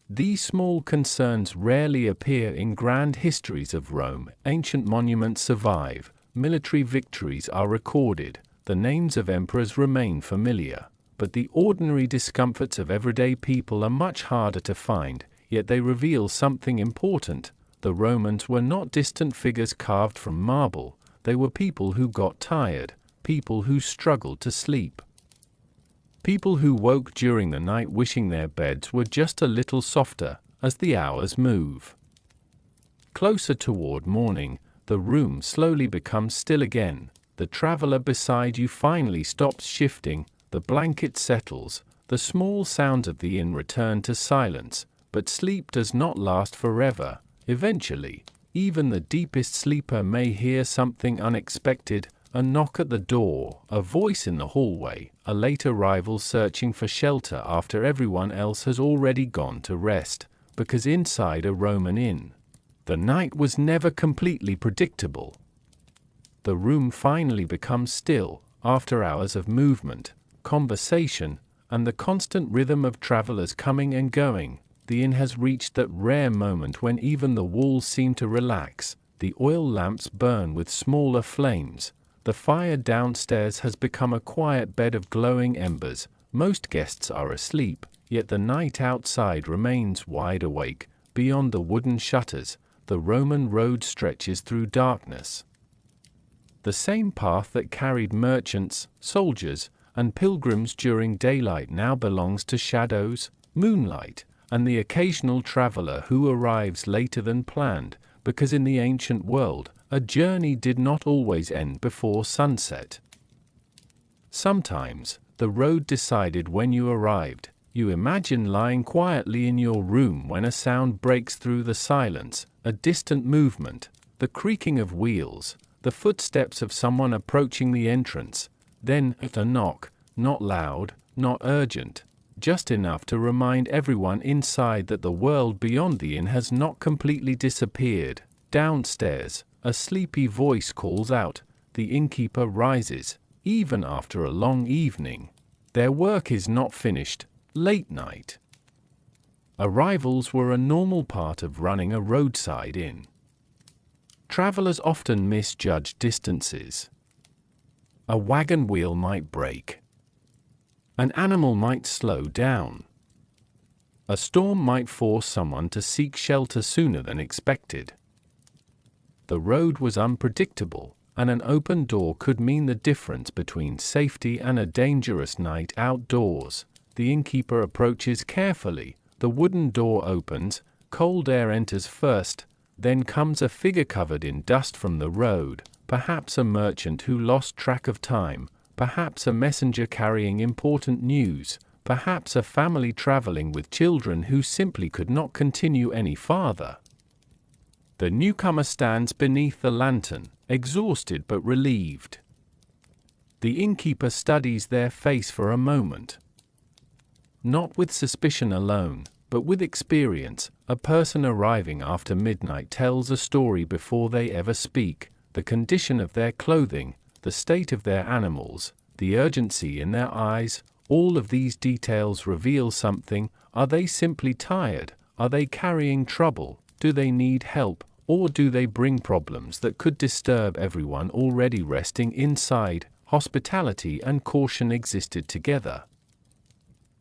These small concerns rarely appear in grand histories of Rome. Ancient monuments survive, military victories are recorded, the names of emperors remain familiar, but the ordinary discomforts of everyday people are much harder to find, yet they reveal something important. The Romans were not distant figures carved from marble, they were people who got tired, people who struggled to sleep. People who woke during the night wishing their beds were just a little softer as the hours move. Closer toward morning, the room slowly becomes still again. The traveler beside you finally stops shifting, the blanket settles, the small sounds of the inn return to silence, but sleep does not last forever. Eventually, even the deepest sleeper may hear something unexpected. A knock at the door, a voice in the hallway, a late arrival searching for shelter after everyone else has already gone to rest, because inside a Roman inn, the night was never completely predictable. The room finally becomes still, after hours of movement, conversation, and the constant rhythm of travelers coming and going. The inn has reached that rare moment when even the walls seem to relax, the oil lamps burn with smaller flames. The fire downstairs has become a quiet bed of glowing embers. Most guests are asleep, yet the night outside remains wide awake. Beyond the wooden shutters, the Roman road stretches through darkness. The same path that carried merchants, soldiers, and pilgrims during daylight now belongs to shadows, moonlight, and the occasional traveler who arrives later than planned, because in the ancient world, a journey did not always end before sunset. Sometimes, the road decided when you arrived. You imagine lying quietly in your room when a sound breaks through the silence, a distant movement, the creaking of wheels, the footsteps of someone approaching the entrance. Then, a knock, not loud, not urgent, just enough to remind everyone inside that the world beyond the inn has not completely disappeared. Downstairs, a sleepy voice calls out. The innkeeper rises, even after a long evening. Their work is not finished. Late night. Arrivals were a normal part of running a roadside inn. Travelers often misjudge distances. A wagon wheel might break. An animal might slow down. A storm might force someone to seek shelter sooner than expected. The road was unpredictable, and an open door could mean the difference between safety and a dangerous night outdoors. The innkeeper approaches carefully, the wooden door opens, cold air enters first, then comes a figure covered in dust from the road, perhaps a merchant who lost track of time, perhaps a messenger carrying important news, perhaps a family traveling with children who simply could not continue any farther. The newcomer stands beneath the lantern, exhausted but relieved. The innkeeper studies their face for a moment. Not with suspicion alone, but with experience, a person arriving after midnight tells a story before they ever speak. The condition of their clothing, the state of their animals, the urgency in their eyes, all of these details reveal something. Are they simply tired? Are they carrying trouble? Do they need help? Or do they bring problems that could disturb everyone already resting inside? Hospitality and caution existed together.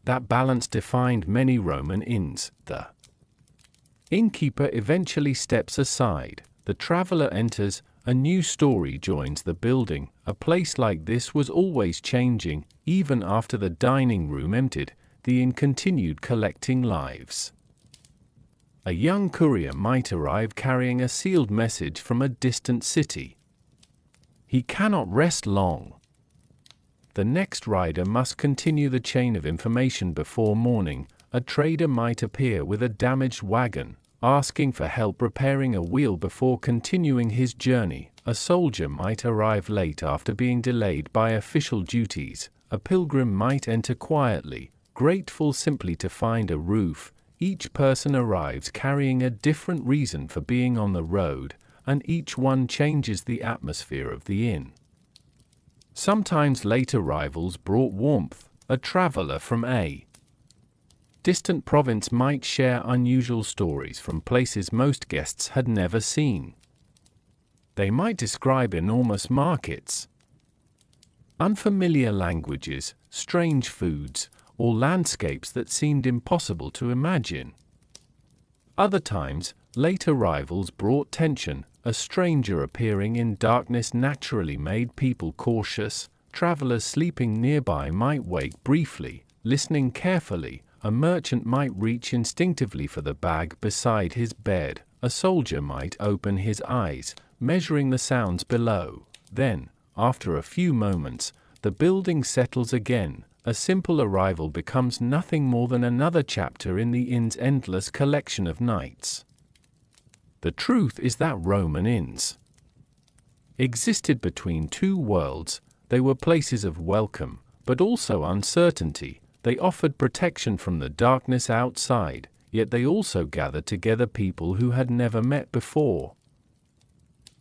That balance defined many Roman inns. The innkeeper eventually steps aside. The traveler enters. A new story joins the building. A place like this was always changing. Even after the dining room emptied, the inn continued collecting lives. A young courier might arrive carrying a sealed message from a distant city. He cannot rest long. The next rider must continue the chain of information before morning. A trader might appear with a damaged wagon, asking for help repairing a wheel before continuing his journey. A soldier might arrive late after being delayed by official duties. A pilgrim might enter quietly, grateful simply to find a roof. Each person arrives carrying a different reason for being on the road, and each one changes the atmosphere of the inn. Sometimes late arrivals brought warmth. A traveler from a distant province might share unusual stories from places most guests had never seen. They might describe enormous markets, unfamiliar languages, strange foods, or landscapes that seemed impossible to imagine. Other times, late arrivals brought tension. A stranger appearing in darkness naturally made people cautious. Travelers sleeping nearby might wake briefly, listening carefully. A merchant might reach instinctively for the bag beside his bed. A soldier might open his eyes, measuring the sounds below. Then, after a few moments, the building settles again. A simple arrival becomes nothing more than another chapter in the inn's endless collection of nights. The truth is that Roman inns existed between two worlds. They were places of welcome, but also uncertainty. They offered protection from the darkness outside, yet they also gathered together people who had never met before.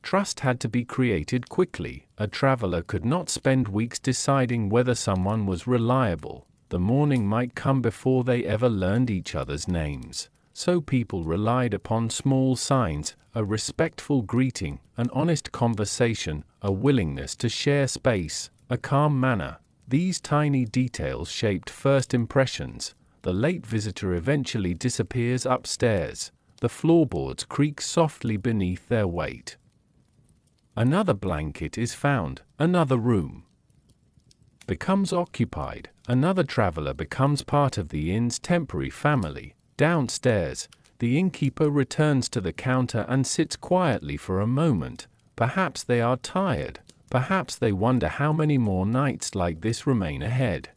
Trust had to be created quickly. A traveler could not spend weeks deciding whether someone was reliable. The morning might come before they ever learned each other's names. So people relied upon small signs, a respectful greeting, an honest conversation, a willingness to share space, a calm manner. These tiny details shaped first impressions. The late visitor eventually disappears upstairs. The floorboards creak softly beneath their weight. Another blanket is found, another room becomes occupied, another traveler becomes part of the inn's temporary family. Downstairs, the innkeeper returns to the counter and sits quietly for a moment. Perhaps they are tired. Perhaps they wonder how many more nights like this remain ahead.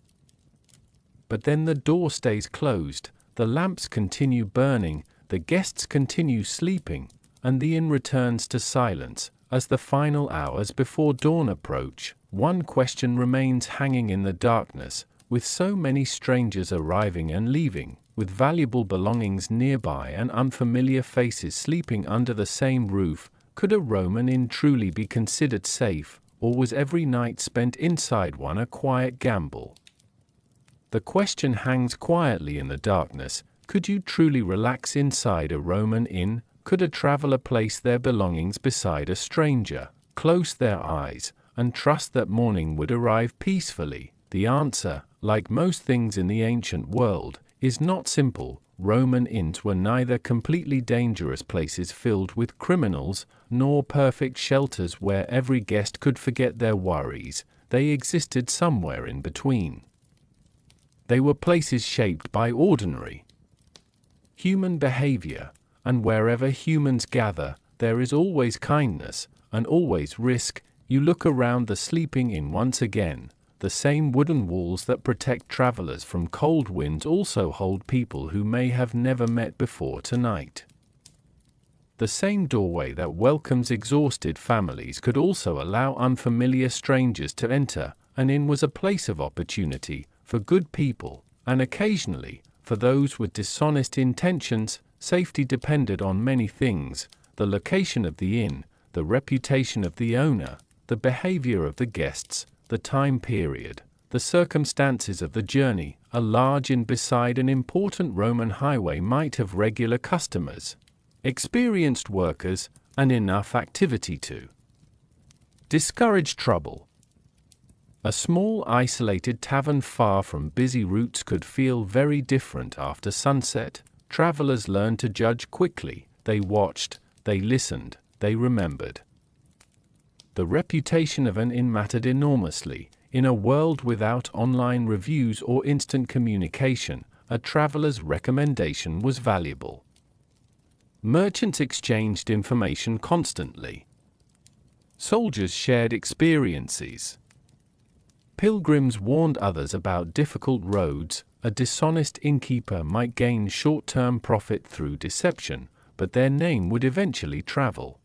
But then the door stays closed, the lamps continue burning, the guests continue sleeping, and the inn returns to silence. As the final hours before dawn approach, one question remains hanging in the darkness. With so many strangers arriving and leaving, with valuable belongings nearby and unfamiliar faces sleeping under the same roof, could a Roman inn truly be considered safe, or was every night spent inside one a quiet gamble? The question hangs quietly in the darkness. Could you truly relax inside a Roman inn? Could a traveler place their belongings beside a stranger, close their eyes, and trust that morning would arrive peacefully? The answer, like most things in the ancient world, is not simple. Roman inns were neither completely dangerous places filled with criminals, nor perfect shelters where every guest could forget their worries. They existed somewhere in between. They were places shaped by ordinary human behavior, and wherever humans gather, there is always kindness, and always risk. You look around the sleeping inn once again. The same wooden walls that protect travelers from cold winds also hold people who may have never met before tonight. The same doorway that welcomes exhausted families could also allow unfamiliar strangers to enter. An inn was a place of opportunity for good people, and occasionally, for those with dishonest intentions. Safety depended on many things: the location of the inn, the reputation of the owner, the behavior of the guests, the time period, the circumstances of the journey. A large inn beside an important Roman highway might have regular customers, experienced workers, and enough activity to discourage trouble. A small isolated tavern far from busy routes could feel very different after sunset. Travelers learned to judge quickly. They watched, they listened, they remembered. The reputation of an inn mattered enormously. In a world without online reviews or instant communication, a traveler's recommendation was valuable. Merchants exchanged information constantly. Soldiers shared experiences. Pilgrims warned others about difficult roads. A dishonest innkeeper might gain short-term profit through deception, but their name would eventually travel.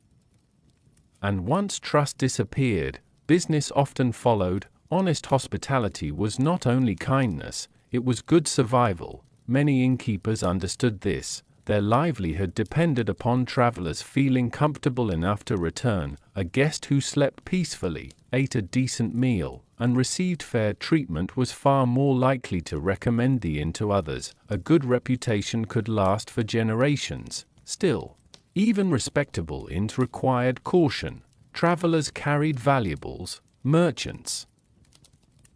And once trust disappeared, business often followed. Honest hospitality was not only kindness, it was good survival. Many innkeepers understood this. Their livelihood depended upon travelers feeling comfortable enough to return. A guest who slept peacefully, ate a decent meal, and received fair treatment was far more likely to recommend the inn to others. A good reputation could last for generations. Still, even respectable inns required caution. Travelers carried valuables. Merchants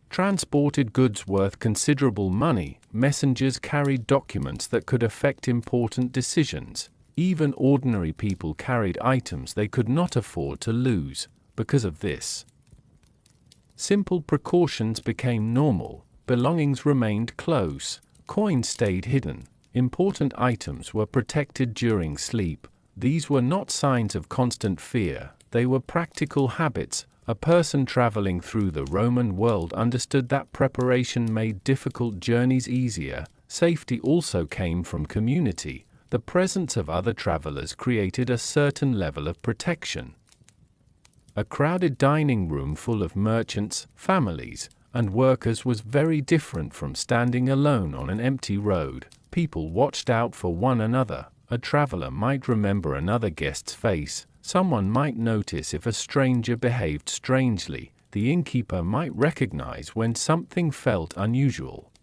transported goods worth considerable money. Messengers carried documents that could affect important decisions. Even ordinary people carried items they could not afford to lose. Because of this, simple precautions became normal. Belongings remained close. Coins stayed hidden. Important items were protected during sleep. These were not signs of constant fear. They were practical habits. A person traveling through the Roman world understood that preparation made difficult journeys easier. Safety also came from community. The presence of other travelers created a certain level of protection. A crowded dining room full of merchants, families, and workers was very different from standing alone on an empty road. People watched out for one another. A traveler might remember another guest's face. Someone might notice if a stranger behaved strangely. The innkeeper might recognize when something felt unusual.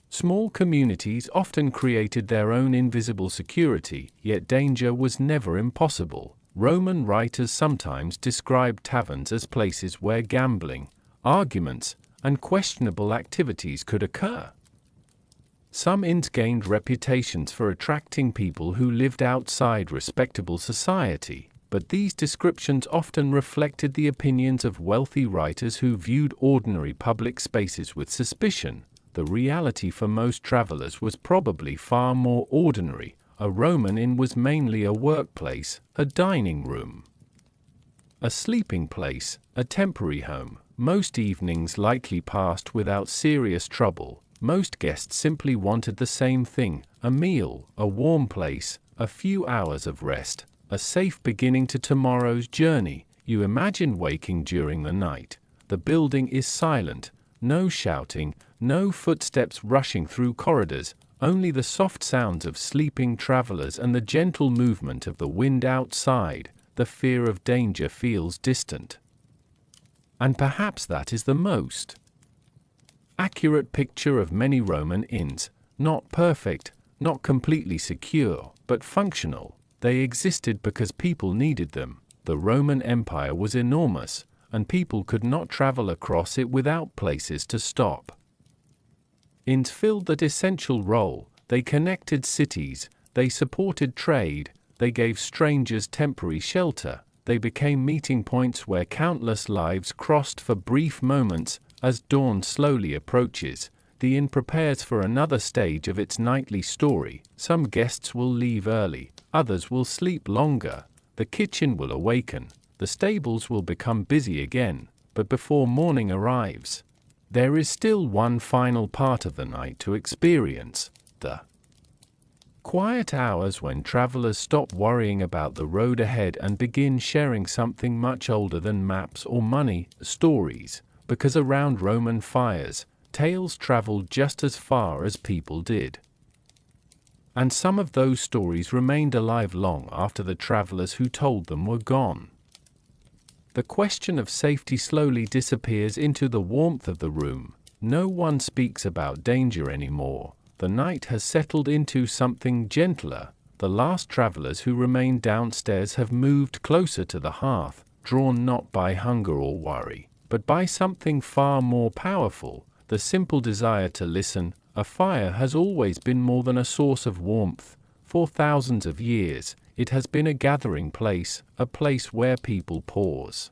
Small communities often created their own invisible security, yet danger was never impossible. Roman writers sometimes described taverns as places where gambling, arguments, and questionable activities could occur. Some inns gained reputations for attracting people who lived outside respectable society, but these descriptions often reflected the opinions of wealthy writers who viewed ordinary public spaces with suspicion. The reality for most travelers was probably far more ordinary. A Roman inn was mainly a workplace, a dining room, a sleeping place, a temporary home. Most evenings likely passed without serious trouble. Most guests simply wanted the same thing: a meal, a warm place, a few hours of rest, a safe beginning to tomorrow's journey. You imagine waking during the night. The building is silent, no shouting, no footsteps rushing through corridors, only the soft sounds of sleeping travelers and the gentle movement of the wind outside. The fear of danger feels distant. And perhaps that is the most accurate picture of many Roman inns. Not perfect, not completely secure, but functional. They existed because people needed them. The Roman Empire was enormous, and people could not travel across it without places to stop. Inns filled that essential role. They connected cities, they supported trade, they gave strangers temporary shelter. They became meeting points where countless lives crossed for brief moments. As dawn slowly approaches, the inn prepares for another stage of its nightly story. Some guests will leave early, others will sleep longer. The kitchen will awaken, the stables will become busy again. But before morning arrives, there is still one final part of the night to experience: the quiet hours when travelers stop worrying about the road ahead and begin sharing something much older than maps or money: stories. Because around Roman fires, tales traveled just as far as people did. And some of those stories remained alive long after the travelers who told them were gone. The question of safety slowly disappears into the warmth of the room. No one speaks about danger anymore. The night has settled into something gentler. The last travelers who remain downstairs have moved closer to the hearth, drawn not by hunger or worry, but by something far more powerful: the simple desire to listen. A fire has always been more than a source of warmth. For thousands of years, it has been a gathering place, a place where people pause.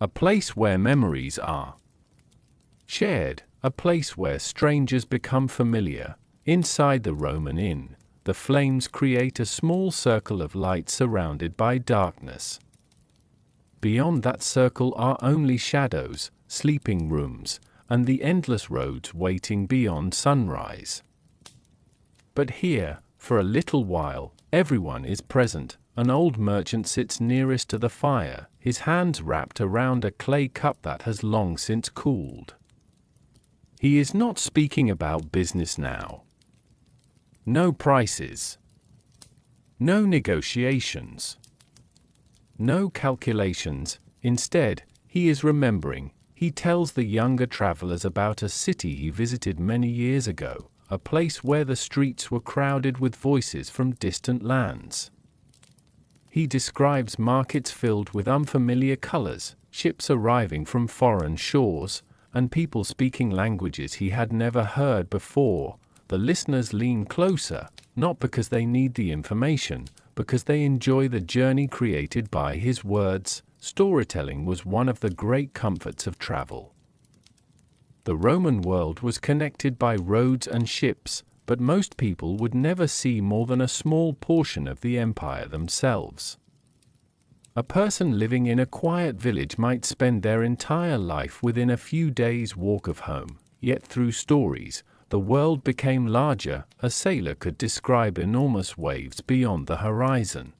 a place where memories are shared, a place where strangers become familiar. Inside the Roman inn, the flames create a small circle of light surrounded by darkness. Beyond that circle are only shadows, sleeping rooms, and the endless roads waiting beyond sunrise. But here, for a little while, everyone is present. An old merchant sits nearest to the fire, his hands wrapped around a clay cup that has long since cooled. He is not speaking about business now. No prices. No negotiations. No calculations. Instead, he is remembering. He tells the younger travelers about a city he visited many years ago, a place where the streets were crowded with voices from distant lands. He describes markets filled with unfamiliar colors, ships arriving from foreign shores, and people speaking languages he had never heard before. The listeners lean closer, not because they need the information, because they enjoy the journey created by his words. Storytelling was one of the great comforts of travel. The Roman world was connected by roads and ships, but most people would never see more than a small portion of the empire themselves. A person living in a quiet village might spend their entire life within a few days' walk of home, yet through stories, the world became larger. A sailor could describe enormous waves beyond the horizon.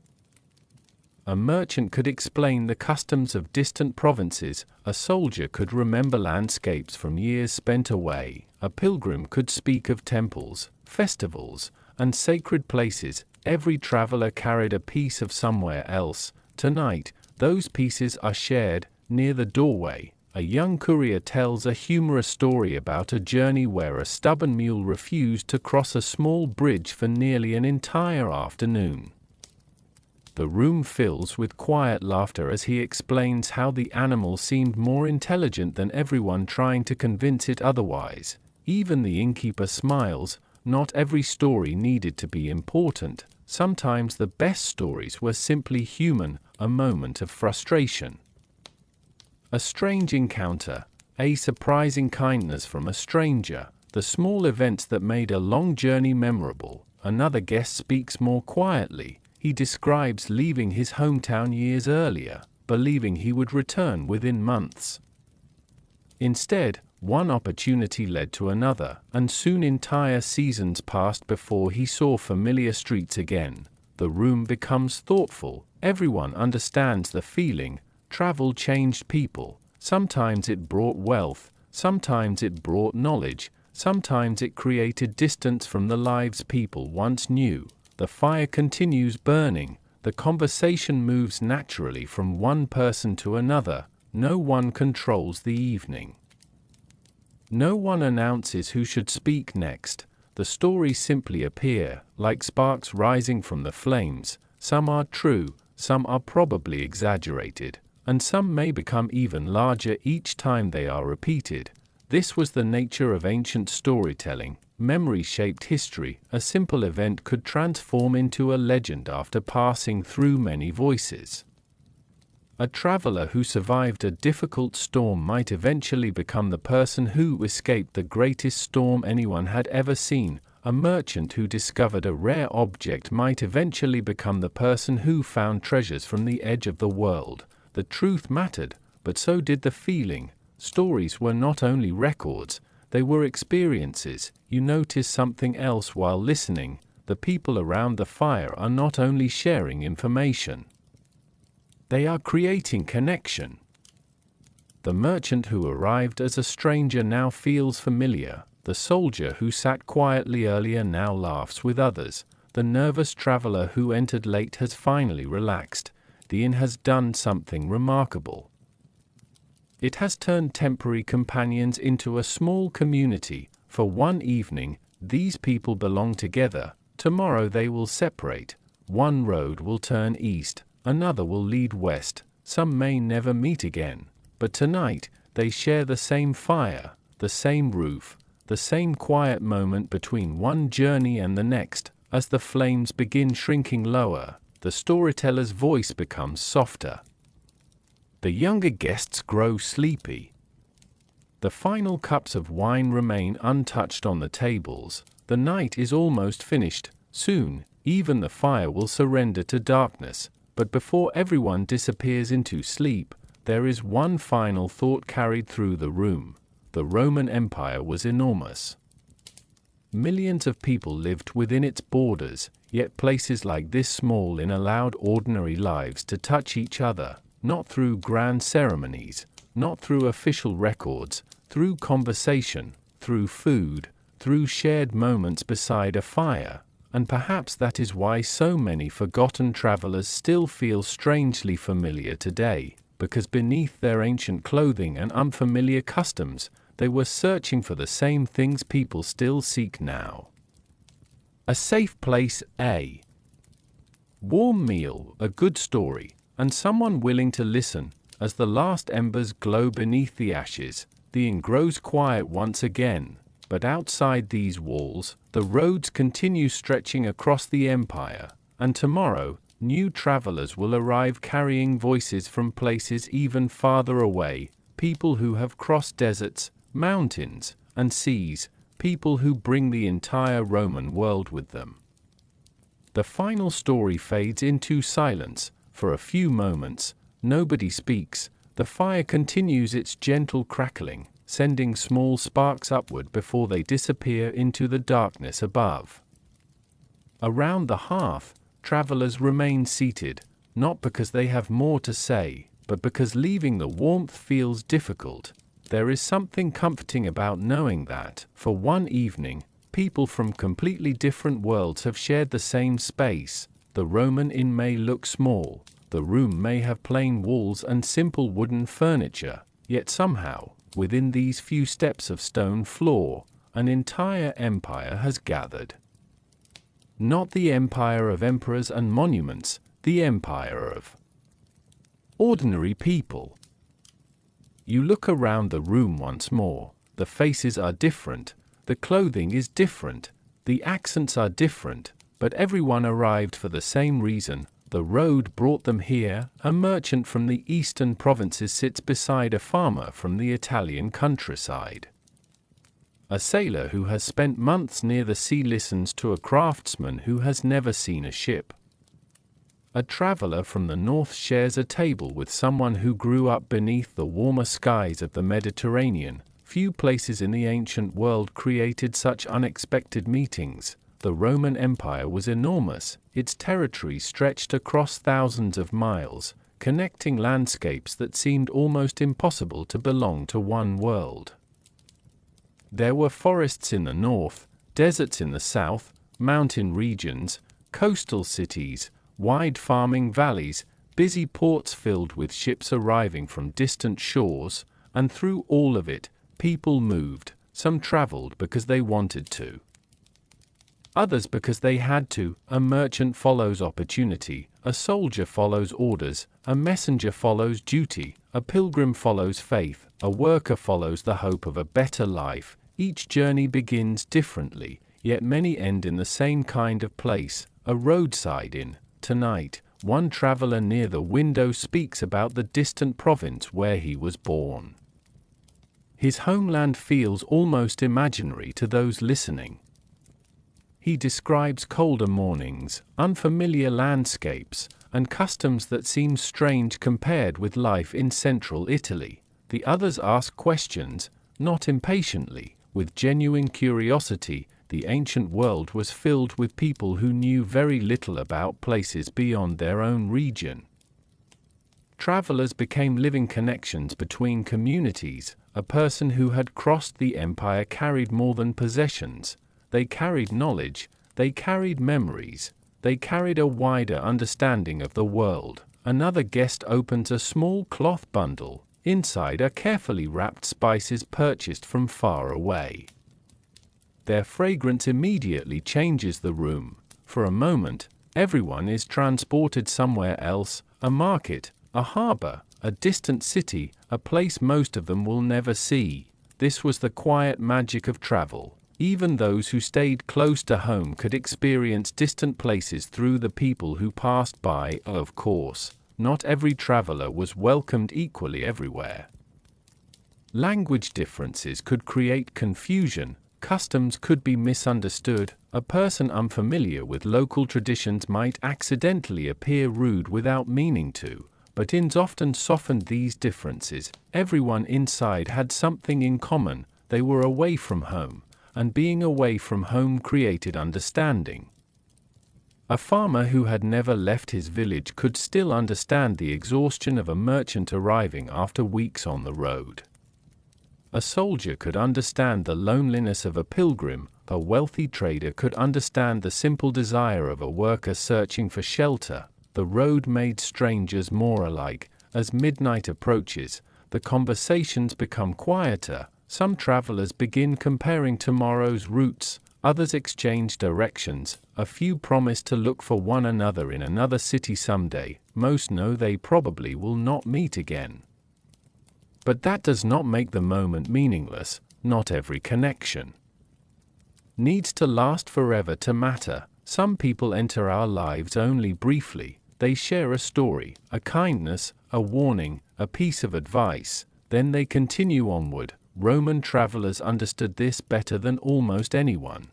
A merchant could explain the customs of distant provinces, a soldier could remember landscapes from years spent away, a pilgrim could speak of temples, festivals, and sacred places. Every traveler carried a piece of somewhere else. Tonight, those pieces are shared. Near the doorway, a young courier tells a humorous story about a journey where a stubborn mule refused to cross a small bridge for nearly an entire afternoon. The room fills with quiet laughter as he explains how the animal seemed more intelligent than everyone trying to convince it otherwise. Even the innkeeper smiles. Not every story needed to be important. Sometimes the best stories were simply human, a moment of frustration, a strange encounter, a surprising kindness from a stranger, the small events that made a long journey memorable. Another guest speaks more quietly. He describes leaving his hometown years earlier, believing he would return within months. Instead, one opportunity led to another, and soon entire seasons passed before he saw familiar streets again. The room becomes thoughtful. Everyone understands the feeling. Travel changed people. Sometimes it brought wealth, sometimes it brought knowledge, sometimes it created distance from the lives people once knew. The fire continues burning. The conversation moves naturally from one person to another. No one controls the evening. No one announces who should speak next. The stories simply appear, like sparks rising from the flames. Some are true, some are probably exaggerated, and some may become even larger each time they are repeated. This was the nature of ancient storytelling. Memory shaped history. A simple event could transform into a legend after passing through many voices. A traveler who survived a difficult storm might eventually become the person who escaped the greatest storm anyone had ever seen. A merchant who discovered a rare object might eventually become the person who found treasures from the edge of the world. The truth mattered, but so did the feeling. Stories were not only records, they were experiences. You notice something else while listening. The people around the fire are not only sharing information, they are creating connection. The merchant who arrived as a stranger now feels familiar. The soldier who sat quietly earlier now laughs with others. The nervous traveler who entered late has finally relaxed. The inn has done something remarkable. It has turned temporary companions into a small community. For one evening, these people belong together. Tomorrow they will separate. One road will turn east, another will lead west. Some may never meet again, but tonight they share the same fire, the same roof, the same quiet moment between one journey and the next. As the flames begin shrinking lower, the storyteller's voice becomes softer. The younger guests grow sleepy. The final cups of wine remain untouched on the tables. The night is almost finished. Soon, even the fire will surrender to darkness. But before everyone disappears into sleep, there is one final thought carried through the room. The Roman Empire was enormous. Millions of people lived within its borders, yet places like this small allowed ordinary lives to touch each other, not through grand ceremonies, not through official records, through conversation, through food, through shared moments beside a fire. And perhaps that is why so many forgotten travelers still feel strangely familiar today, because beneath their ancient clothing and unfamiliar customs, they were searching for the same things people still seek now. A safe place, a warm meal, a good story, and someone willing to listen. As the last embers glow beneath the ashes, the inn grows quiet once again. But outside these walls, the roads continue stretching across the empire, and tomorrow, new travelers will arrive carrying voices from places even farther away, people who have crossed deserts, mountains, and seas, people who bring the entire Roman world with them. The final story fades into silence. For a few moments, nobody speaks. The fire continues its gentle crackling, sending small sparks upward before they disappear into the darkness above. Around the hearth, travelers remain seated, not because they have more to say, but because leaving the warmth feels difficult. There is something comforting about knowing that, for one evening, people from completely different worlds have shared the same space. The Roman inn may look small, the room may have plain walls and simple wooden furniture, yet somehow, within these few steps of stone floor, an entire empire has gathered. Not the empire of emperors and monuments, the empire of ordinary people. You look around the room once more. The faces are different, the clothing is different, the accents are different, but everyone arrived for the same reason. The road brought them here. A merchant from the eastern provinces sits beside a farmer from the Italian countryside. A sailor who has spent months near the sea listens to a craftsman who has never seen a ship. A traveler from the north shares a table with someone who grew up beneath the warmer skies of the Mediterranean. Few places in the ancient world created such unexpected meetings. The Roman Empire was enormous. Its territory stretched across thousands of miles, connecting landscapes that seemed almost impossible to belong to one world. There were forests in the north, deserts in the south, mountain regions, coastal cities, wide farming valleys, busy ports filled with ships arriving from distant shores, and through all of it, people moved. Some traveled because they wanted to, others because they had to. A merchant follows opportunity, a soldier follows orders, a messenger follows duty, a pilgrim follows faith, a worker follows the hope of a better life. Each journey begins differently, yet many end in the same kind of place, a roadside inn. Tonight, one traveler near the window speaks about the distant province where he was born. His homeland feels almost imaginary to those listening. He describes colder mornings, unfamiliar landscapes, and customs that seem strange compared with life in central Italy. The others ask questions, not impatiently, with genuine curiosity. The ancient world was filled with people who knew very little about places beyond their own region. Travelers became living connections between communities. A person who had crossed the empire carried more than possessions. They carried knowledge, they carried memories, they carried a wider understanding of the world. Another guest opens a small cloth bundle. Inside are carefully wrapped spices purchased from far away. Their fragrance immediately changes the room. For a moment, everyone is transported somewhere else, a market, a harbor, a distant city, a place most of them will never see. This was the quiet magic of travel. Even those who stayed close to home could experience distant places through the people who passed by. Of course, not every traveler was welcomed equally everywhere. Language differences could create confusion, customs could be misunderstood, a person unfamiliar with local traditions might accidentally appear rude without meaning to, but inns often softened these differences. Everyone inside had something in common: they were away from home, and being away from home created understanding. A farmer who had never left his village could still understand the exhaustion of a merchant arriving after weeks on the road. A soldier could understand the loneliness of a pilgrim, a wealthy trader could understand the simple desire of a worker searching for shelter. The road made strangers more alike. As midnight approaches, the conversations become quieter. Some travelers begin comparing tomorrow's routes, others exchange directions, a few promise to look for one another in another city someday, most know they probably will not meet again. But that does not make the moment meaningless. Not every connection needs to last forever to matter. Some people enter our lives only briefly. They share a story, a kindness, a warning, a piece of advice, then they continue onward. Roman travelers understood this better than almost anyone.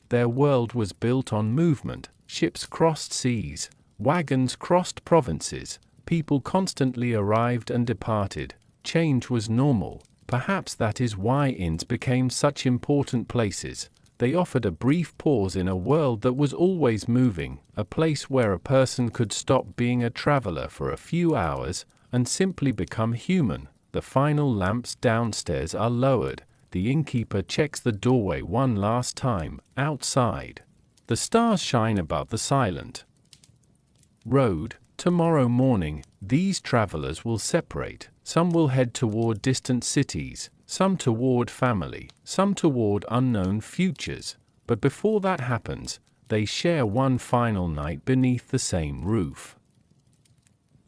Their world was built on movement. Ships crossed seas, wagons crossed provinces, people constantly arrived and departed. Change was normal. Perhaps that is why inns became such important places. They offered a brief pause in a world that was always moving, a place where a person could stop being a traveler for a few hours and simply become human. The final lamps downstairs are lowered. The innkeeper checks the doorway one last time. Outside, the stars shine above the silent road. Tomorrow morning, these travelers will separate. Some will head toward distant cities, some toward family, some toward unknown futures. But before that happens, they share one final night beneath the same roof.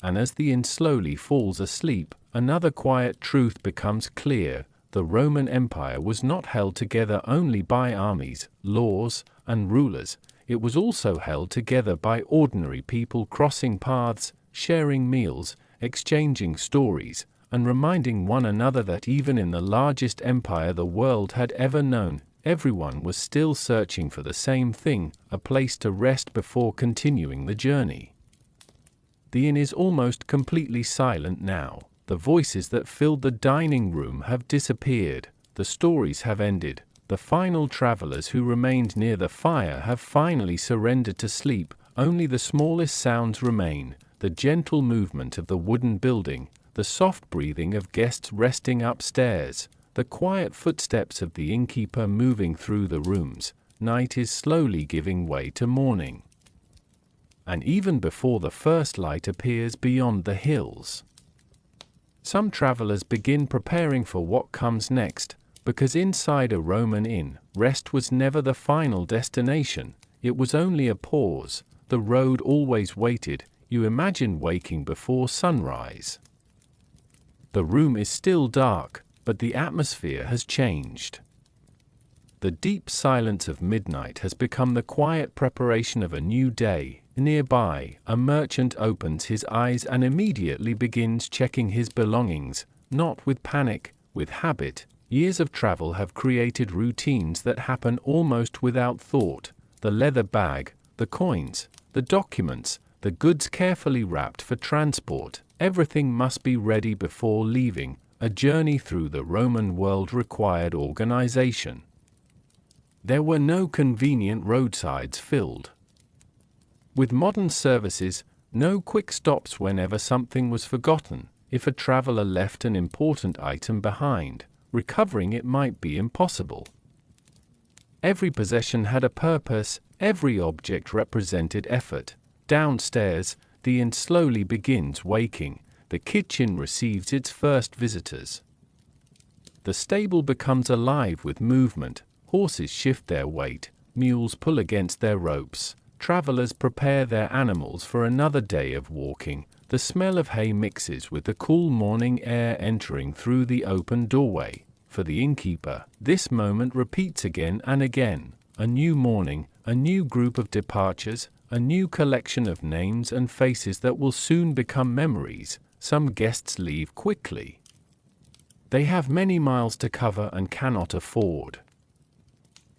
And as the inn slowly falls asleep, another quiet truth becomes clear. The Roman Empire was not held together only by armies, laws, and rulers. It was also held together by ordinary people crossing paths, sharing meals, exchanging stories, and reminding one another that even in the largest empire the world had ever known, everyone was still searching for the same thing: a place to rest before continuing the journey. The inn is almost completely silent now. The voices that filled the dining room have disappeared. The stories have ended. The final travelers who remained near the fire have finally surrendered to sleep. Only the smallest sounds remain: the gentle movement of the wooden building, the soft breathing of guests resting upstairs, the quiet footsteps of the innkeeper moving through the rooms. Night is slowly giving way to morning. And even before the first light appears beyond the hills, some travelers begin preparing for what comes next. Because inside a Roman inn, rest was never the final destination. It was only a pause. The road always waited. You imagine waking before sunrise. The room is still dark, but the atmosphere has changed. The deep silence of midnight has become the quiet preparation of a new day. Nearby, a merchant opens his eyes and immediately begins checking his belongings, not with panic, with habit. Years of travel have created routines that happen almost without thought. The leather bag, the coins, the documents, the goods carefully wrapped for transport. Everything must be ready before leaving. A journey through the Roman world required organization. There were no convenient roadsides filled with modern services, no quick stops whenever something was forgotten. If a traveler left an important item behind, recovering it might be impossible. Every possession had a purpose, every object represented effort. Downstairs, the inn slowly begins waking. The kitchen receives its first visitors. The stable becomes alive with movement. Horses shift their weight, mules pull against their ropes. Travelers prepare their animals for another day of walking. The smell of hay mixes with the cool morning air entering through the open doorway. For the innkeeper, this moment repeats again and again. A new morning, a new group of departures, a new collection of names and faces that will soon become memories. Some guests leave quickly. They have many miles to cover and cannot afford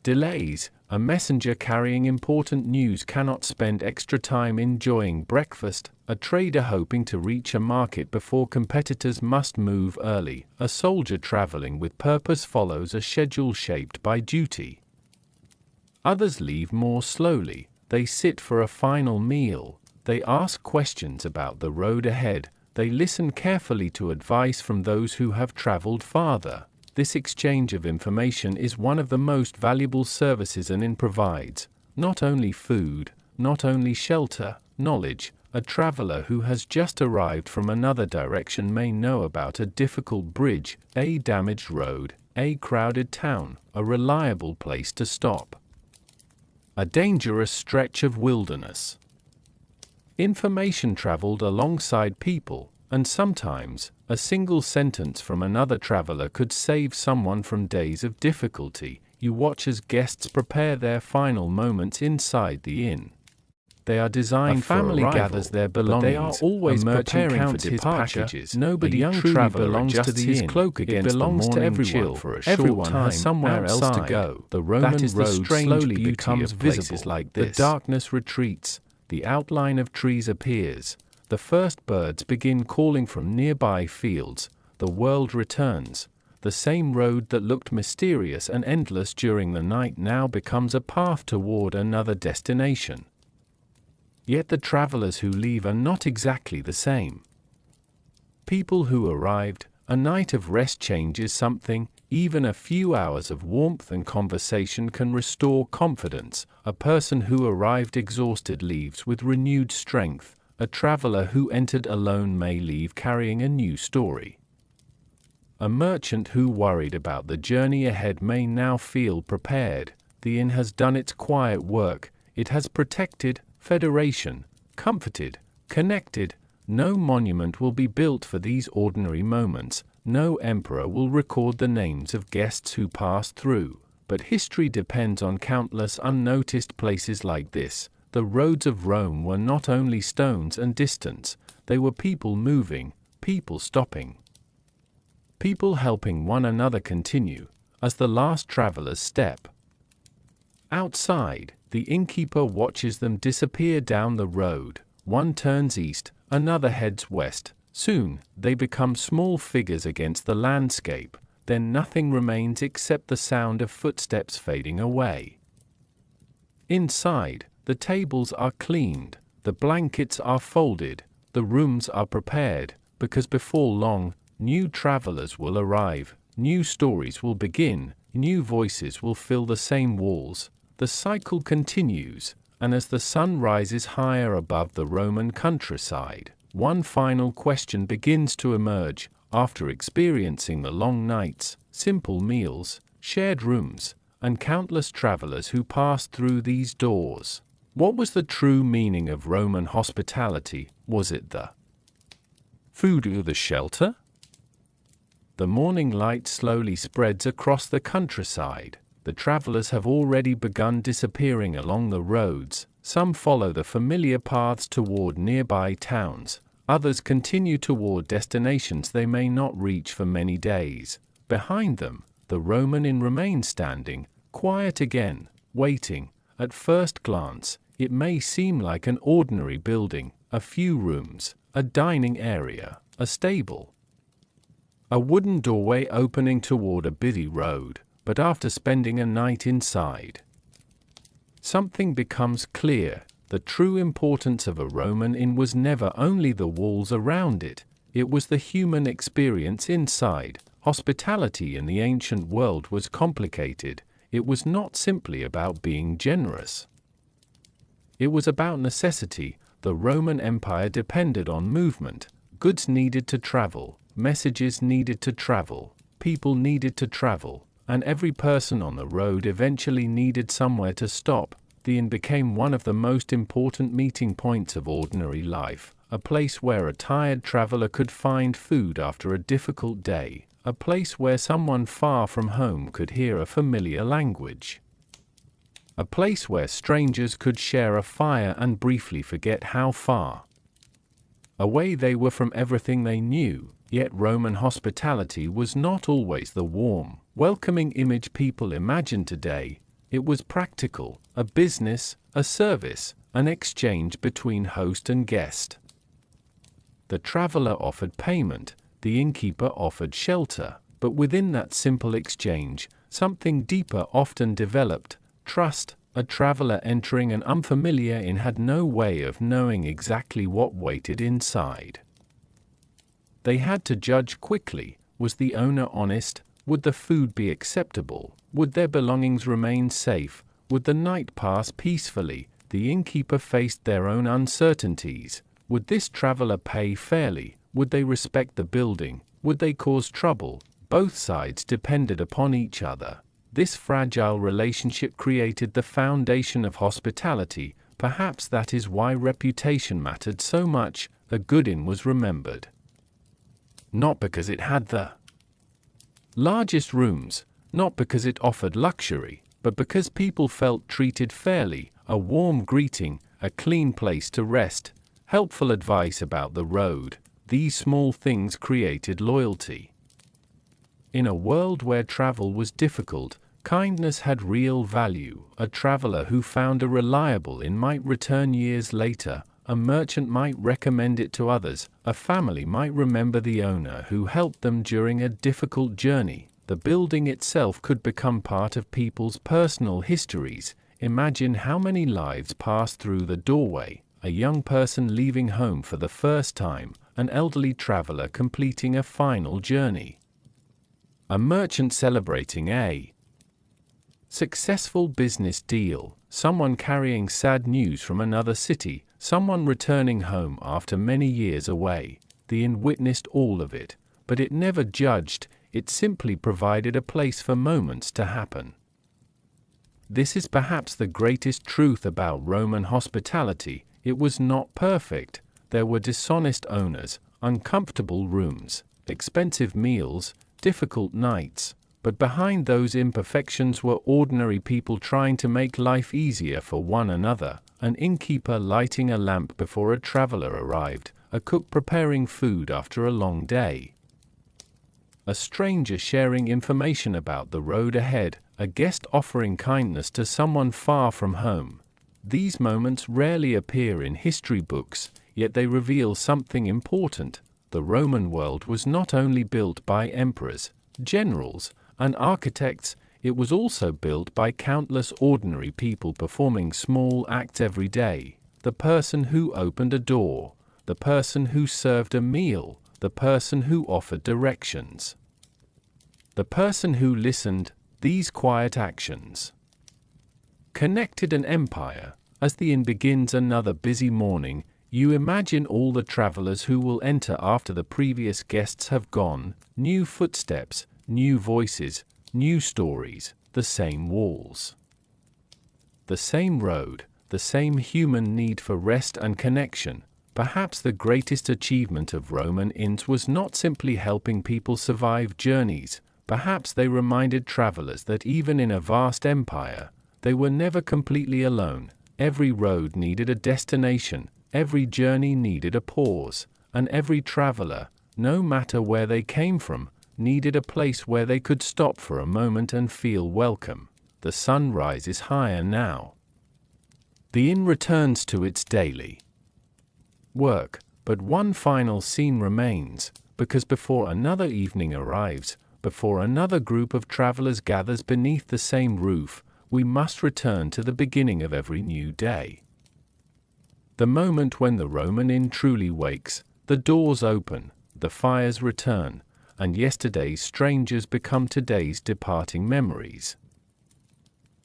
delays. A messenger carrying important news cannot spend extra time enjoying breakfast. A trader hoping to reach a market before competitors must move early. A soldier traveling with purpose follows a schedule shaped by duty. Others leave more slowly. They sit for a final meal. They ask questions about the road ahead. They listen carefully to advice from those who have traveled farther. This exchange of information is one of the most valuable services an inn provides. Not only food, not only shelter, knowledge. A traveler who has just arrived from another direction may know about a difficult bridge, a damaged road, a crowded town, a reliable place to stop, a dangerous stretch of wilderness. Information traveled alongside people, and sometimes, a single sentence from another traveler could save someone from days of difficulty. You watch as guests prepare their final moments inside the inn. They are designed for arrival. A family gathers their belongings. They are always preparing for departure. Nobody truly belongs to the inn. Cloak against the morning chill for a short time. Has somewhere else to go. The Roman road slowly becomes visible. Like this. The darkness retreats. The outline of trees appears. The first birds begin calling from nearby fields. The world returns. The same road that looked mysterious and endless during the night now becomes a path toward another destination. Yet the travelers who leave are not exactly the same. People who arrived, a night of rest changes something. Even a few hours of warmth and conversation can restore confidence. A person who arrived exhausted leaves with renewed strength. A traveler who entered alone may leave carrying a new story. A merchant who worried about the journey ahead may now feel prepared. The inn has done its quiet work. It has protected, federation, comforted, connected. No monument will be built for these ordinary moments. No emperor will record the names of guests who passed through. But history depends on countless unnoticed places like this. The roads of Rome were not only stones and distance, they were people moving, people stopping, people helping one another continue, as the last travelers step. Outside, the innkeeper watches them disappear down the road. One turns east, another heads west. Soon, they become small figures against the landscape. Then nothing remains except the sound of footsteps fading away. Inside, the tables are cleaned, the blankets are folded, the rooms are prepared, because before long, new travelers will arrive, new stories will begin, new voices will fill the same walls. The cycle continues, and as the sun rises higher above the Roman countryside, one final question begins to emerge. After experiencing the long nights, simple meals, shared rooms, and countless travelers who passed through these doors, what was the true meaning of Roman hospitality? Was it the food or the shelter? The morning light slowly spreads across the countryside. The travelers have already begun disappearing along the roads. Some follow the familiar paths toward nearby towns. Others continue toward destinations they may not reach for many days. Behind them, the Roman inn remains standing, quiet again, waiting. At first glance, it may seem like an ordinary building, a few rooms, a dining area, a stable, a wooden doorway opening toward a busy road. But after spending a night inside, something becomes clear. The true importance of a Roman inn was never only the walls around it, it was the human experience inside. Hospitality in the ancient world was complicated. It was not simply about being generous. It was about necessity. The Roman Empire depended on movement. Goods needed to travel, messages needed to travel, people needed to travel, and every person on the road eventually needed somewhere to stop. The inn became one of the most important meeting points of ordinary life, a place where a tired traveler could find food after a difficult day, a place where someone far from home could hear a familiar language, a place where strangers could share a fire and briefly forget how far away they were from everything they knew. Yet Roman hospitality was not always the warm, welcoming image people imagine today. It was practical, a business, a service, an exchange between host and guest. The traveler offered payment, the innkeeper offered shelter, but within that simple exchange, something deeper often developed: trust. A traveler entering an unfamiliar inn had no way of knowing exactly what waited inside. They had to judge quickly. Was the owner honest? Would the food be acceptable? Would their belongings remain safe? Would the night pass peacefully? The innkeeper faced their own uncertainties. Would this traveler pay fairly? Would they respect the building? Would they cause trouble? Both sides depended upon each other. This fragile relationship created the foundation of hospitality. Perhaps that is why reputation mattered so much. A good inn was remembered not because it had the largest rooms, not because it offered luxury, but because people felt treated fairly. A warm greeting, a clean place to rest, helpful advice about the road. These small things created loyalty. In a world where travel was difficult, kindness had real value. A traveler who found a reliable inn might return years later. A merchant might recommend it to others. A family might remember the owner who helped them during a difficult journey. The building itself could become part of people's personal histories. Imagine how many lives passed through the doorway: a young person leaving home for the first time, an elderly traveler completing a final journey, a merchant celebrating a successful business deal, someone carrying sad news from another city, someone returning home after many years away. The inn witnessed all of it, but it never judged. It simply provided a place for moments to happen. This is perhaps the greatest truth about Roman hospitality. It was not perfect. There were dishonest owners, uncomfortable rooms, expensive meals, difficult nights. But behind those imperfections were ordinary people trying to make life easier for one another. An innkeeper lighting a lamp before a traveler arrived, a cook preparing food after a long day, a stranger sharing information about the road ahead, a guest offering kindness to someone far from home. These moments rarely appear in history books, yet they reveal something important. The Roman world was not only built by emperors, generals, and architects, it was also built by countless ordinary people performing small acts every day. The person who opened a door, the person who served a meal, the person who offered directions, the person who listened. These quiet actions connected an empire. As the inn begins another busy morning, you imagine all the travelers who will enter after the previous guests have gone. New footsteps, new voices, new stories, the same walls, the same road, the same human need for rest and connection. Perhaps the greatest achievement of Roman inns was not simply helping people survive journeys. Perhaps they reminded travelers that even in a vast empire, they were never completely alone. Every road needed a destination, every journey needed a pause, and every traveler, no matter where they came from, needed a place where they could stop for a moment and feel welcome. The sun rises higher now. The inn returns to its daily work, but one final scene remains, because before another evening arrives, before another group of travelers gathers beneath the same roof, we must return to the beginning of every new day. The moment when the Roman inn truly wakes, the doors open, the fires return, and yesterday's strangers become today's departing memories.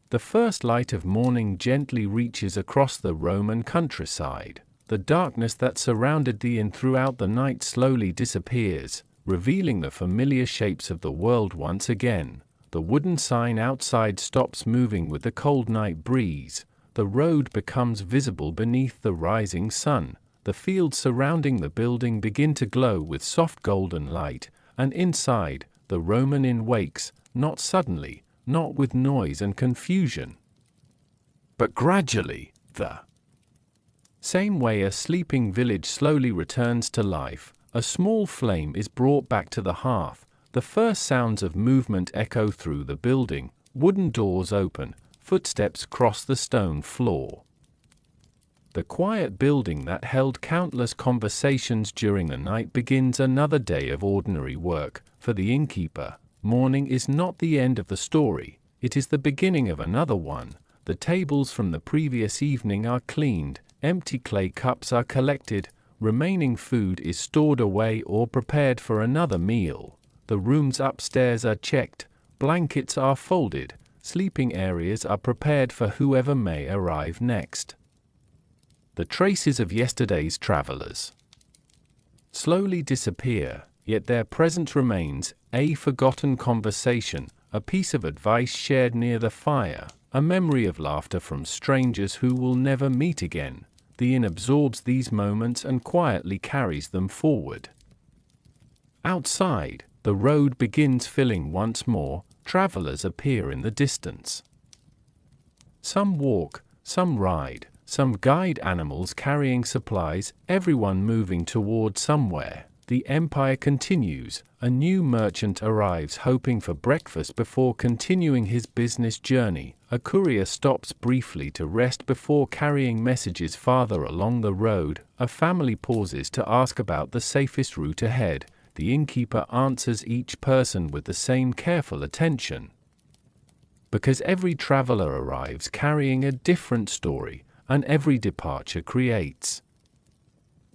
The first light of morning gently reaches across the Roman countryside. The darkness that surrounded the inn throughout the night slowly disappears, revealing the familiar shapes of the world once again. The wooden sign outside stops moving with the cold night breeze. The road becomes visible beneath the rising sun. The fields surrounding the building begin to glow with soft golden light, and inside, the Roman inn wakes, not suddenly, not with noise and confusion, But gradually, the same way a sleeping village slowly returns to life, a small flame is brought back to the hearth. The first sounds of movement echo through the building, wooden doors open, footsteps cross the stone floor. The quiet building that held countless conversations during the night begins another day of ordinary work. For the innkeeper, morning is not the end of the story, it is the beginning of another one. The tables from the previous evening are cleaned, empty clay cups are collected, remaining food is stored away or prepared for another meal. The rooms upstairs are checked, blankets are folded, sleeping areas are prepared for whoever may arrive next. The traces of yesterday's travelers slowly disappear, yet their presence remains, a forgotten conversation, a piece of advice shared near the fire, a memory of laughter from strangers who will never meet again. The inn absorbs these moments and quietly carries them forward. Outside, the road begins filling once more, travelers appear in the distance. Some walk, some ride, some guide animals carrying supplies, everyone moving toward somewhere. The empire continues, a new merchant arrives hoping for breakfast before continuing his business journey, a courier stops briefly to rest before carrying messages farther along the road, a family pauses to ask about the safest route ahead. The innkeeper answers each person with the same careful attention. Because every traveler arrives carrying a different story, and every departure creates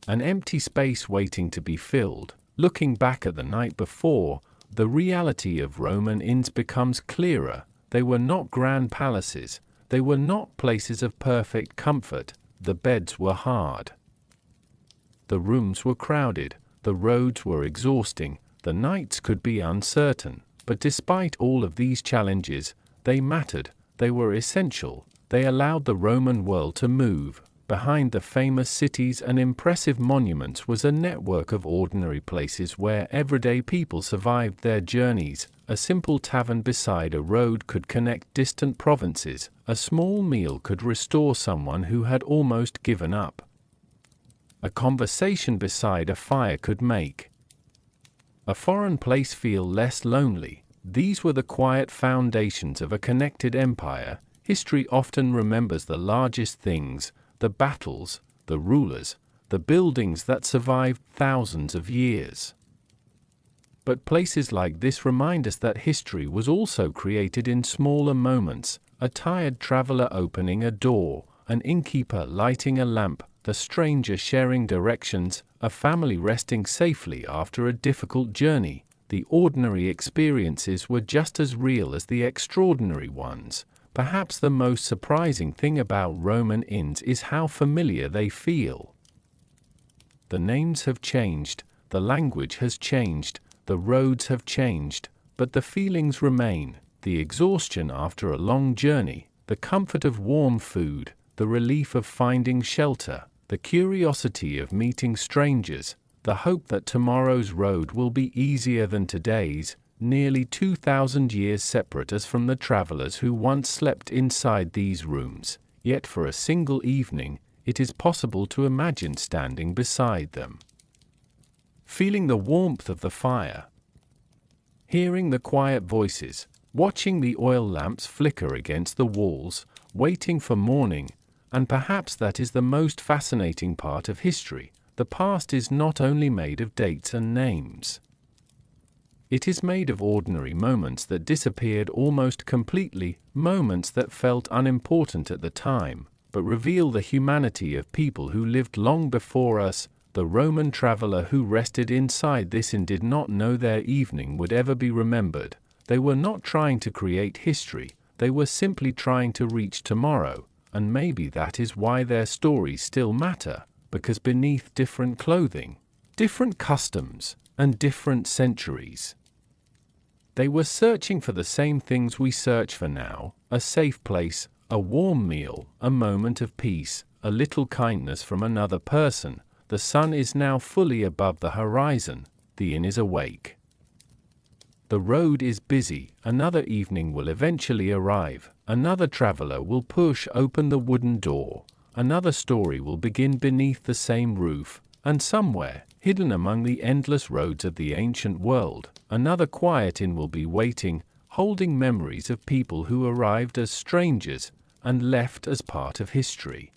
an empty space waiting to be filled. Looking back at the night before, the reality of Roman inns becomes clearer. They were not grand palaces, they were not places of perfect comfort. The beds were hard, the rooms were crowded, the roads were exhausting, the nights could be uncertain. But despite all of these challenges, they mattered, they were essential. They allowed the Roman world to move. Behind the famous cities and impressive monuments was a network of ordinary places where everyday people survived their journeys. A simple tavern beside a road could connect distant provinces. A small meal could restore someone who had almost given up. A conversation beside a fire could make a foreign place feel less lonely. These were the quiet foundations of a connected empire. History often remembers the largest things, the battles, the rulers, the buildings that survived thousands of years. But places like this remind us that history was also created in smaller moments, a tired traveler opening a door, an innkeeper lighting a lamp, the stranger sharing directions, a family resting safely after a difficult journey. The ordinary experiences were just as real as the extraordinary ones. Perhaps the most surprising thing about Roman inns is how familiar they feel. The names have changed, the language has changed, the roads have changed, but the feelings remain. The exhaustion after a long journey, the comfort of warm food, the relief of finding shelter, the curiosity of meeting strangers, the hope that tomorrow's road will be easier than today's. Nearly 2,000 years separate us from the travelers who once slept inside these rooms, yet for a single evening, it is possible to imagine standing beside them, feeling the warmth of the fire, hearing the quiet voices, watching the oil lamps flicker against the walls, waiting for morning. And perhaps that is the most fascinating part of history. The past is not only made of dates and names. It is made of ordinary moments that disappeared almost completely, moments that felt unimportant at the time, but reveal the humanity of people who lived long before us. The Roman traveler who rested inside this inn did not know their evening would ever be remembered. They were not trying to create history, they were simply trying to reach tomorrow, and maybe that is why their stories still matter, because beneath different clothing, different customs, and different centuries, they were searching for the same things we search for now: a safe place, a warm meal, a moment of peace, a little kindness from another person. The sun is now fully above the horizon. The inn is awake. The road is busy, another evening will eventually arrive, another traveler will push open the wooden door, another story will begin beneath the same roof, and somewhere, hidden among the endless roads of the ancient world, another quiet inn will be waiting, holding memories of people who arrived as strangers and left as part of history.